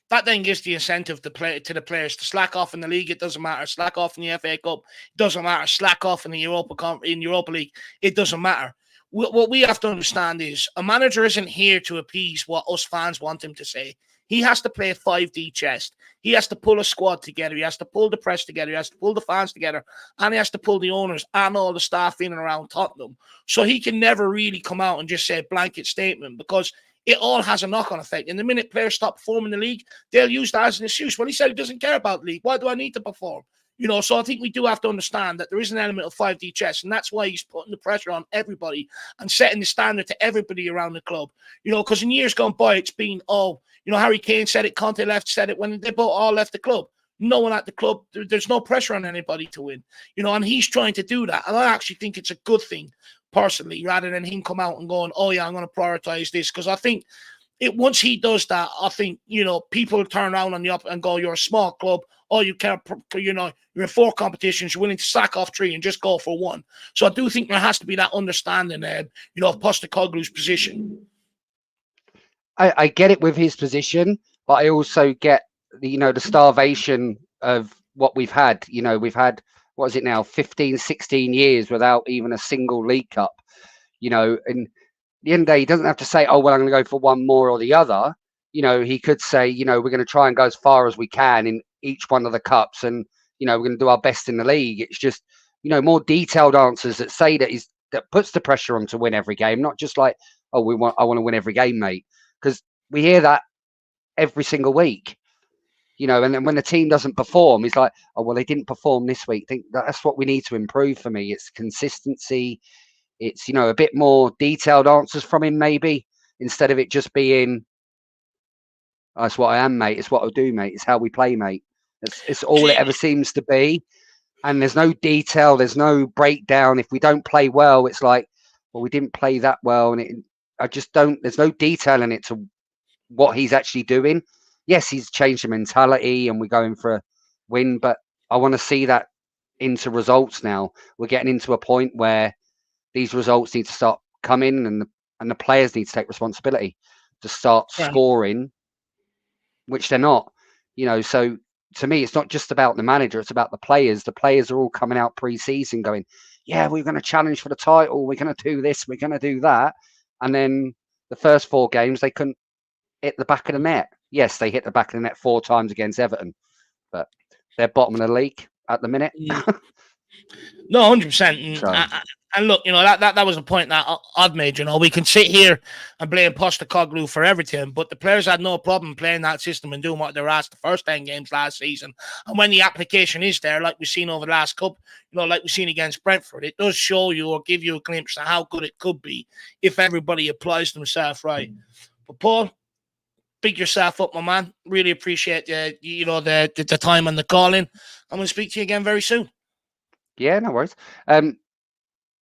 that then gives the incentive to the players to slack off in the league. It doesn't matter. Slack off in the FA Cup. It doesn't matter. Slack off in the Europa League. It doesn't matter. What we have to understand is a manager isn't here to appease what us fans want him to say. He has to play 5D chess. He has to pull a squad together. He has to pull the press together. He has to pull the fans together. And he has to pull the owners and all the staff in and around Tottenham. So he can never really come out and just say a blanket statement, because it all has a knock-on effect. And the minute players stop performing in the league, they'll use that as an excuse. Well, he said he doesn't care about the league. Why do I need to perform? So I think we do have to understand that there is an element of 5D chess, and that's why he's putting the pressure on everybody and setting the standard to everybody around the club. Because in years gone by, it's been, Harry Kane said it, Conte said it, when they both all left the club. No one at the club, there's no pressure on anybody to win, and he's trying to do that. And I actually think it's a good thing, personally, rather than him come out and going, oh yeah, I'm going to prioritize this. Because I think once he does that, I think, people turn around on you up and go, you're a small club. Oh, you can't, you're in 4 competitions, you're willing to sack off 3 and just go for 1. So I do think there has to be that understanding, of Postecoglou's position. I get it with his position, but I also get the starvation of what we've had. We've had, what is it now, 15, 16 years without even a single League Cup. And at the end of the day, he doesn't have to say, oh, well, I'm going to go for one more or the other. He could say, we're going to try and go as far as we can in each one of the cups, and we're going to do our best in the league. It's just more detailed answers that say that puts the pressure on to win every game, not just like, I want to win every game, mate. Because we hear that every single week, you know. And then when the team doesn't perform, it's like, oh well, they didn't perform this week. I think that's what we need to improve. For me, it's consistency. It's, you know, a bit more detailed answers from him, maybe, instead of it just being, that's what I am, mate. It's what I do, mate. It's how we play, mate. It's all it ever seems to be. And there's no detail. There's no breakdown. If we don't play well, it's like, well, we didn't play that well. And I just don't, there's no detail in it to what he's actually doing. Yes, he's changed the mentality and we're going for a win, but I want to see that into results now. We're getting into a point where these results need to start coming, and the players need to take responsibility to start scoring, which they're not, you know. So to me, it's not just about the manager, it's about the players. The players are all coming out pre-season going, yeah, we're going to challenge for the title, we're going to do this, we're going to do that. And then the first 4 games, they couldn't hit the back of the net. Yes, they hit the back of the net 4 times against Everton, but they're bottom of the league at the minute. No, 100%. And look, you know, that was a point that I've made. You know, we can sit here and blame Postecoglou for everything, but the players had no problem playing that system and doing what they were asked the first 10 games last season. And when the application is there, like we've seen over the last couple, you know, like we've seen against Brentford, it does show you or give you a glimpse of how good it could be if everybody applies themselves right. But Paul, big yourself up, my man. Really appreciate the time and the calling. I'm going to speak to you again very soon. Yeah, no worries.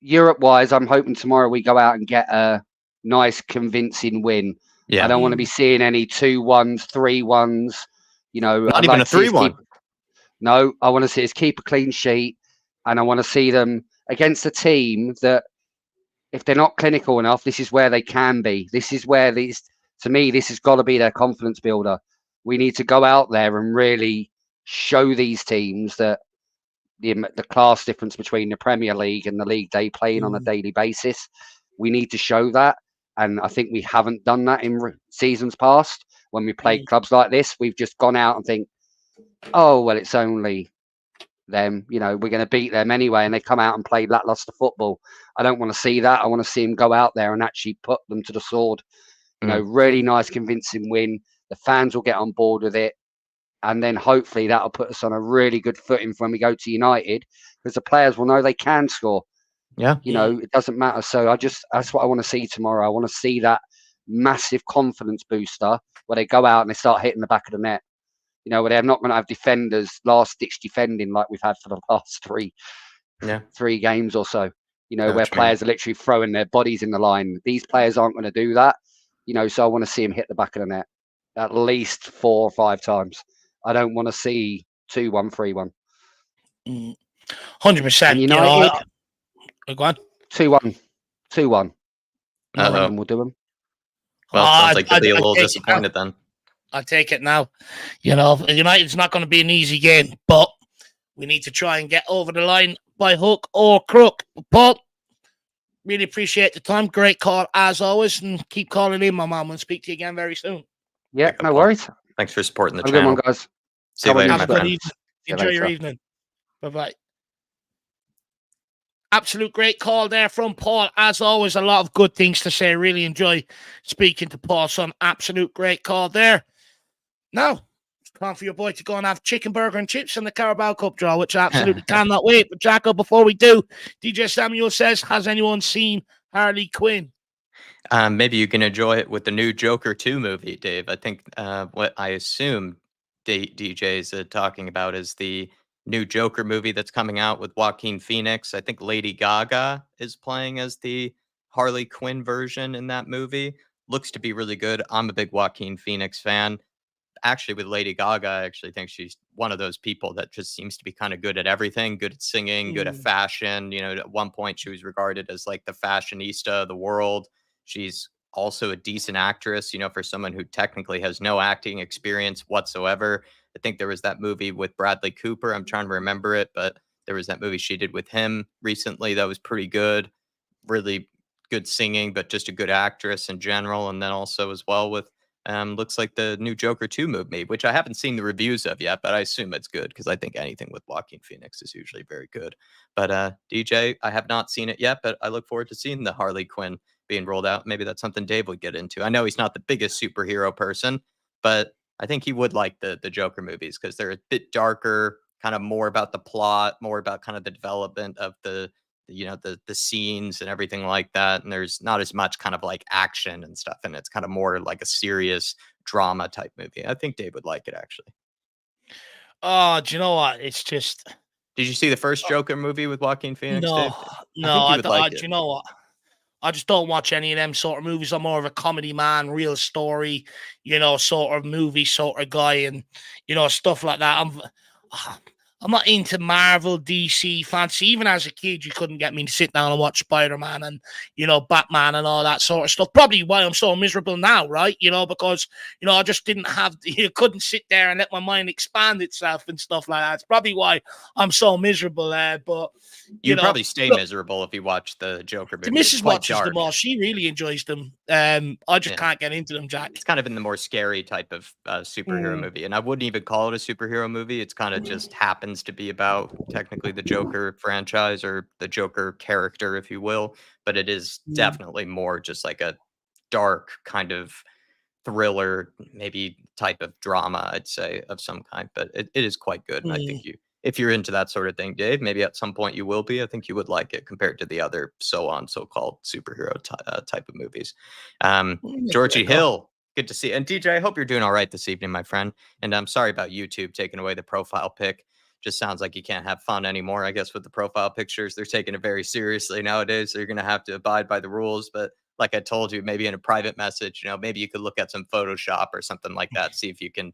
Europe-wise, I'm hoping tomorrow we go out and get a nice, convincing win. Yeah. I don't want to be seeing any 2-1s, 3-1s. You know, not even a 3-1. No, I want to see us keep a clean sheet, and I want to see them against a team that, if they're not clinical enough, this is where they can be. This is where to me, this has got to be their confidence builder. We need to go out there and really show these teams that the class difference between the Premier League and the league they play in on a daily basis. We need to show that. And I think we haven't done that in seasons past. When we played clubs like this, we've just gone out and think, oh, well, it's only them. You know, we're going to beat them anyway. And they come out and play lackluster football. I don't want to see that. I want to see them go out there and actually put them to the sword. You know, really nice, convincing win. The fans will get on board with it. And then hopefully that'll put us on a really good footing for when we go to United, because the players will know they can score. Yeah. You know, it doesn't matter. So that's what I want to see tomorrow. I want to see that massive confidence booster where they go out and they start hitting the back of the net. You know, where they're not going to have defenders last ditch defending like we've had for the last three games or so. You know, where players are literally throwing their bodies in the line. These players aren't going to do that. You know, so I want to see them hit the back of the net at least 4 or 5 times. I don't want to see 2-1, 3-1. 100%. United, go on. 2-1. I reckon we'll do them. Well, it sounds like you'll be a little disappointed then. I'll take it now. You know, United's not going to be an easy game, but we need to try and get over the line by hook or crook. Paul, really appreciate the time. Great call as always, and keep calling in, my man. We'll speak to you again very soon. Yeah, no worries. Thanks for supporting the Have channel. a good one, guys. See you later, Have my a good friend. evening. Enjoy your evening. Bye-bye. Absolute great call there from Paul. As always, a lot of good things to say. Really enjoy speaking to Paul. Some absolute great call there. Now, it's time for your boy to go and have chicken burger and chips in the Carabao Cup draw, which I absolutely cannot wait. But Jacko, before we do, DJ Samuel says, has anyone seen Harley Quinn? Maybe you can enjoy it with the new Joker 2 movie, Dave. I think what I assume DJ's talking about is the new Joker movie that's coming out with Joaquin Phoenix. I think Lady Gaga is playing as the Harley Quinn version in that movie. Looks to be really good. I'm a big Joaquin Phoenix fan. Actually, with Lady Gaga, I actually think she's one of those people that just seems to be kind of good at everything, good at singing, good at fashion. You know, at one point she was regarded as like the fashionista of the world. She's also a decent actress, you know, for someone who technically has no acting experience whatsoever. I think there was that movie with Bradley Cooper. I'm trying to remember it, but there was that movie she did with him recently that was pretty good. Really good singing, but just a good actress in general. And then also as well with looks like the new Joker 2 movie, which I haven't seen the reviews of yet, but I assume it's good because I think anything with Joaquin Phoenix is usually very good. But DJ, I have not seen it yet, but I look forward to seeing the Harley Quinn being rolled out. Maybe that's something Dave would get into. I know he's not the biggest superhero person, but I think he would like the Joker movies because they're a bit darker, kind of more about the plot, more about kind of the development of the scenes and everything like that. And there's not as much kind of like action and stuff. And it's kind of more like a serious drama type movie. I think Dave would like it, actually. Oh, do you know what? It's just. Did you see the first Joker movie with Joaquin Phoenix, Dave? No, I do you know what? I just don't watch any of them sort of movies. I'm more of a comedy man, real story, sort of movie sort of guy, and stuff like that. I'm not into Marvel, DC, fancy. Even as a kid, you couldn't get me to sit down and watch Spider-Man and, Batman and all that sort of stuff. Probably why I'm so miserable now, right? Because, I just didn't have, couldn't sit there and let my mind expand itself and stuff like that. It's probably why I'm so miserable there. But you'd probably stay miserable if you watched the Joker movie. The missus watches them all. She really enjoys them. I just can't get into them, Jack. It's kind of in the more scary type of superhero movie. And I wouldn't even call it a superhero movie. It's kind of just happens to be about technically the Joker franchise or the Joker character, if you will. But it is definitely more just like a dark kind of thriller, maybe type of drama, I'd say, of some kind. But it is quite good. And I think if you're into that sort of thing, Dave, maybe at some point you will be. I think you would like it compared to the other so-called superhero type of movies. Georgie Hill, good to see. And DJ, I hope you're doing all right this evening, my friend. And I'm sorry about YouTube taking away the profile pic. Just sounds like you can't have fun anymore, I guess, with the profile pictures. They're taking it very seriously nowadays. So you're going to have to abide by the rules. But like I told you, maybe in a private message, maybe you could look at some Photoshop or something like that, see if you can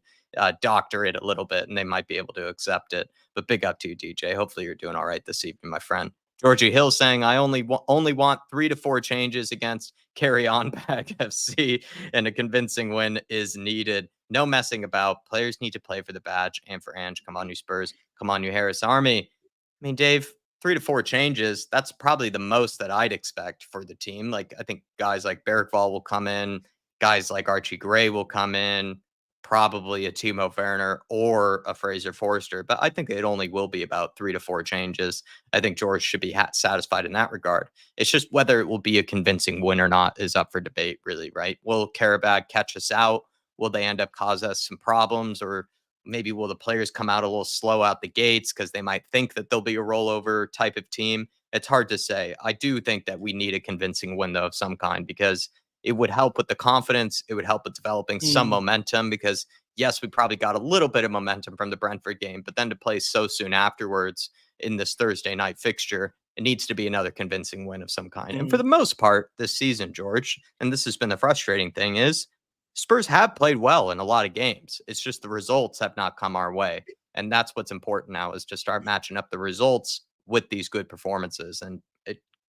doctor it a little bit, and they might be able to accept it. But big up to you, DJ. Hopefully you're doing all right this evening, my friend. Georgie Hill saying, I only want 3 to 4 changes against Carry On Back FC, and a convincing win is needed. No messing about. Players need to play for the badge and for Ange. Come on, you Spurs. Come on, you Harris Army. I mean, Dave, 3 to 4 changes. That's probably the most that I'd expect for the team. Like, I think guys like Bergvall will come in. Guys like Archie Gray will come in. Probably a Timo Werner or a Fraser Forster. But I think it only will be about 3 to 4 changes. I think George should be satisfied in that regard. It's just whether it will be a convincing win or not is up for debate, really, right? Will Karabag catch us out? Will they end up cause us some problems? Or maybe will the players come out a little slow out the gates because they might think that they'll be a rollover type of team? It's hard to say. I do think that we need a convincing win, though, of some kind, because it would help with the confidence. It would help with developing some momentum because, yes, we probably got a little bit of momentum from the Brentford game, but then to play so soon afterwards in this Thursday night fixture, it needs to be another convincing win of some kind. And for the most part this season, George, and this has been the frustrating thing, is Spurs have played well in a lot of games. It's just the results have not come our way. And that's what's important now, is to start matching up the results with these good performances. And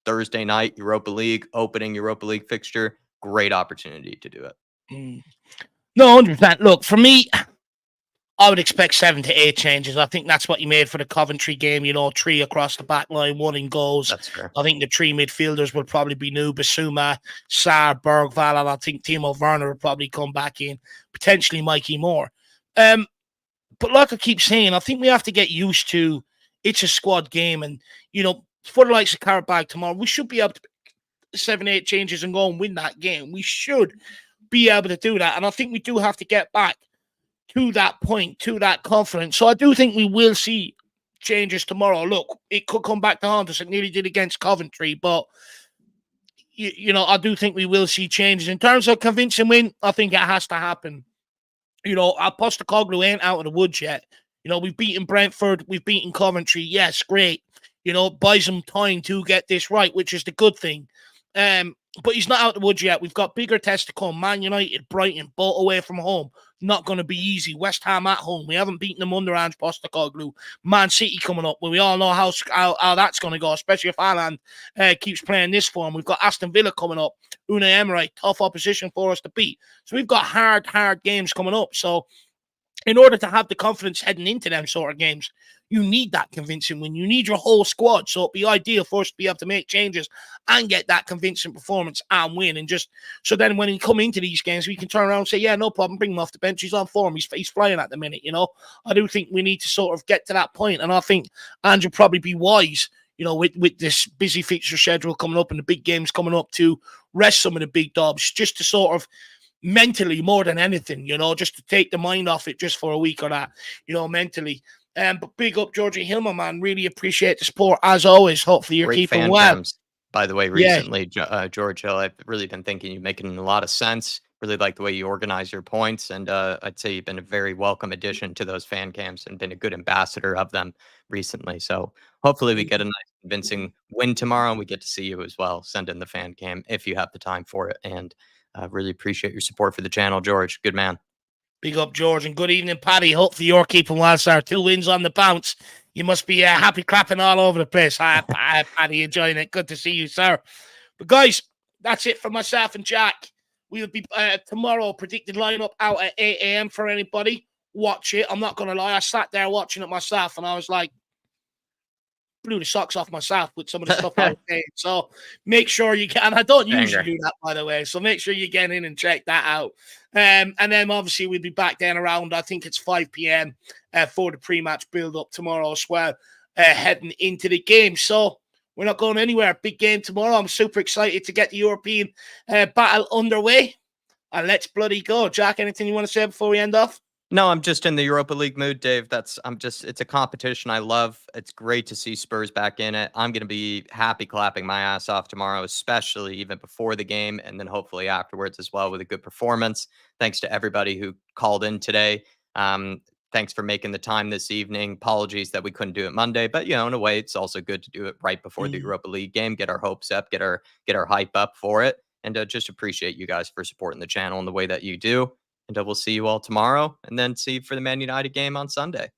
Thursday night, Europa League, opening Europa League fixture, great opportunity to do it. No, 100%. Look, for me, I would expect 7 to 8 changes. I think that's what you made for the Coventry game. 3 across the back line, 1 in goals. That's fair. I think the 3 midfielders will probably be new. Basuma, Sarr, Bergvall, and I think Timo Werner will probably come back in. Potentially Mikey Moore. But like I keep saying, I think we have to get used to it's a squad game. And, for the likes of Karabag tomorrow, we should be able to 7, 8 changes and go and win that game. We should be able to do that. And I think we do have to get back to that point, to that confidence. So I do think we will see changes tomorrow. Look, it could come back to haunt us. It nearly did against Coventry, but I do think we will see changes. In terms of convincing win, I think it has to happen. Postecoglou ain't out of the woods yet. We've beaten Brentford, we've beaten Coventry. Yes, great. Buys him time to get this right, which is the good thing. But he's not out of the woods yet. We've got bigger tests to come. Man United, Brighton, both away from home. Not going to be easy. West Ham at home. We haven't beaten them under Ange Postecoglou. Man City coming up. Well, we all know how that's going to go, especially if Haaland keeps playing this form. We've got Aston Villa coming up. Unai Emery, tough opposition for us to beat. So we've got hard games coming up. So in order to have the confidence heading into them sort of games, you need that convincing win. You need your whole squad. So it'd be ideal for us to be able to make changes and get that convincing performance and win. And just so then when we come into these games, we can turn around and say, yeah, no problem, bring him off the bench. He's on form. He's flying at the minute, I do think we need to sort of get to that point. And I think Ange will probably be wise, you know, with this busy fixture schedule coming up and the big games coming up, to rest some of the big dogs, just to sort of mentally, more than anything, you know, just to take the mind off it just for a week or that, you know, mentally. But big up Georgie Hillman, man. Really appreciate the support as always. Hopefully you're Great keeping fan well. cams, by the way, recently, George Hill. I've really been thinking you're making a lot of sense. Really like the way you organize your points, and I'd say you've been a very welcome addition to those fan cams and been a good ambassador of them recently. So hopefully we get a nice convincing win tomorrow, and we get to see you as well. Send in the fan cam if you have the time for it, and really appreciate your support for the channel, George. Good man. Big up, George, and good evening, Paddy. Hopefully you're keeping well, sir. 2 wins on the bounce. You must be happy clapping all over the place. Hi, Paddy, enjoying it. Good to see you, sir. But guys, that's it for myself and Jack. We'll be tomorrow, predicted lineup out at 8 a.m. for anybody. Watch it. I'm not going to lie. I sat there watching it myself, and I was like, blew the socks off myself with some of the stuff I was saying. So make sure you can. I don't usually do that, by the way. So make sure you get in and check that out. And then obviously we'll be back then around, I think it's 5 p.m. For the pre-match build-up tomorrow as well, heading into the game. So we're not going anywhere. Big game tomorrow. I'm super excited to get the European battle underway. And let's bloody go. Jack, anything you want to say before we end off? No, I'm just in the Europa League mood, Dave. It's a competition I love. It's great to see Spurs back in it. I'm going to be happy clapping my ass off tomorrow, especially even before the game, and then hopefully afterwards as well with a good performance. Thanks to everybody who called in today. Thanks for making the time this evening. Apologies that we couldn't do it Monday, but, you know, in a way, it's also good to do it right before the Europa League game, get our hopes up, get our hype up for it, and just appreciate you guys for supporting the channel in the way that you do. And we'll see you all tomorrow, and then see you for the Man United game on Sunday.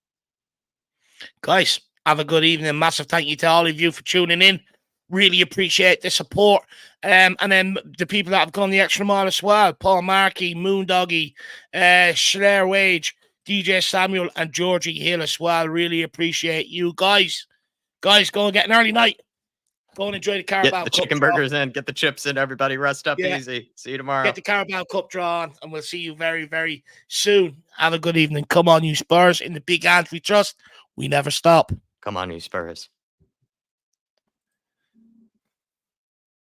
Guys, have a good evening. Massive thank you to all of you for tuning in. Really appreciate the support. And then the people that have gone the extra mile as well. Paul Markey, Moondoggy, Schler Wage, DJ Samuel, and Georgie Hill as well. Really appreciate you guys. Guys, go and get an early night. Go and enjoy the Carabao Get the Cup chicken draw. burgers in, get the chips in, everybody. Rest up easy. See you tomorrow. Get the Carabao Cup draw on, and we'll see you very, very soon. Have a good evening. Come on, you Spurs. In the big Ange we trust. We never stop. Come on, you Spurs.